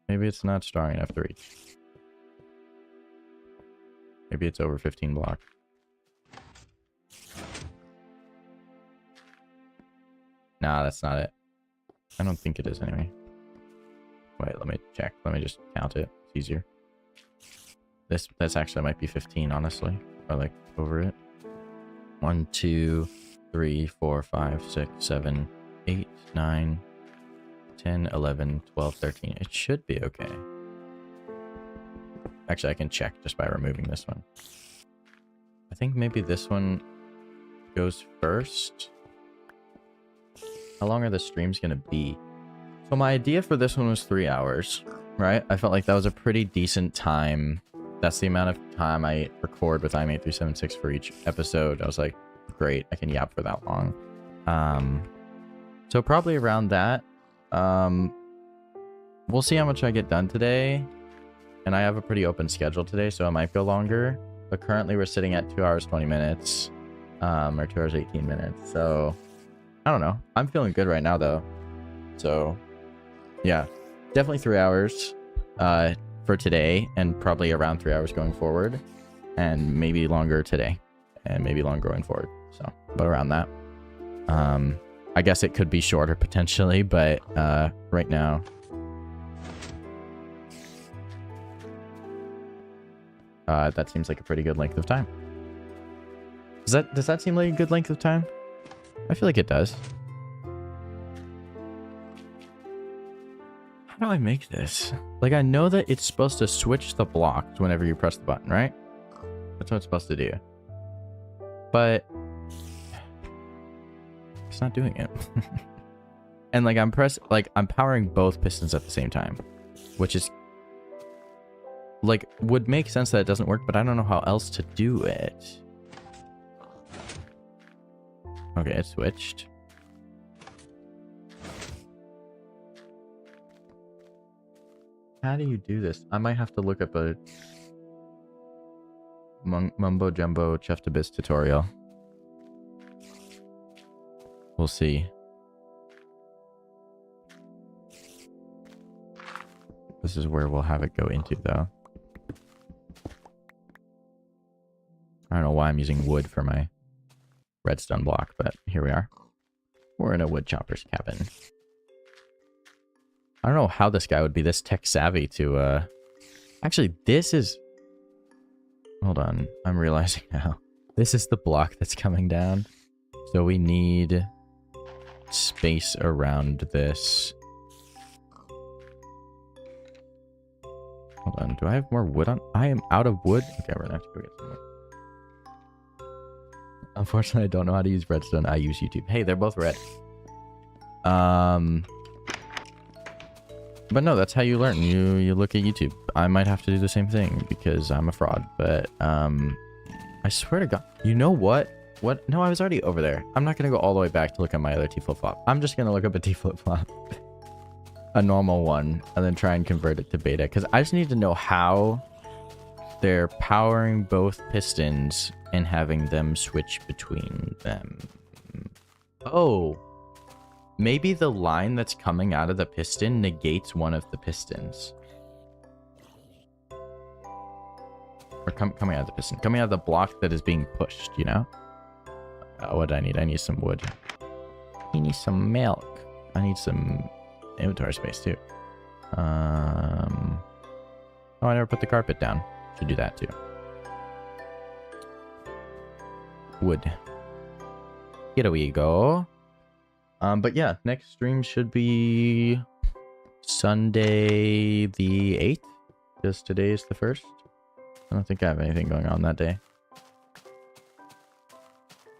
Maybe it's not strong enough to reach. Maybe it's over 15 block. Nah, that's not it. I don't think it is anyway. Wait, let me check. Let me just count it. It's easier. This actually might be 15, honestly. Or like over it. 1, 2, 3, 4, 5, 6, 7, 8, 9, 10, 11, 12, 13. It should be okay. Actually, I can check just by removing this one. I think maybe this one goes first. How long are the streams going to be? So my idea for this one was 3 hours, right? I felt like that was a pretty decent time. That's the amount of time I record with IM8376 for each episode. I was like, great, I can yap for that long. So probably around that. We'll see how much I get done today. And I have a pretty open schedule today, so it might go longer. But currently we're sitting at 2 hours, 20 minutes. Or 2 hours, 18 minutes. So, I don't know. I'm feeling good right now, though. So, yeah. Definitely 3 hours for today. And probably around 3 hours going forward. And maybe longer today. And maybe longer going forward. So, but around that. I guess it could be shorter potentially, but right now... that seems like a pretty good length of time. Does that seem like a good length of time? I feel like it does. How do I make this? Like, I know that it's supposed to switch the blocks whenever you press the button, right? That's what it's supposed to do. But it's not doing it. And like I'm powering both pistons at the same time, which is like would make sense that it doesn't work, but I don't know how else to do it. Okay, it switched. How do you do this? I might have to look up a Mumbo Jumbo Chef to Biz tutorial. We'll see. This is where we'll have it go into, though. I don't know why I'm using wood for my redstone block, but here we are. We're in a wood chopper's cabin. I don't know how this guy would be this tech savvy to, Actually, this is... Hold on. I'm realizing now. This is the block that's coming down. So we need space around this. Hold on. Do I have more wood on? I am out of wood. Okay, we're gonna have to go get some wood. Unfortunately, I don't know how to use redstone. I use YouTube. Hey, they're both red. But no, that's how you learn. You look at YouTube. I might have to do the same thing because I'm a fraud. But I swear to God, you know what? What? No, I was already over there. I'm not gonna go all the way back to look at my other T flip-flop. I'm just gonna look up a T flip-flop, a normal one, and then try and convert it to beta. Because I just need to know how they're powering both pistons and having them switch between them. Oh. Maybe the line that's coming out of the piston negates one of the pistons. Or coming out of the piston. Coming out of the block that is being pushed, you know? What do I need? I need some wood. I need some milk. I need some inventory space, too. Oh, I never put the carpet down. Should do that, too. Wood. Here we go. But yeah, next stream should be Sunday the 8th. Because today is the 1st. I don't think I have anything going on that day.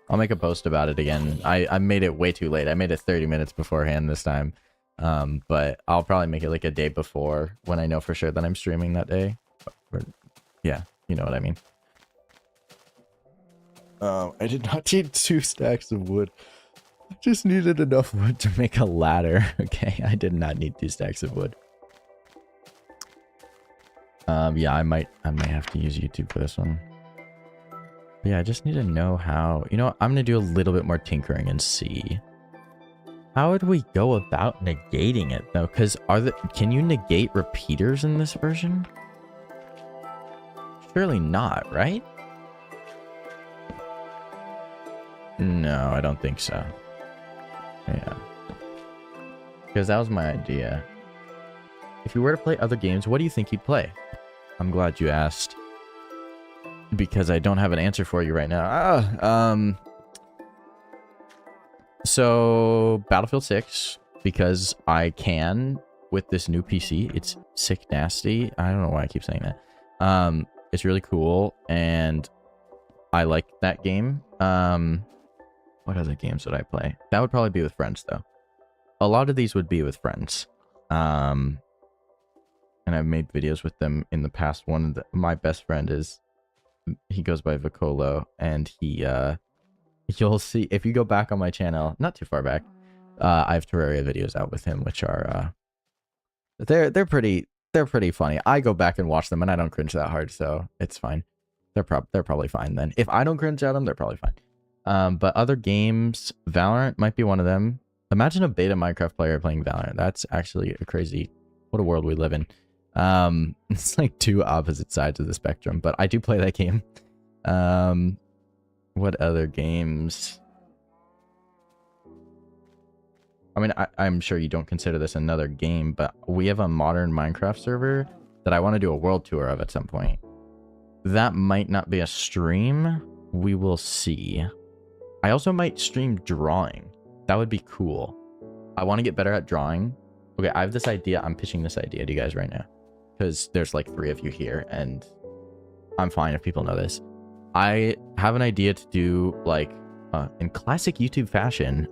I'll make a post about it again. I made it way too late. I made it 30 minutes beforehand this time. But I'll probably make it like a day before when I know for sure that I'm streaming that day. Or, yeah, you know what I mean. I did not need 2 stacks of wood. I just needed enough wood to make a ladder. Okay, I did not need 2 stacks of wood. Yeah, I might have to use YouTube for this one. But yeah, I just need to know how. You know what? I'm gonna do a little bit more tinkering and see. How would we go about negating it though? Because can you negate repeaters in this version? Surely not, right? No, I don't think so. Yeah. Because that was my idea. If you were to play other games, what do you think you'd play? I'm glad you asked. Because I don't have an answer for you right now. So, Battlefield 6. Because I can with this new PC. It's sick nasty. I don't know why I keep saying that. It's really cool. And I like that game. What other games would I play? That would probably be with friends, though. a lot of these would be with friends. And I've made videos with them in the past. My best friend he goes by Vicolo, and you'll see if you go back on my channel, not too far back, I have Terraria videos out with him, which are they're pretty funny. I go back and watch them, and I don't cringe that hard, so it's fine. They're probably fine then. If I don't cringe at them, they're probably fine. But other games, Valorant might be one of them. Imagine a beta Minecraft player playing Valorant. That's actually what a world we live in. It's like two opposite sides of the spectrum, but I do play that game. What other games? I mean, I'm sure you don't consider this another game, but we have a modern Minecraft server that I want to do a world tour of at some point. That might not be a stream. We will see. I also might stream drawing. That would be cool. I want to get better at drawing. Okay, I have this idea. I'm pitching this idea to you guys right now, because there's like 3 of you here, and I'm fine if people know this. I have an idea to do, like, in classic YouTube fashion,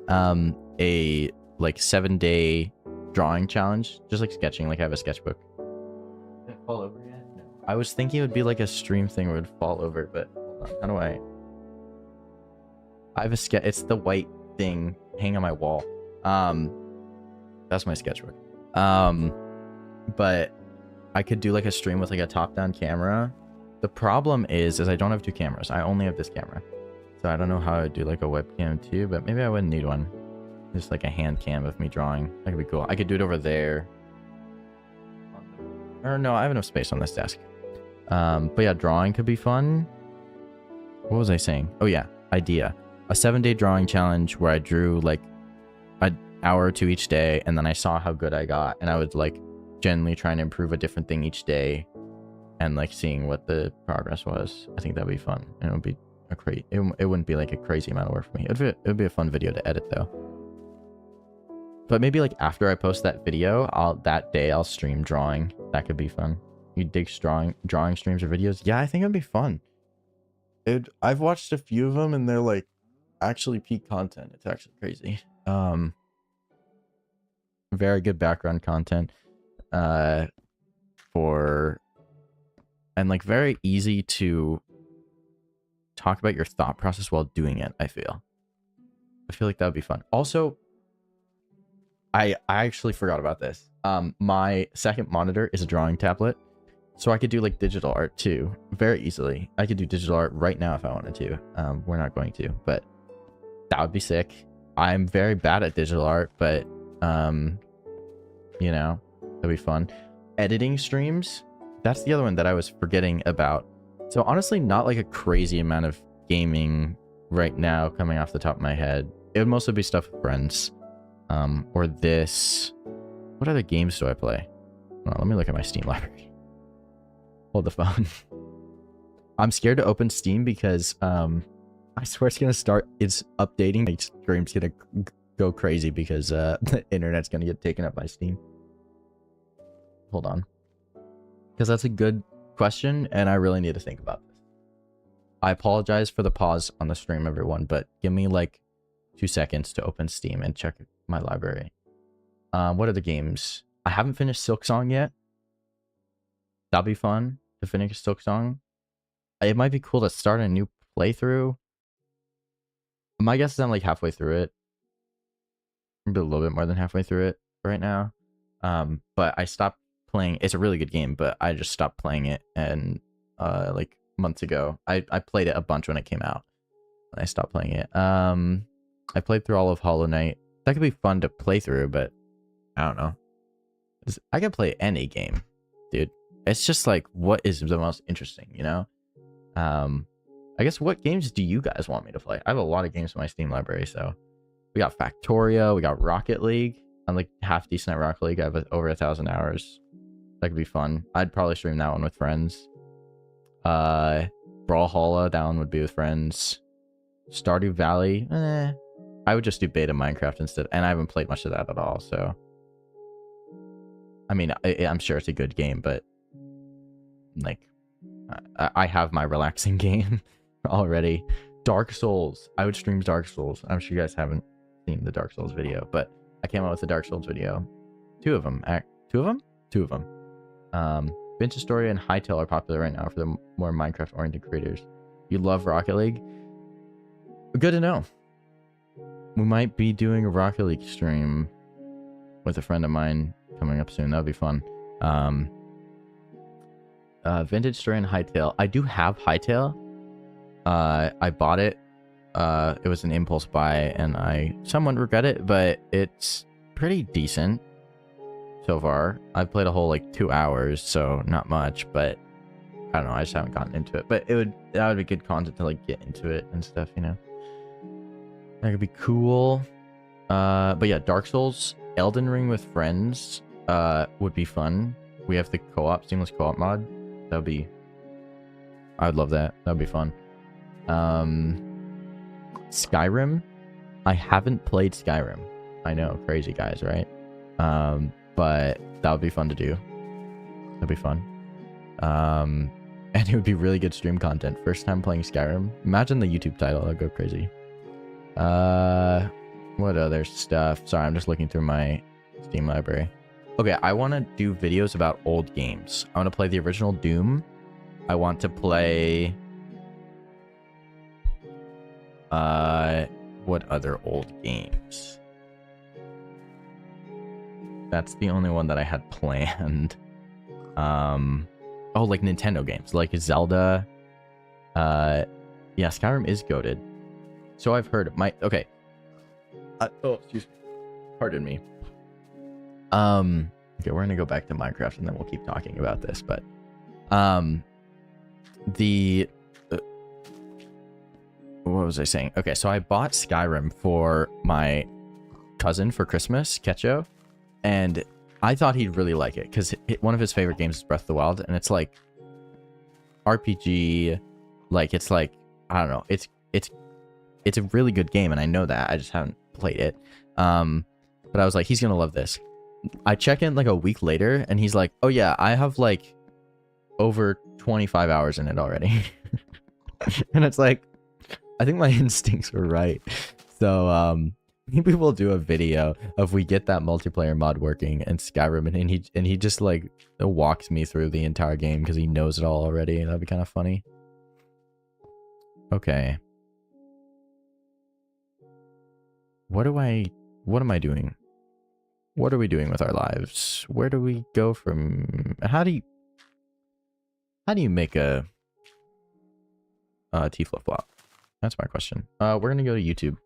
a like 7-day drawing challenge, just like sketching. Like I have a sketchbook. Did it fall over yet? No. I was thinking it would be like a stream thing where it would fall over, but hold on. How do I have a sketch. It's the white thing hanging on my wall. That's my sketchbook. But I could do like a stream with like a top-down camera. The problem is I don't have 2 cameras. I only have this camera. So I don't know how I would do like a webcam too, but maybe I wouldn't need one. Just like a hand cam of me drawing. That could be cool. I could do it over there. Or no, I have enough space on this desk. But yeah, drawing could be fun. What was I saying? Oh yeah, idea. A 7-day drawing challenge where I drew like an hour or 2 each day, and then I saw how good I got, and I would like generally try and improve a different thing each day, and like seeing what the progress was. I think that'd be fun. And it would be it wouldn't be like a crazy amount of work for me. It would be a fun video to edit though. But maybe like after I post that video, that day I'll stream drawing. That could be fun. You dig drawing streams or videos? Yeah, I think it'd be fun. I've watched a few of them, and they're like actually peak content. It's actually crazy. Very good background content. And like very easy to talk about your thought process while doing it. I feel like that would be fun. Also, I actually forgot about this. My second monitor is a drawing tablet, so I could do like digital art too, very easily. I could do digital art right now if I wanted to. We're not going to, but that would be sick. I'm very bad at digital art, but you know, that'd be fun. Editing streams, that's the other one that I was forgetting about. So honestly, not like a crazy amount of gaming right now coming off the top of my head. It would mostly be stuff with friends. Or this. What other games do I play? Well, let me look at my Steam library. Hold the phone. I'm scared to open Steam because I swear it's updating. My screen's gonna go crazy because the internet's gonna get taken up by Steam. Hold on. Because that's a good question, and I really need to think about this. I apologize for the pause on the stream, everyone, but give me like 2 seconds to open Steam and check my library. What are the games? I haven't finished Silksong yet. That'll be fun to finish Silksong. It might be cool to start a new playthrough. My guess is I'm like halfway through it. Maybe a little bit more than halfway through it right now. But I stopped playing. It's a really good game, but I just stopped playing it, and like months ago. I played it a bunch when it came out. I stopped playing it. I played through all of Hollow Knight. That could be fun to play through, but I don't know. I can play any game, dude. It's just like, what is the most interesting, you know? I guess, what games do you guys want me to play? I have a lot of games in my Steam library, so. We got Factorio, we got Rocket League. I'm like half decent at Rocket League. I have over 1,000 hours. That could be fun. I'd probably stream that one with friends. Brawlhalla, that one would be with friends. Stardew Valley, I would just do beta Minecraft instead, and I haven't played much of that at all, so. I mean, I'm sure it's a good game, but like, I have my relaxing game already. Dark Souls, I would stream Dark Souls. I'm sure you guys haven't seen the Dark Souls video, but I came out with a Dark Souls video. Two of them. Two of them. Vintage Story and Hytale are popular right now for the more Minecraft-oriented creators. You love Rocket League? Good to know. We might be doing a Rocket League stream with a friend of mine coming up soon. That would be fun. Vintage Story and Hytale. I do have Hytale. I bought it. It was an impulse buy, and I somewhat regret it, but it's pretty decent so far. I've played a whole like 2 hours, so not much, but I don't know. I just haven't gotten into it. But that would be good content to like get into it and stuff, you know. That could be cool. But yeah, Dark Souls, Elden Ring with friends would be fun. We have the seamless co-op mod. That would be... I would love that. That would be fun. Skyrim. I haven't played Skyrim. I know, crazy guys, right? But that would be fun to do. That'd be fun. And it would be really good stream content. First time playing Skyrim. Imagine the YouTube title. That'd go crazy. What other stuff? Sorry, I'm just looking through my Steam library. Okay, I want to do videos about old games. I want to play the original Doom. I want to play... what other old games? That's the only one that I had planned. Oh, like Nintendo games, like Zelda. Yeah, Skyrim is goated. So I've heard. Okay. Oh, excuse me. Pardon me. Okay, we're gonna go back to Minecraft and then we'll keep talking about this. But, what was I saying? Okay, so I bought Skyrim for my cousin for Christmas, Ketcho, and I thought he'd really like it because one of his favorite games is Breath of the Wild, and it's like RPG, like it's like, I don't know, it's a really good game, and I know that. I just haven't played it. But I was like, he's gonna love this. I check in like a week later, and he's like, oh yeah, I have like over 25 hours in it already. And it's like, I think my instincts were right. So maybe we'll do a video of we get that multiplayer mod working in Skyrim, and he just like walks me through the entire game because he knows it all already. That'd be kind of funny. Okay. What am I doing? What are we doing with our lives? Where do we go from... How do you make a T flip-flop? That's my question. We're gonna go to YouTube.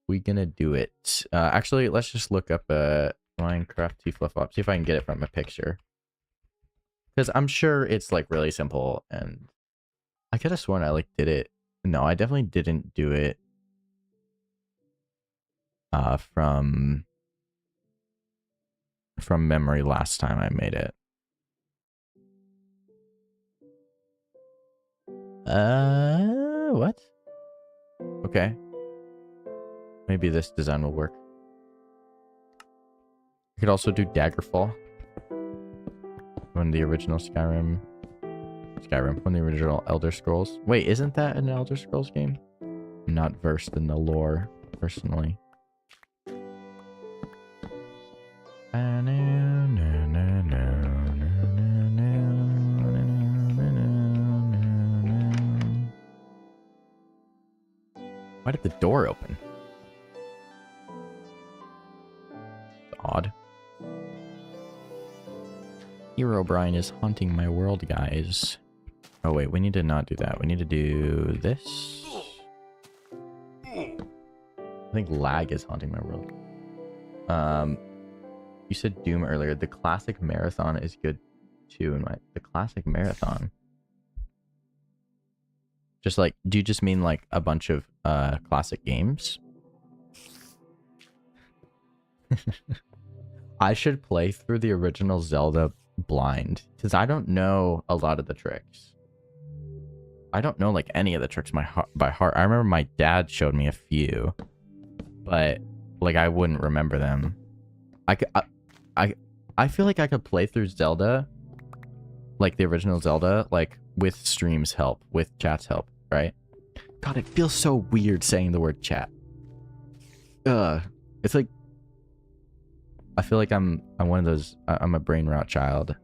We gonna do it. Actually, let's just look up a Minecraft T flip-flop. See if I can get it from a picture. Because I'm sure it's like really simple, and I could have sworn I like did it. No, I definitely didn't do it. From memory last time I made it. What? Okay. Maybe this design will work. I could also do Daggerfall. When the original Skyrim, when the original Elder Scrolls. Wait, isn't that an Elder Scrolls game? I'm not versed in the lore, personally. Why did the door open? It's odd. Herobrine is haunting my world, guys. Oh wait, we need to not do that. We need to do this. I think lag is haunting my world. You said Doom earlier. The classic marathon is good too. The classic marathon. Just like, do you just mean like a bunch of classic games? I should play through the original Zelda blind because I don't know a lot of the tricks. I don't know like any of the tricks by heart. I remember my dad showed me a few, but like I wouldn't remember them. I feel like I could play through Zelda, like the original Zelda, like with stream's help, with chat's help, right? God, it feels so weird saying the word chat. It's like I feel like I'm one of those. I'm a brain rot child.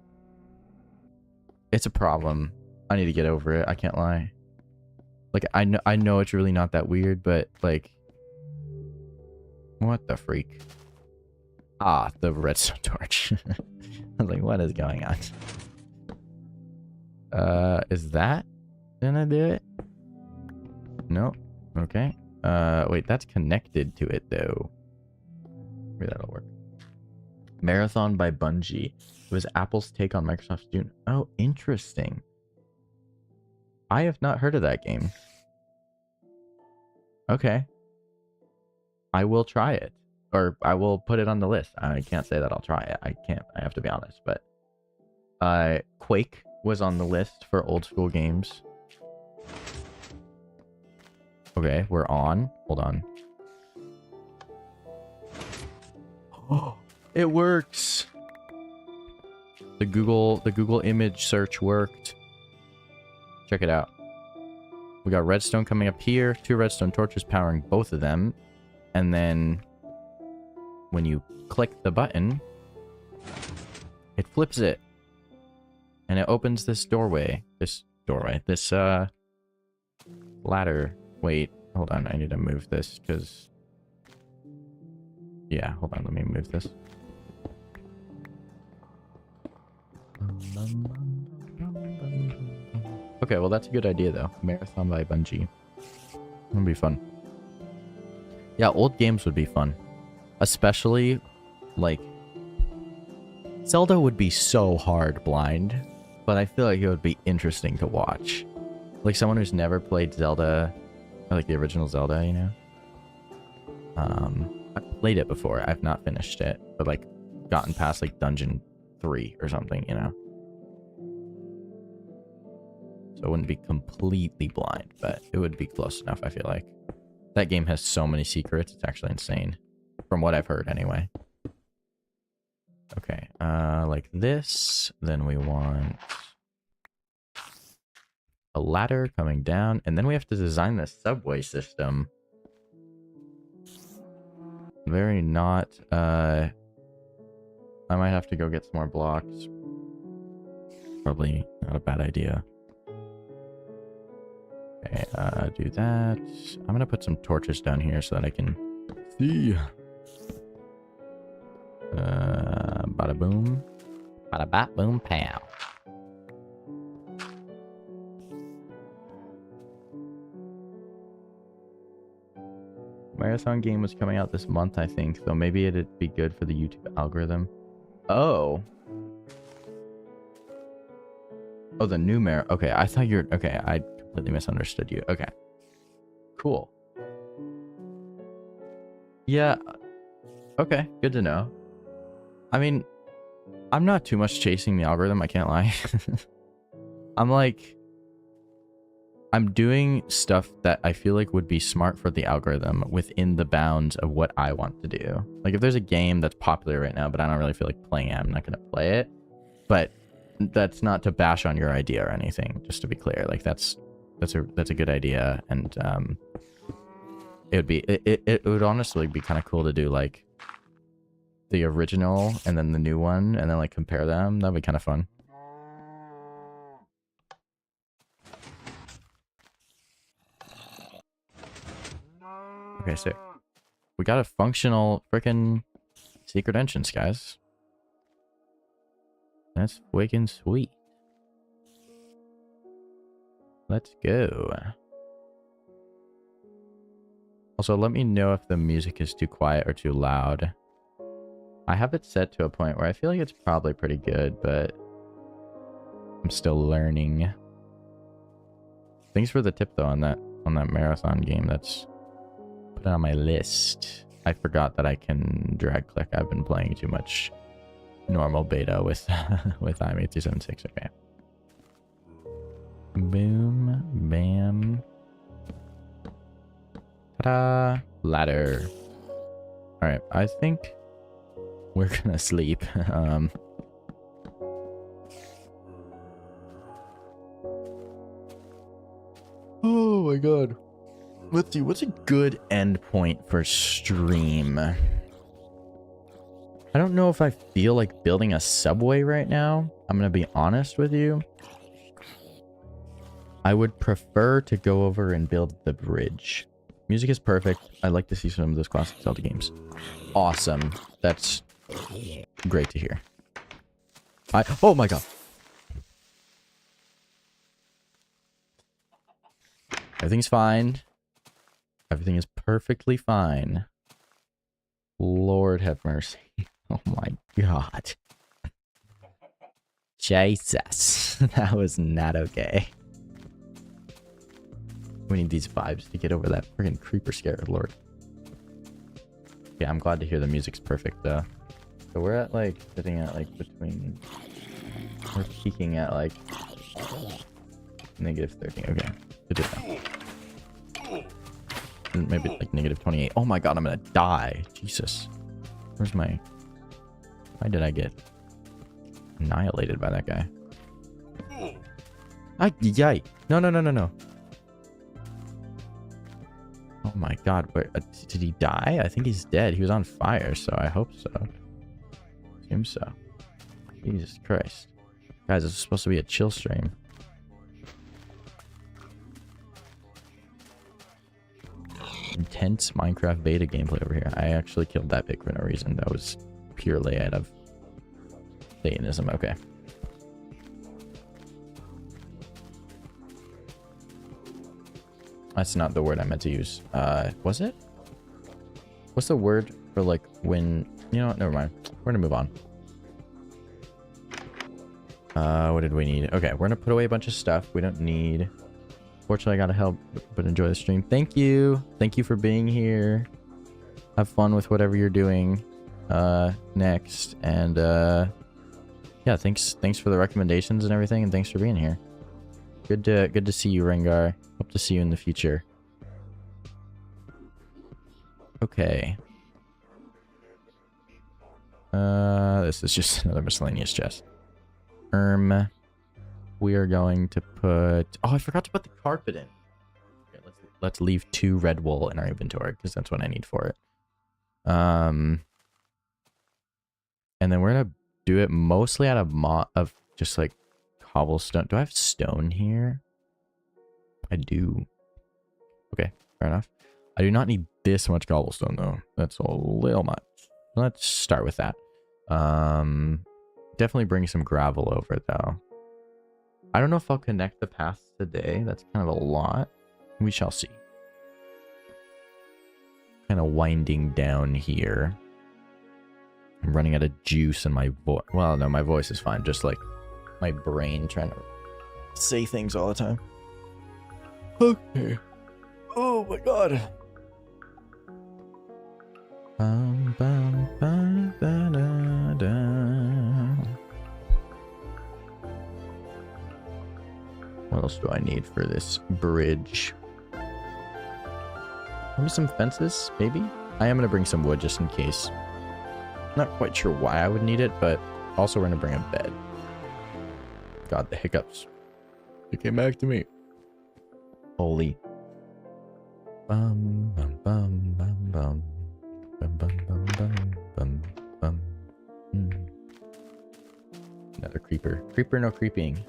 It's a problem. I need to get over it. I can't lie. Like I know it's really not that weird, but like, what the freak? Ah, the redstone torch. I was like, what is going on? Is that gonna do it? No. Okay. Wait, that's connected to it though. Maybe that'll work. Marathon by Bungie. It was Apple's take on Microsoft's Dune. Oh, interesting. I have not heard of that game. Okay. I will try it. Or I will put it on the list. I can't say that I'll try it. I can't. I have to be honest. But Quake was on the list for old school games. Okay, we're on. Hold on. Oh, it works. The Google image search worked. Check it out. We got redstone coming up here. 2 redstone torches powering both of them. And then when you click the button, it flips it. And it opens this doorway. This ladder. Wait, hold on. I need to move this because... Yeah, hold on. Let me move this. Okay, well, that's a good idea, though. Marathon by Bungie. That'll be fun. Yeah, old games would be fun. Especially, like... Zelda would be so hard blind, but I feel like it would be interesting to watch. Like, someone who's never played Zelda, or like the original Zelda, you know? I've played it before. I've not finished it, but, like, gotten past, like, Dungeon 3 or something, you know? So it wouldn't be completely blind, but it would be close enough, I feel like. That game has so many secrets, it's actually insane. From what I've heard, anyway. Okay, like this. Then we want a ladder coming down. And then we have to design the subway system. Very not, I might have to go get some more blocks. Probably not a bad idea. Okay, do that. I'm gonna put some torches down here so that I can see. Bada boom. Bada bat boom pow. Marathon game was coming out this month, I think, so maybe it'd be good for the YouTube algorithm. Oh. Oh, the new Okay, I thought you're... Okay, I completely misunderstood you. Okay. Cool. Yeah. Okay, good to know. I mean, I'm not too much chasing the algorithm, I can't lie. I'm doing stuff that I feel like would be smart for the algorithm within the bounds of what I want to do. Like, if there's a game that's popular right now, but I don't really feel like playing it, I'm not going to play it. But that's not to bash on your idea or anything, just to be clear. Like, that's a good idea, and it would honestly be kind of cool to do, like, the original and then the new one, and then, like, compare them. That'd be kind of fun. Okay, sick. We got a functional freaking secret entrance, guys. That's wicked sweet. Let's go. Also, let me know if the music is too quiet or too loud. I have it set to a point where I feel like it's probably pretty good, but I'm still learning. Thanks for the tip, though, on that marathon game. That's put it on my list. I forgot that I can drag click. I've been playing too much normal beta with with IM8376. Okay. Boom, bam. Ta-da! Ladder. All right, I think we're gonna sleep. Oh my god. Let's see, what's a good end point for stream? I don't know if I feel like building a subway right now. I'm gonna be honest with you. I would prefer to go over and build the bridge. Music is perfect. I'd like to see some of those classic Zelda games. Awesome. That's great to hear. Oh my god. Everything's fine. Everything is perfectly fine. Lord have mercy. Oh my god. Jesus. That was not okay. We need these vibes to get over that freaking creeper scare, Lord. Yeah, I'm glad to hear the music's perfect, though. So we're at, like, sitting at, like, between... We're peaking at, like... -13. Okay. Good to know. And maybe, like, -28. Oh my god, I'm gonna die. Jesus. Where's my... Why did I get annihilated by that guy? Yay. No. Oh my god, where, did he die? I think he's dead. He was on fire, so I hope so. Assume so. Jesus Christ. Guys, this is supposed to be a chill stream. Intense Minecraft beta gameplay over here. I actually killed that pig for no reason. That was purely out of Satanism. Okay. That's not the word I meant to use. Was it? What's the word for, like, when... You know what? Never mind. We're gonna move on. What did we need? Okay, we're gonna put away a bunch of stuff we don't need. Fortunately, I gotta help, but enjoy the stream. Thank you. Thank you for being here. Have fun with whatever you're doing next. And, yeah, thanks for the recommendations and everything, and thanks for being here. Good to see you, Rengar. Hope to see you in the future. Okay. This is just another miscellaneous chest. We are going to put... Oh, I forgot to put the carpet in. Okay, let's leave 2 red wool in our inventory, because that's what I need for it. And then we're gonna do it mostly out of just like cobblestone. Do I have stone here? I do. Okay, fair enough. I do not need this much cobblestone though. That's a little much. Let's start with that. Definitely bring some gravel over though. I don't know if I'll connect the paths today. That's kind of a lot. We shall see. Kind of winding down here. I'm running out of juice in my voice. Well, no, my voice is fine. Just like my brain trying to say things all the time. Okay. Oh my god. What else do I need for this bridge? Maybe some fences, maybe? I am going to bring some wood just in case. Not quite sure why I would need it, but also we're going to bring a bed. God, the hiccups. They came back to me. Holy. Bum, bum, bum, bum, bum. Bum, bum, bum, bum, bum, bum. Another creeper. Creeper, no creeping.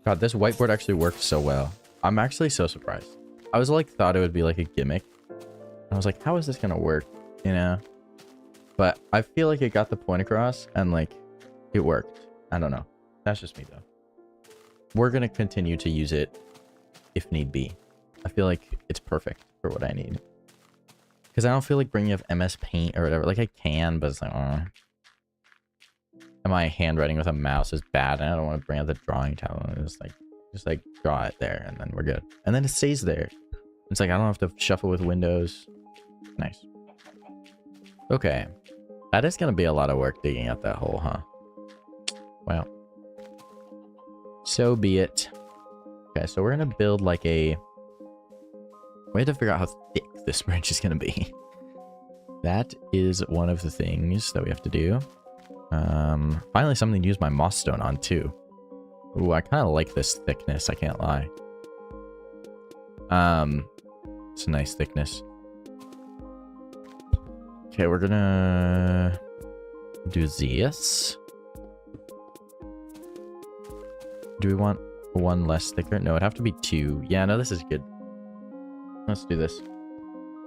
God, this whiteboard actually works so well. I'm actually so surprised. I was like, thought it would be like a gimmick. I was like, how is this gonna work? You know? But I feel like it got the point across and like it worked. I don't know. That's just me though. We're gonna continue to use it if need be. I feel like it's perfect for what I need. Because I don't feel like bringing up MS Paint or whatever. Like I can, but it's like, and my handwriting with a mouse is bad, and I don't want to bring out the drawing tablet. It's like, just like draw it there, and then we're good. And then it stays there. It's like I don't have to shuffle with windows. Nice. Okay, that is gonna be a lot of work digging out that hole, huh? Well, so be it. Okay, so we're gonna build like a... We have to figure out how thick this bridge is gonna be. That is one of the things that we have to do. Finally something to use my moss stone on too. Ooh, I kind of like this thickness, I can't lie. It's a nice thickness. Okay, we're gonna do this. Do we want one less thicker? No, it'd have to be 2. Yeah, no, this is good. Let's do this.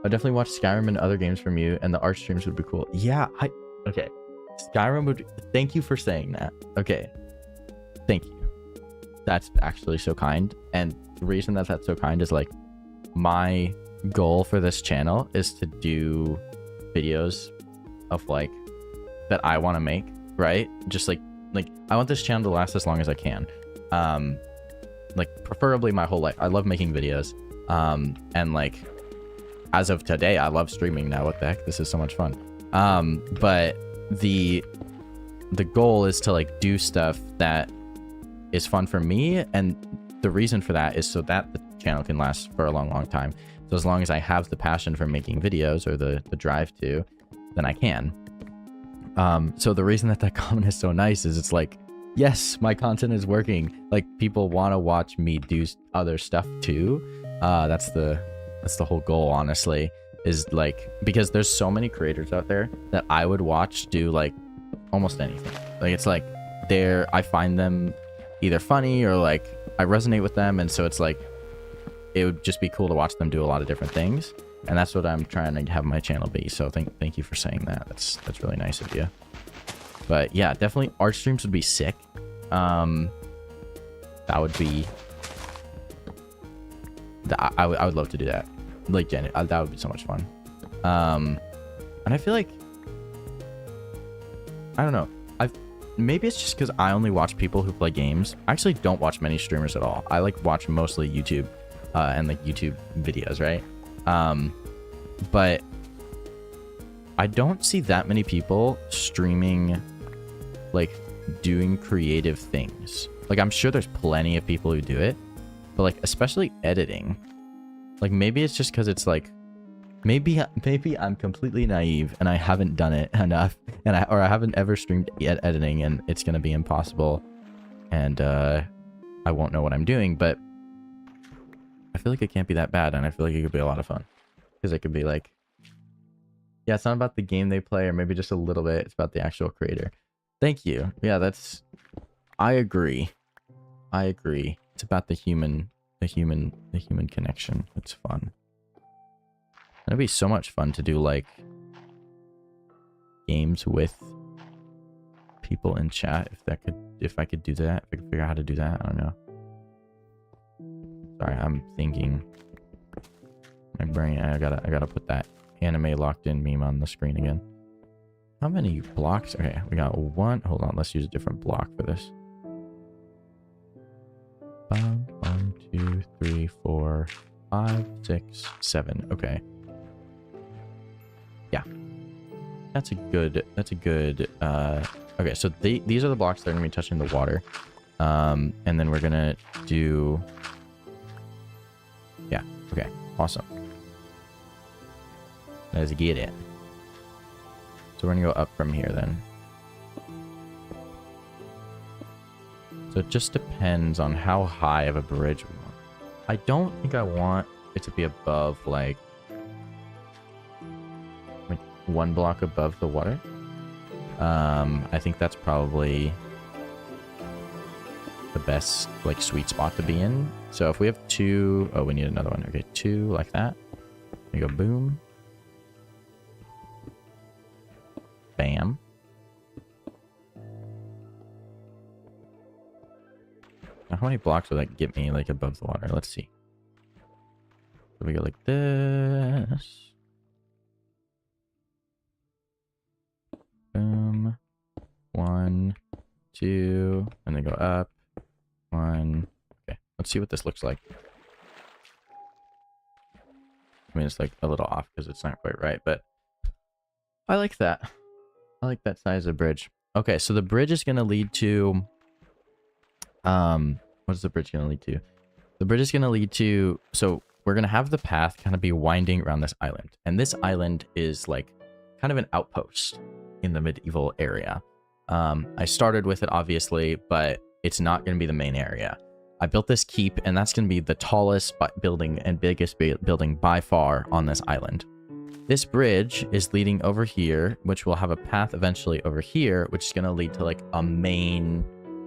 I definitely watch Skyrim and other games from you, and the art streams would be cool. Yeah, okay. Skyrim would... Thank you for saying that. Okay. Thank you. That's actually so kind. And the reason that that's so kind is, like, my goal for this channel is to do videos of, like, that I want to make, right? Just, like, I want this channel to last as long as I can. Like, preferably my whole life. I love making videos. And, like, as of today, I love streaming now. What the heck? This is so much fun. But the goal is to, like, do stuff that is fun for me, and the reason for that is so that the channel can last for a long time. So as long as I have the passion for making videos, or the drive to, then I can. So the reason that comment is so nice is it's like, yes, my content is working. Like, people want to watch me do other stuff too. That's the whole goal, honestly, is, like, because there's so many creators out there that I would watch do, like, almost anything. Like, it's like I find them either funny or, like, I resonate with them, and so it's like it would just be cool to watch them do a lot of different things, and that's what I'm trying to have my channel be. So thank you for saying that. That's really nice of you. But yeah, definitely art streams would be sick. That would be I would love to do that. Like, that would be so much fun. And I feel like, I don't know, maybe it's just because I only watch people who play games. I actually don't watch many streamers at all. I, like, watch mostly YouTube and, like, YouTube videos, right? But I don't see that many people streaming, like, doing creative things. Like, I'm sure there's plenty of people who do it, but, like, especially editing. Like, maybe it's just because it's, like, maybe I'm completely naive and I haven't done it enough, or I haven't ever streamed yet editing, and it's gonna be impossible, and I won't know what I'm doing. But I feel like it can't be that bad, and I feel like it could be a lot of fun, because it could be like, yeah, it's not about the game they play, or maybe just a little bit. It's about the actual creator. Thank you. Yeah, I agree. It's about the human connection. It's fun. It'd be so much fun to do, like, games with people in chat. If I could do that, if I could figure out how to do that, I don't know. Sorry, I'm thinking. My brain. I gotta put that anime locked in meme on the screen again. How many blocks? Okay, we got 1. Hold on, let's use a different block for this. 1, 2, 3, 4, 5, 6, 7. Okay. Yeah, that's a good okay, so these are the blocks that are gonna be touching the water, and then we're gonna do, yeah, okay, awesome. Let's get it. So we're gonna go up from here then. So it just depends on how high of a bridge we want. I don't think I want it to be above, like 1 block above the water. I think that's probably the best, like, sweet spot to be in. So if we have 2, oh, we need another one. Okay, 2 like that. We go boom, bam. Now, how many blocks would that get me, like, above the water? Let's see. So we go like this. Boom. 1, 2, and then go up. 1. Okay, let's see what this looks like. I mean, it's, like, a little off because it's not quite right, but I like that. I like that size of bridge. Okay, so the bridge is going to lead to... what is the bridge going to lead to? The bridge is going to lead to... So we're going to have the path kind of be winding around this island. And this island is, like, kind of an outpost in the medieval area. I started with it, obviously, but it's not going to be the main area. I built this keep, and that's going to be the tallest building and biggest building by far on this island. This bridge is leading over here, which will have a path eventually over here, which is going to lead to like a main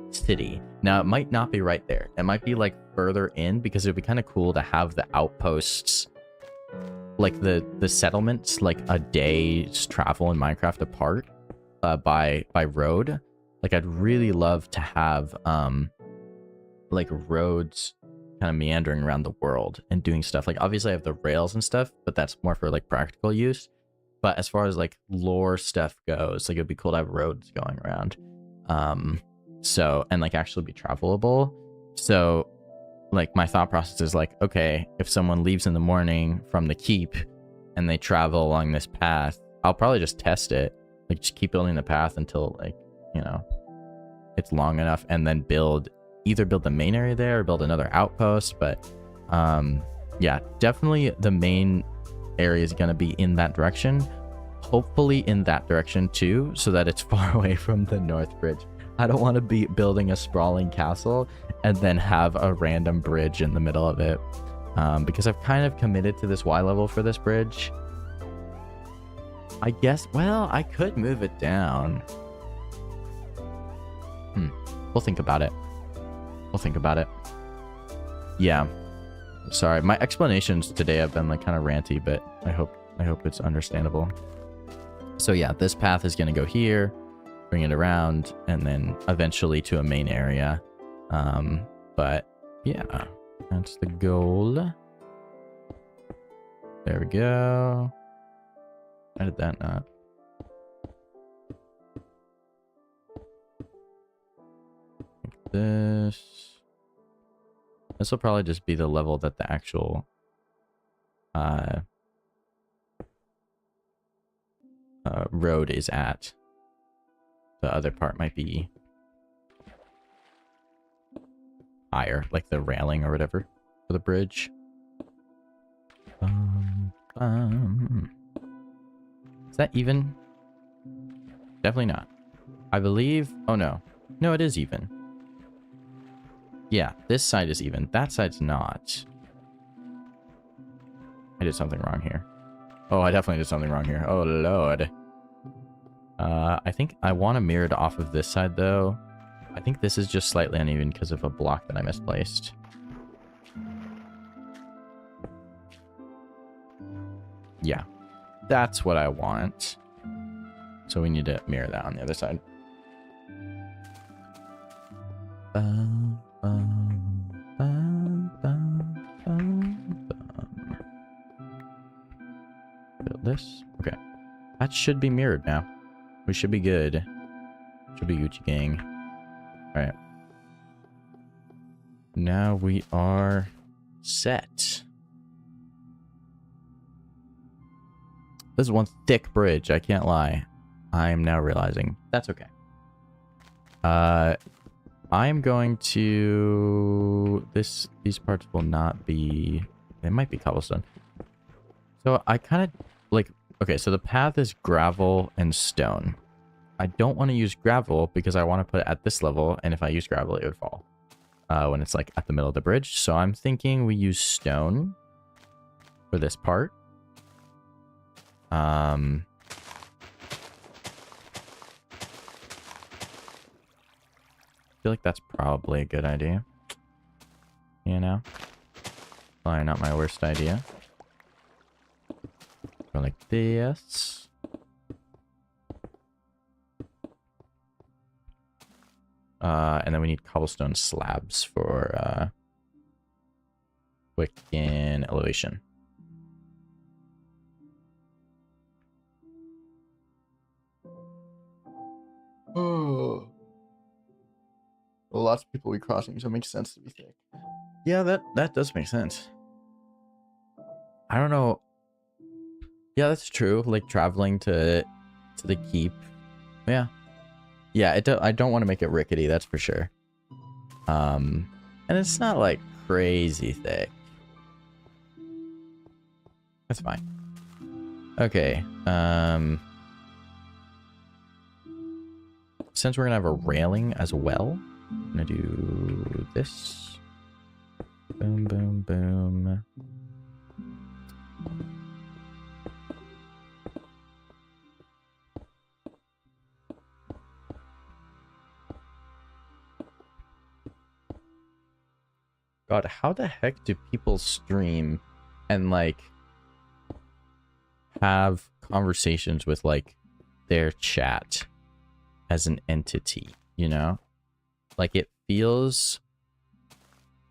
city. Now, it might not be right there. It might be like further in, because it would be kind of cool to have the outposts, like the settlements, like a day's travel in Minecraft apart by road. Like, I'd really love to have like roads kind of meandering around the world and doing stuff. Like, obviously I have the rails and stuff, but that's more for like practical use. But as far as like lore stuff goes, like, it'd be cool to have roads going around. So, and like actually be travelable. So like, my thought process is like, okay, if someone leaves in the morning from the keep and they travel along this path, I'll probably just test it. Like, just keep building the path until, like, you know, it's long enough, and then either build the main area there or build another outpost. But yeah, definitely the main area is going to be in that direction. Hopefully in that direction too, so that it's far away from the North Bridge. I don't want to be building a sprawling castle and then have a random bridge in the middle of it, because I've kind of committed to this Y level for this bridge. I guess, well, I could move it down. We'll think about it. We'll think about it. Yeah. Sorry, my explanations today have been like kind of ranty, but I hope it's understandable. So yeah, this path is going to go here, bring it around, and then eventually to a main area. But yeah, that's the goal. There we go. How did that not? Like this. This will probably just be the level that the actual road is at. The other part might be higher, like the railing or whatever for the bridge. Is that even? Definitely not. I believe. Oh no. No, it is even. Yeah, this side is even. That side's not. I did something wrong here. Oh, I definitely did something wrong here. Oh, Lord. I think I want to mirror it off of this side, though. I think this is just slightly uneven because of a block that I misplaced. Yeah, that's what I want. So we need to mirror that on the other side. Build this. Okay. That should be mirrored now. We should be good. Should be Gucci gang. Alright. Now we are set. This is one thick bridge, I can't lie. I am now realizing. That's okay. I am going to... These parts will not be... They might be cobblestone. So I kind of like... Okay, so the path is gravel and stone. I don't want to use gravel because I want to put it at this level, and if I use gravel, it would fall when it's like at the middle of the bridge. So I'm thinking we use stone for this part. I feel like that's probably a good idea. You know? Probably not my worst idea. Go like this. And then we need cobblestone slabs for quick in elevation. Oh. Well, lots of people will be crossing, so it makes sense to be thick. Yeah, that does make sense. I don't know. Yeah, that's true. Like traveling to the keep. Yeah. Yeah, I don't want to make it rickety, that's for sure. And it's not like crazy thick. That's fine. Okay. Since we're gonna have a railing as well, I'm gonna do this. Boom, boom, boom. God, how the heck do people stream and like have conversations with like their chat as an entity, you know? Like it feels...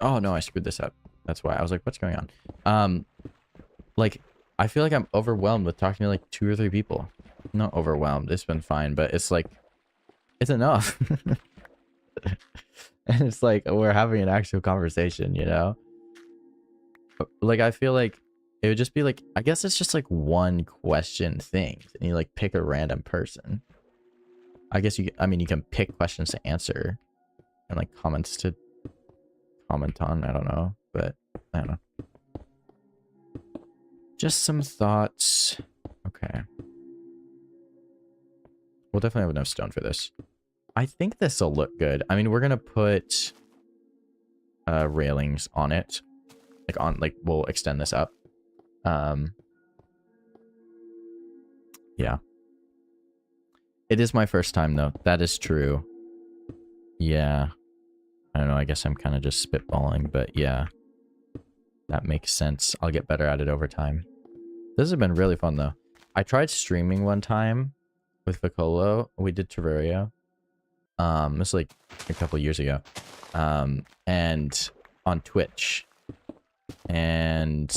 Oh no, I screwed this up. That's why. I was like, what's going on? Like, I feel like I'm overwhelmed with talking to like 2 or 3 people. Not overwhelmed, it's been fine, but it's like, it's enough. And it's like, we're having an actual conversation, you know? Like, I feel like it would just be like, I guess it's just like one question thing. And you like pick a random person. I guess you, I mean, you can pick questions to answer and like comments to comment on. I don't know, but I don't know. Just some thoughts. Okay. We'll definitely have enough stone for this. I think this will look good. I mean, we're going to put railings on it. Like we'll extend this up. Yeah. It is my first time though. That is true. Yeah. I don't know. I guess I'm kind of just spitballing, but yeah. That makes sense. I'll get better at it over time. This has been really fun though. I tried streaming one time with Vicolo. We did Terraria. This was like a couple years ago. And on Twitch. And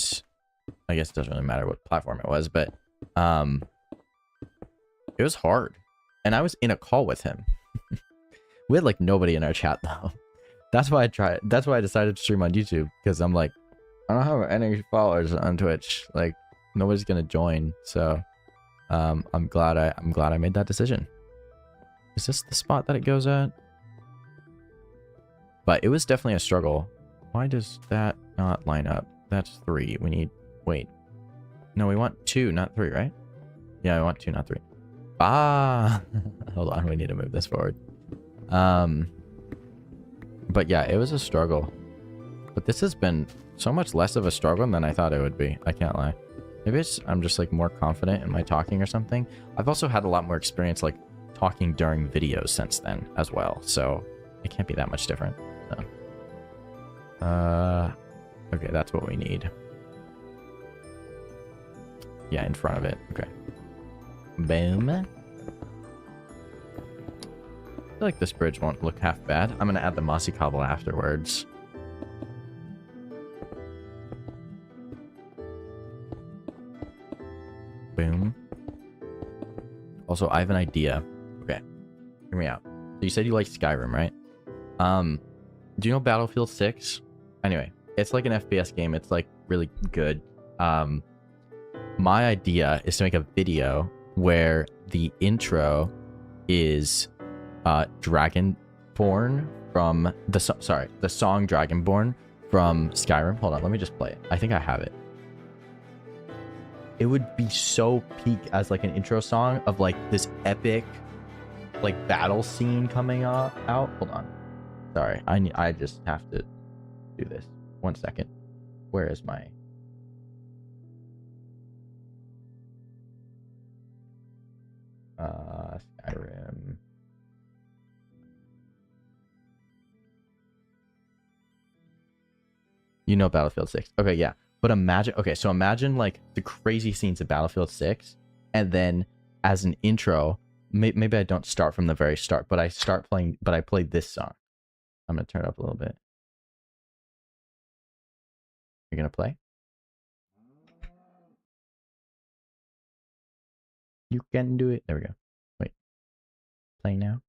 I guess it doesn't really matter what platform it was, but it was hard. And I was in a call with him. We had like nobody in our chat though. That's why I tried. That's why I decided to stream on YouTube, because I'm like, I don't have any followers on Twitch. Like nobody's gonna join. So I'm glad I made that decision. Is this the spot that it goes at? But it was definitely a struggle. Why does that not line up? That's 3. We need... Wait. No, we want 2, not 3, right? Yeah, I want 2, not 3. Ah! Hold on, we need to move this forward. But yeah, it was a struggle. But this has been so much less of a struggle than I thought it would be. I can't lie. Maybe it's, I'm just like more confident in my talking or something. I've also had a lot more experience like talking during videos since then as well. So it can't be that much different. So. Okay, that's what we need. Yeah, in front of it. Okay. Boom. I feel like this bridge won't look half bad. I'm gonna add the mossy cobble afterwards. Boom. Also, I have an idea. Okay, hear me out. So you said you like Skyrim, right? Do you know Battlefield 6? Anyway, it's like an FPS game. It's like really good. My idea is to make a video where the intro is Dragonborn from the song Dragonborn from Skyrim. Hold on, let me just play it. I think I have it. It would be so peak as like an intro song of like this epic like battle scene coming out. Hold on. Sorry, I just have to do this. 1 second. Where is my... Skyrim. You know Battlefield 6. Okay, yeah. But imagine... Okay, so imagine like the crazy scenes of Battlefield 6. And then as an intro, maybe I don't start from the very start, but I start playing... But I played this song. I'm going to turn it up a little bit. You're going to play? You can do it. There we go. Wait. Playing now?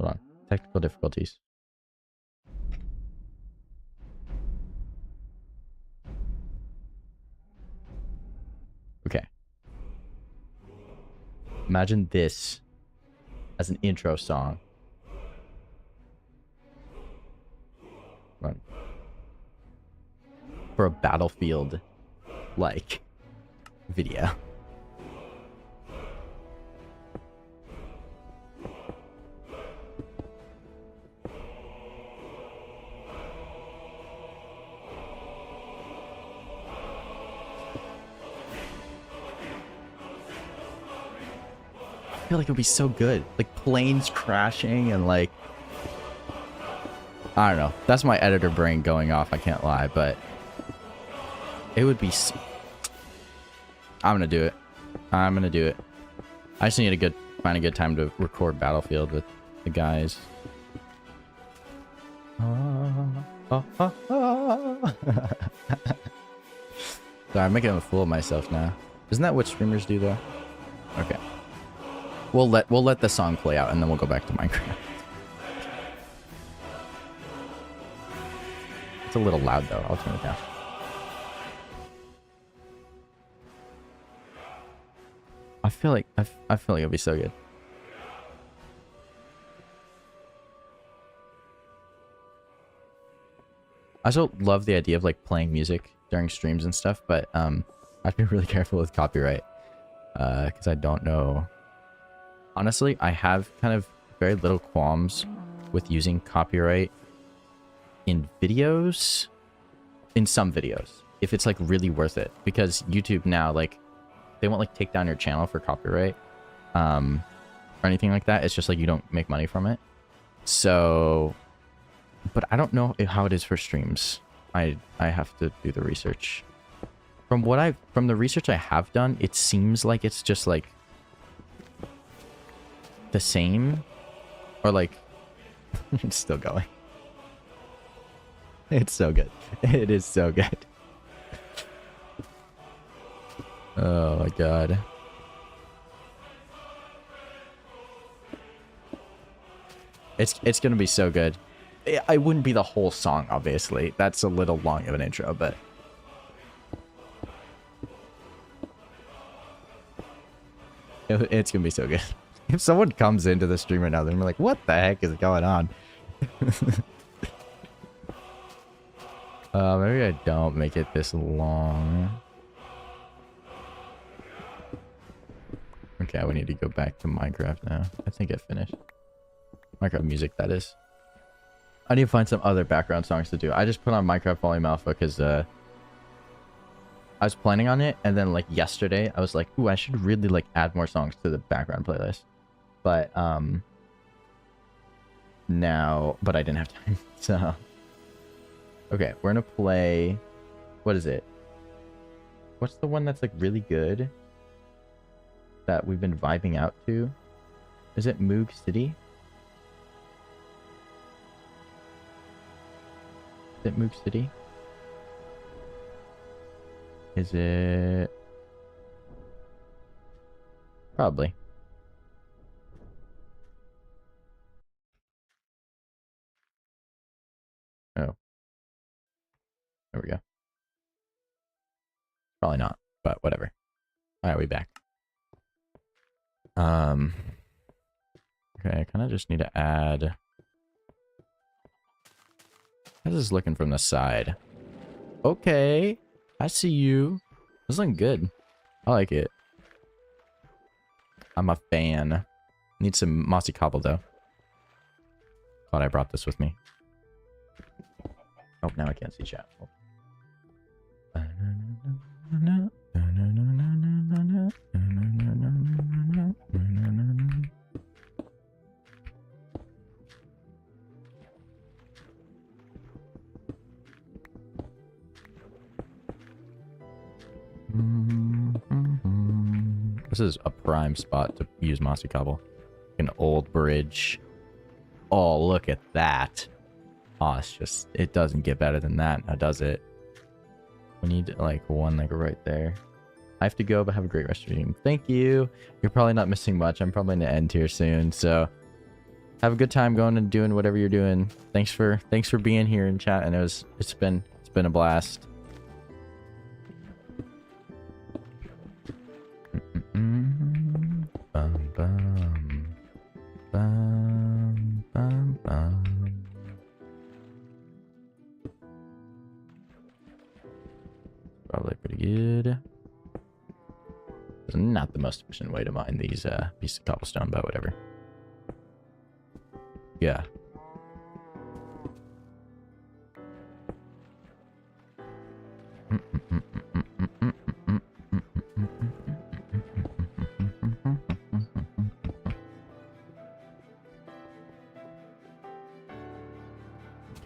Hold on. Technical difficulties. Okay. Imagine this as an intro song. Run. For a Battlefield like video. feel like it would be so good. Like planes crashing and like, I don't know. That's my editor brain going off. I can't lie, but it would be. I'm gonna do it. I'm gonna do it. I just need to find a good time to record Battlefield with the guys. Sorry, I'm making a fool of myself now. Isn't that what streamers do though? Okay. We'll let the song play out and then we'll go back to Minecraft. It's a little loud though. I'll turn it down. I feel like it'll be so good. I also love the idea of like playing music during streams and stuff, but I have to be really careful with copyright because I don't know. Honestly, I have kind of very little qualms with using copyright in videos, in some videos, if it's like really worth it, because YouTube now, like, they won't like take down your channel for copyright or anything like that. It's just like you don't make money from it. So, but I don't know how it is for streams. I have to do the research. From the research I have done, it seems like it's just like the same, or like it's still going. It's so good. It is so good. Oh my god. It's gonna be so good. I wouldn't be the whole song, obviously. That's a little long of an intro, but it's gonna be so good. If someone comes into the stream right now, they're like, what the heck is going on? Maybe I don't make it this long. Okay, we need to go back to Minecraft now. I think I finished. Minecraft music, that is. I need to find some other background songs to do. I just put on Minecraft Volume Alpha because I was planning on it, and then like yesterday I was like, ooh, I should really like add more songs to the background playlist. But but I didn't have time. So okay, we're gonna play, what is it? What's the one that's like really good that we've been vibing out to? Is it Moog City? Is it Moog City? Is it? Probably. Oh. There we go. Probably not, but whatever. Alright, we back. Okay, I kind of just need to add. How's this looking from the side? Okay, I see you. This is looking good. I like it. I'm a fan. Need some mossy cobble though. Glad I brought this with me. Oh, now I can't see chat. This is a prime spot to use mossy cobble. An old bridge. Oh, look at that. Oh, it's just, it doesn't get better than that, now does it? We need like one like right there. I have to go, but have a great rest of your evening. Thank you. You're probably not missing much. I'm probably gonna end here soon, so have a good time going and doing whatever you're doing. Thanks for being here in chat, and it's been a blast. Bum, bum, bum, bum, bum. Probably pretty good. It's not the most efficient way to mine these pieces of cobblestone, but whatever. Yeah.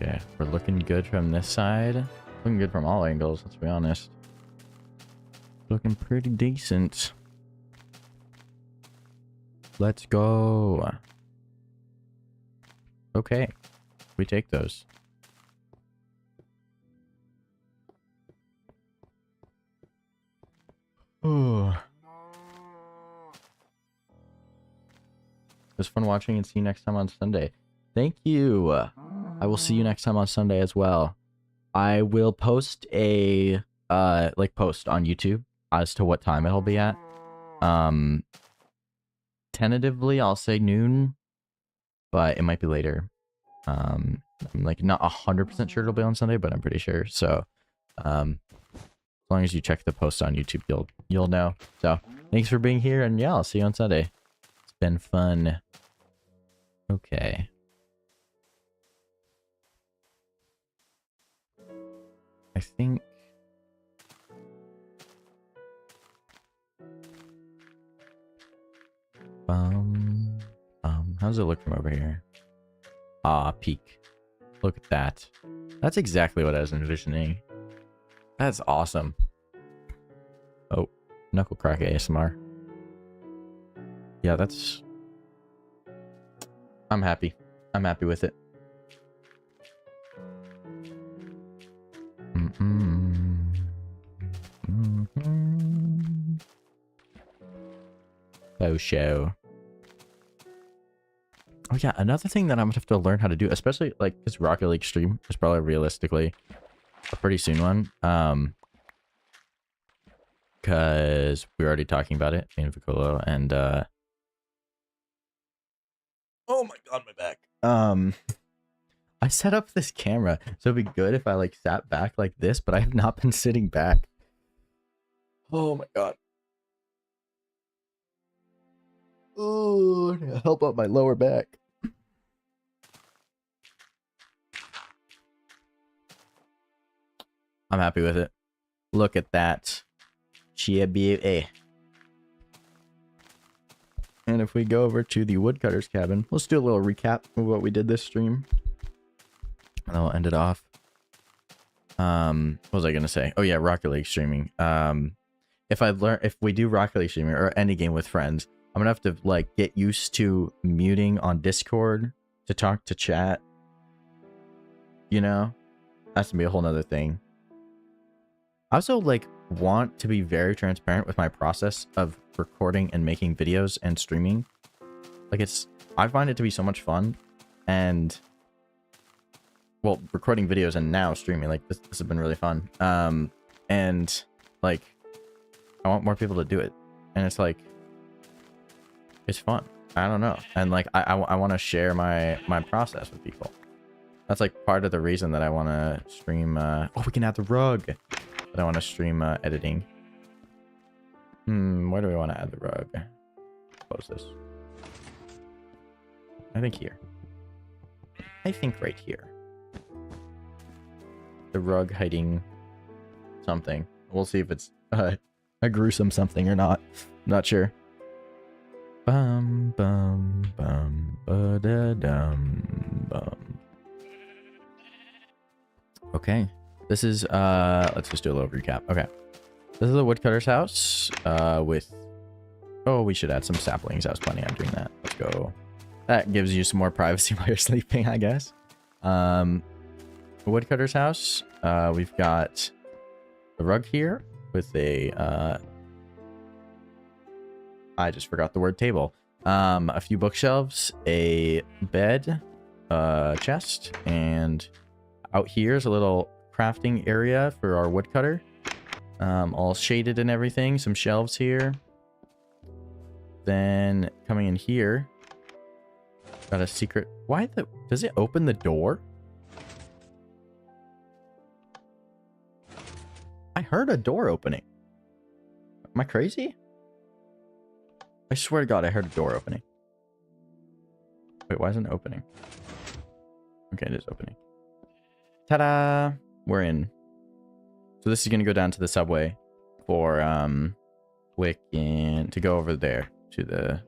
Okay, we're looking good from this side. Looking good from all angles, let's be honest. Looking pretty decent. Let's go. Okay, we take those. Oh. It was fun watching and see you next time on Sunday. Thank you. I will see you next time on Sunday as well. I will post a post on YouTube as to what time it'll be at. Tentatively I'll say noon, but it might be later. I'm like not 100% sure it'll be on Sunday, but I'm pretty sure. So as long as you check the post on YouTube, you'll know. So thanks for being here, and yeah, I'll see you on Sunday. It's been fun. Okay. I think how does it look from over here? Ah, peak. Look at that. That's exactly what I was envisioning. That's awesome. Oh, knuckle crack ASMR. Yeah, that's... I'm happy. I'm happy with it. Oh, show. Oh yeah, another thing that I'm gonna have to learn how to do, especially like this Rocket League stream is probably realistically a pretty soon one. Because we're already talking about it, me and Vicolo, and oh my god, my back. I set up this camera, so it'd be good if I like sat back like this, but I have not been sitting back. Oh my god. Oh, help out my lower back. I'm happy with it. Look at that. Sheer beauty. And if we go over to the woodcutter's cabin, let's do a little recap of what we did this stream. And then we'll end it off. What was I gonna say? Oh yeah, Rocket League streaming. If we do Rocket League streaming or any game with friends, I'm gonna have to like get used to muting on Discord to talk to chat. You know? That's gonna be a whole nother thing. I also like want to be very transparent with my process of recording and making videos and streaming. Like I find it to be so much fun, and well, recording videos and now streaming, like this has been really fun. And like I want more people to do it, and it's like it's fun. I don't know, and like I want to share my process with people. That's like part of the reason that I want to stream. Oh, we can add the rug. But I want to stream editing. Where do we want to add the rug? Close this. I think here. I think right here. The rug hiding something. We'll see if it's a gruesome something or not. Not sure. Bum bum bum ba da dum bum. Okay. This is, let's just do a little recap. Okay. This is the woodcutter's house, with, oh, we should add some saplings. I was planning on doing that. Let's go. That gives you some more privacy while you're sleeping, I guess. The woodcutter's house, we've got the rug here with a, I just forgot the word table. A few bookshelves, a bed, chest, and out here is a little crafting area for our woodcutter, all shaded and everything. Some shelves here. Then coming in here, got a secret. Why does it open the door? I heard a door opening. Am I crazy? I swear to God, I heard a door opening. Wait, why isn't it opening? Okay, it is opening. Ta-da! We're in. So this is going to go down to the subway for to go over there to the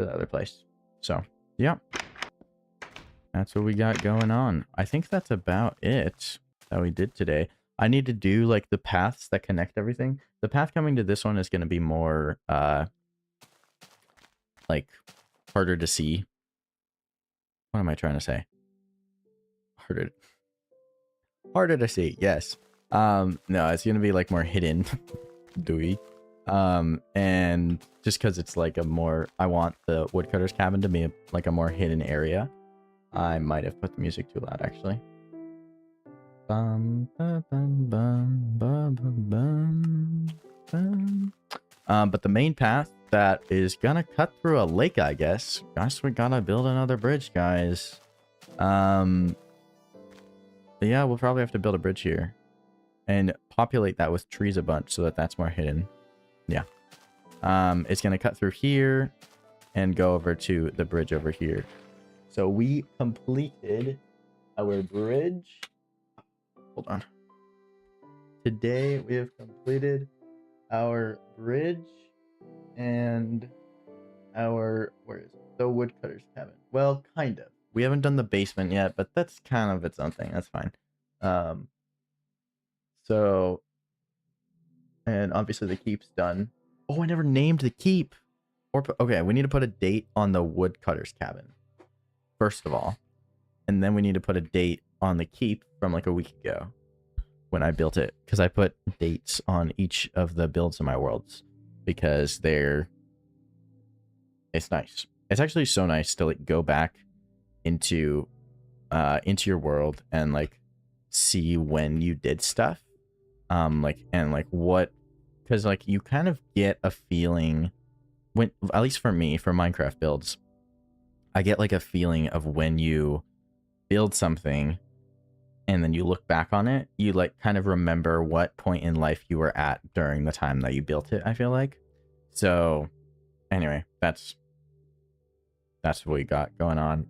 other place. So yeah, That's what we got going on. I think that's about it that we did today. I need to do like the paths that connect everything. The path coming to this one is going to be more like harder to see. What am I trying to say? Harder to see. Yes. No, it's going to be like more hidden. Dewey. And just because it's like a more, I want the woodcutter's cabin to be like a more hidden area. I might have put the music too loud, actually. But the main path that is gonna cut through a lake, I guess. Guess we gotta build another bridge, guys. But yeah, we'll probably have to build a bridge here and populate that with trees a bunch so that that's more hidden. Yeah. It's gonna cut through here and go over to the bridge over here. So we completed our bridge. Hold on. Today we have completed our bridge and our, where is it? The woodcutter's cabin. Well, kind of. We haven't done the basement yet, but that's kind of its own thing. That's fine. So, and obviously the keep's done. Oh, I never named the keep. Or okay, we need to put a date on the woodcutter's cabin, first of all. And then we need to put a date on the keep from like a week ago when I built it. Because I put dates on each of the builds in my worlds. Because it's nice. It's actually so nice to like go back into your world and like see when you did stuff. What, because like you kind of get a feeling when, at least for me, for Minecraft builds, I get like a feeling of when you build something and then you look back on it, you like kind of remember what point in life you were at during the time that you built it, I feel like. So anyway, that's what we got going on.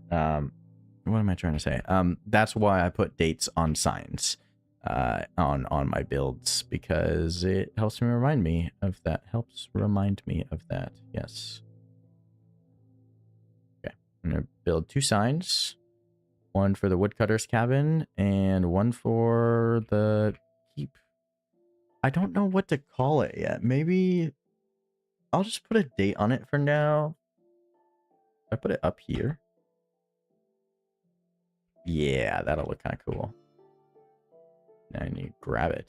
What am I trying to say? That's why I put dates on signs on my builds, because it helps remind me of that. Yes. Okay, I'm gonna build 2 signs. One for the woodcutter's cabin and one for the keep. I don't know what to call it yet. Maybe I'll just put a date on it for now. I put it up here. Yeah, that'll look kind of cool. Now I need to grab it.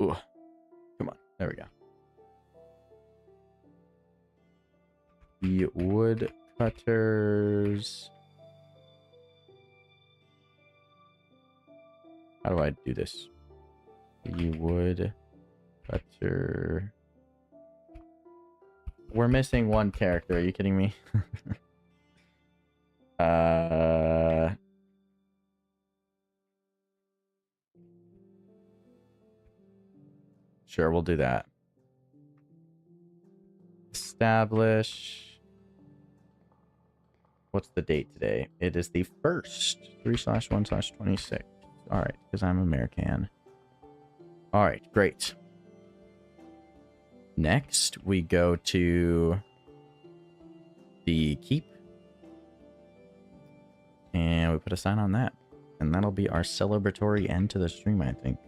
Ooh, come on. There we go. The woodcutters. How do I do this? The woodcutter. We're missing one character. Are you kidding me? Sure, we'll do that. Establish. What's the date today? It is the 1st. 3/1/26. All right, because I'm American. All right, great. Next, we go to the keep. And we put a sign on that. And that'll be our celebratory end to the stream, I think.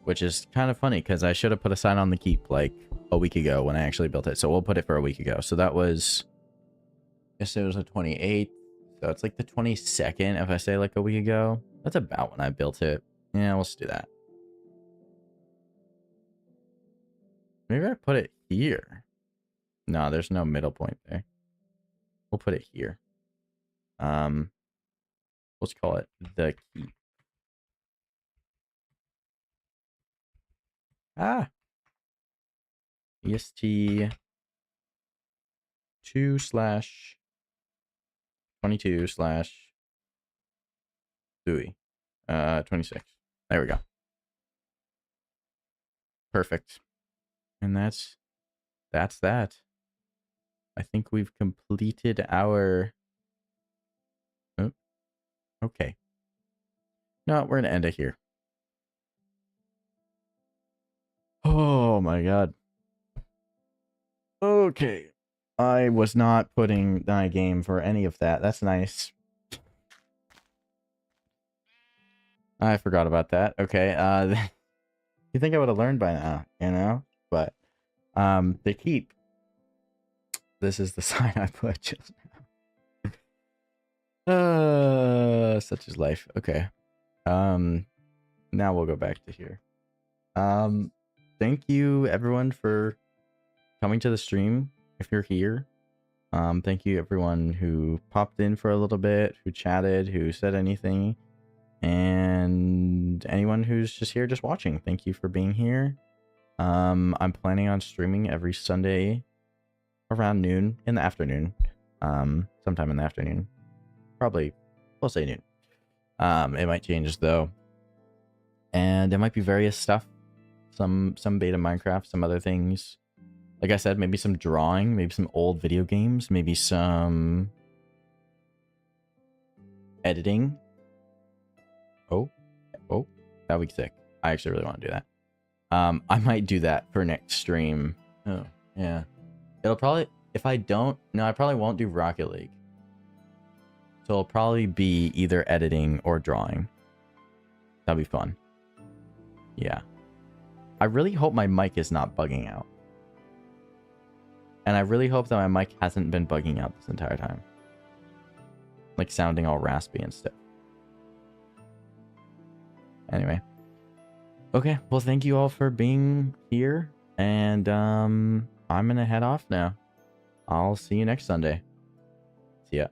Which is kind of funny, because I should have put a sign on the keep, like, a week ago when I actually built it. So we'll put it for a week ago. So that was... yesterday was the 28th. So it's like the 22nd, if I say, like, a week ago. That's about when I built it. Yeah, we'll just do that. Maybe I put it here. No, there's no middle point there. We'll put it here. Let's call it the keep. EST 2/22/26. There we go. Perfect. And that's that. I think we've completed our... oh, okay. No, we're gonna end it here. Oh my god. Okay. I was not putting my game for any of that. That's nice. I forgot about that. Okay. You think I would have learned by now, you know? But they keep. This is the sign I put just now. Such is life. Okay. Now we'll go back to here. Thank you everyone for coming to the stream if you're here. Thank you everyone who popped in for a little bit, who chatted, who said anything, and anyone who's just here just watching. Thank you for being here. I'm planning on streaming every Sunday around noon in the afternoon. Sometime in the afternoon. Probably we'll say noon. It might change though. And it might be various stuff. Some beta Minecraft, some other things. Like I said, maybe some drawing, maybe some old video games, maybe some editing. Oh, that'd be sick. I actually really want to do that. I might do that for next stream. Oh, yeah. It'll probably, if I don't, no, I probably won't do Rocket League. So it'll probably be either editing or drawing. That'd be fun. Yeah. I really hope my mic is not bugging out. And I really hope that my mic hasn't been bugging out this entire time. Like sounding all raspy and stuff. Anyway. Okay, well thank you all for being here. And I'm gonna head off now. I'll see you next Sunday. See ya.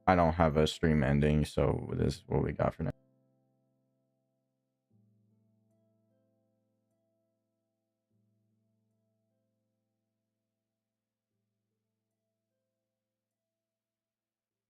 I don't have a stream ending, so this is what we got for now.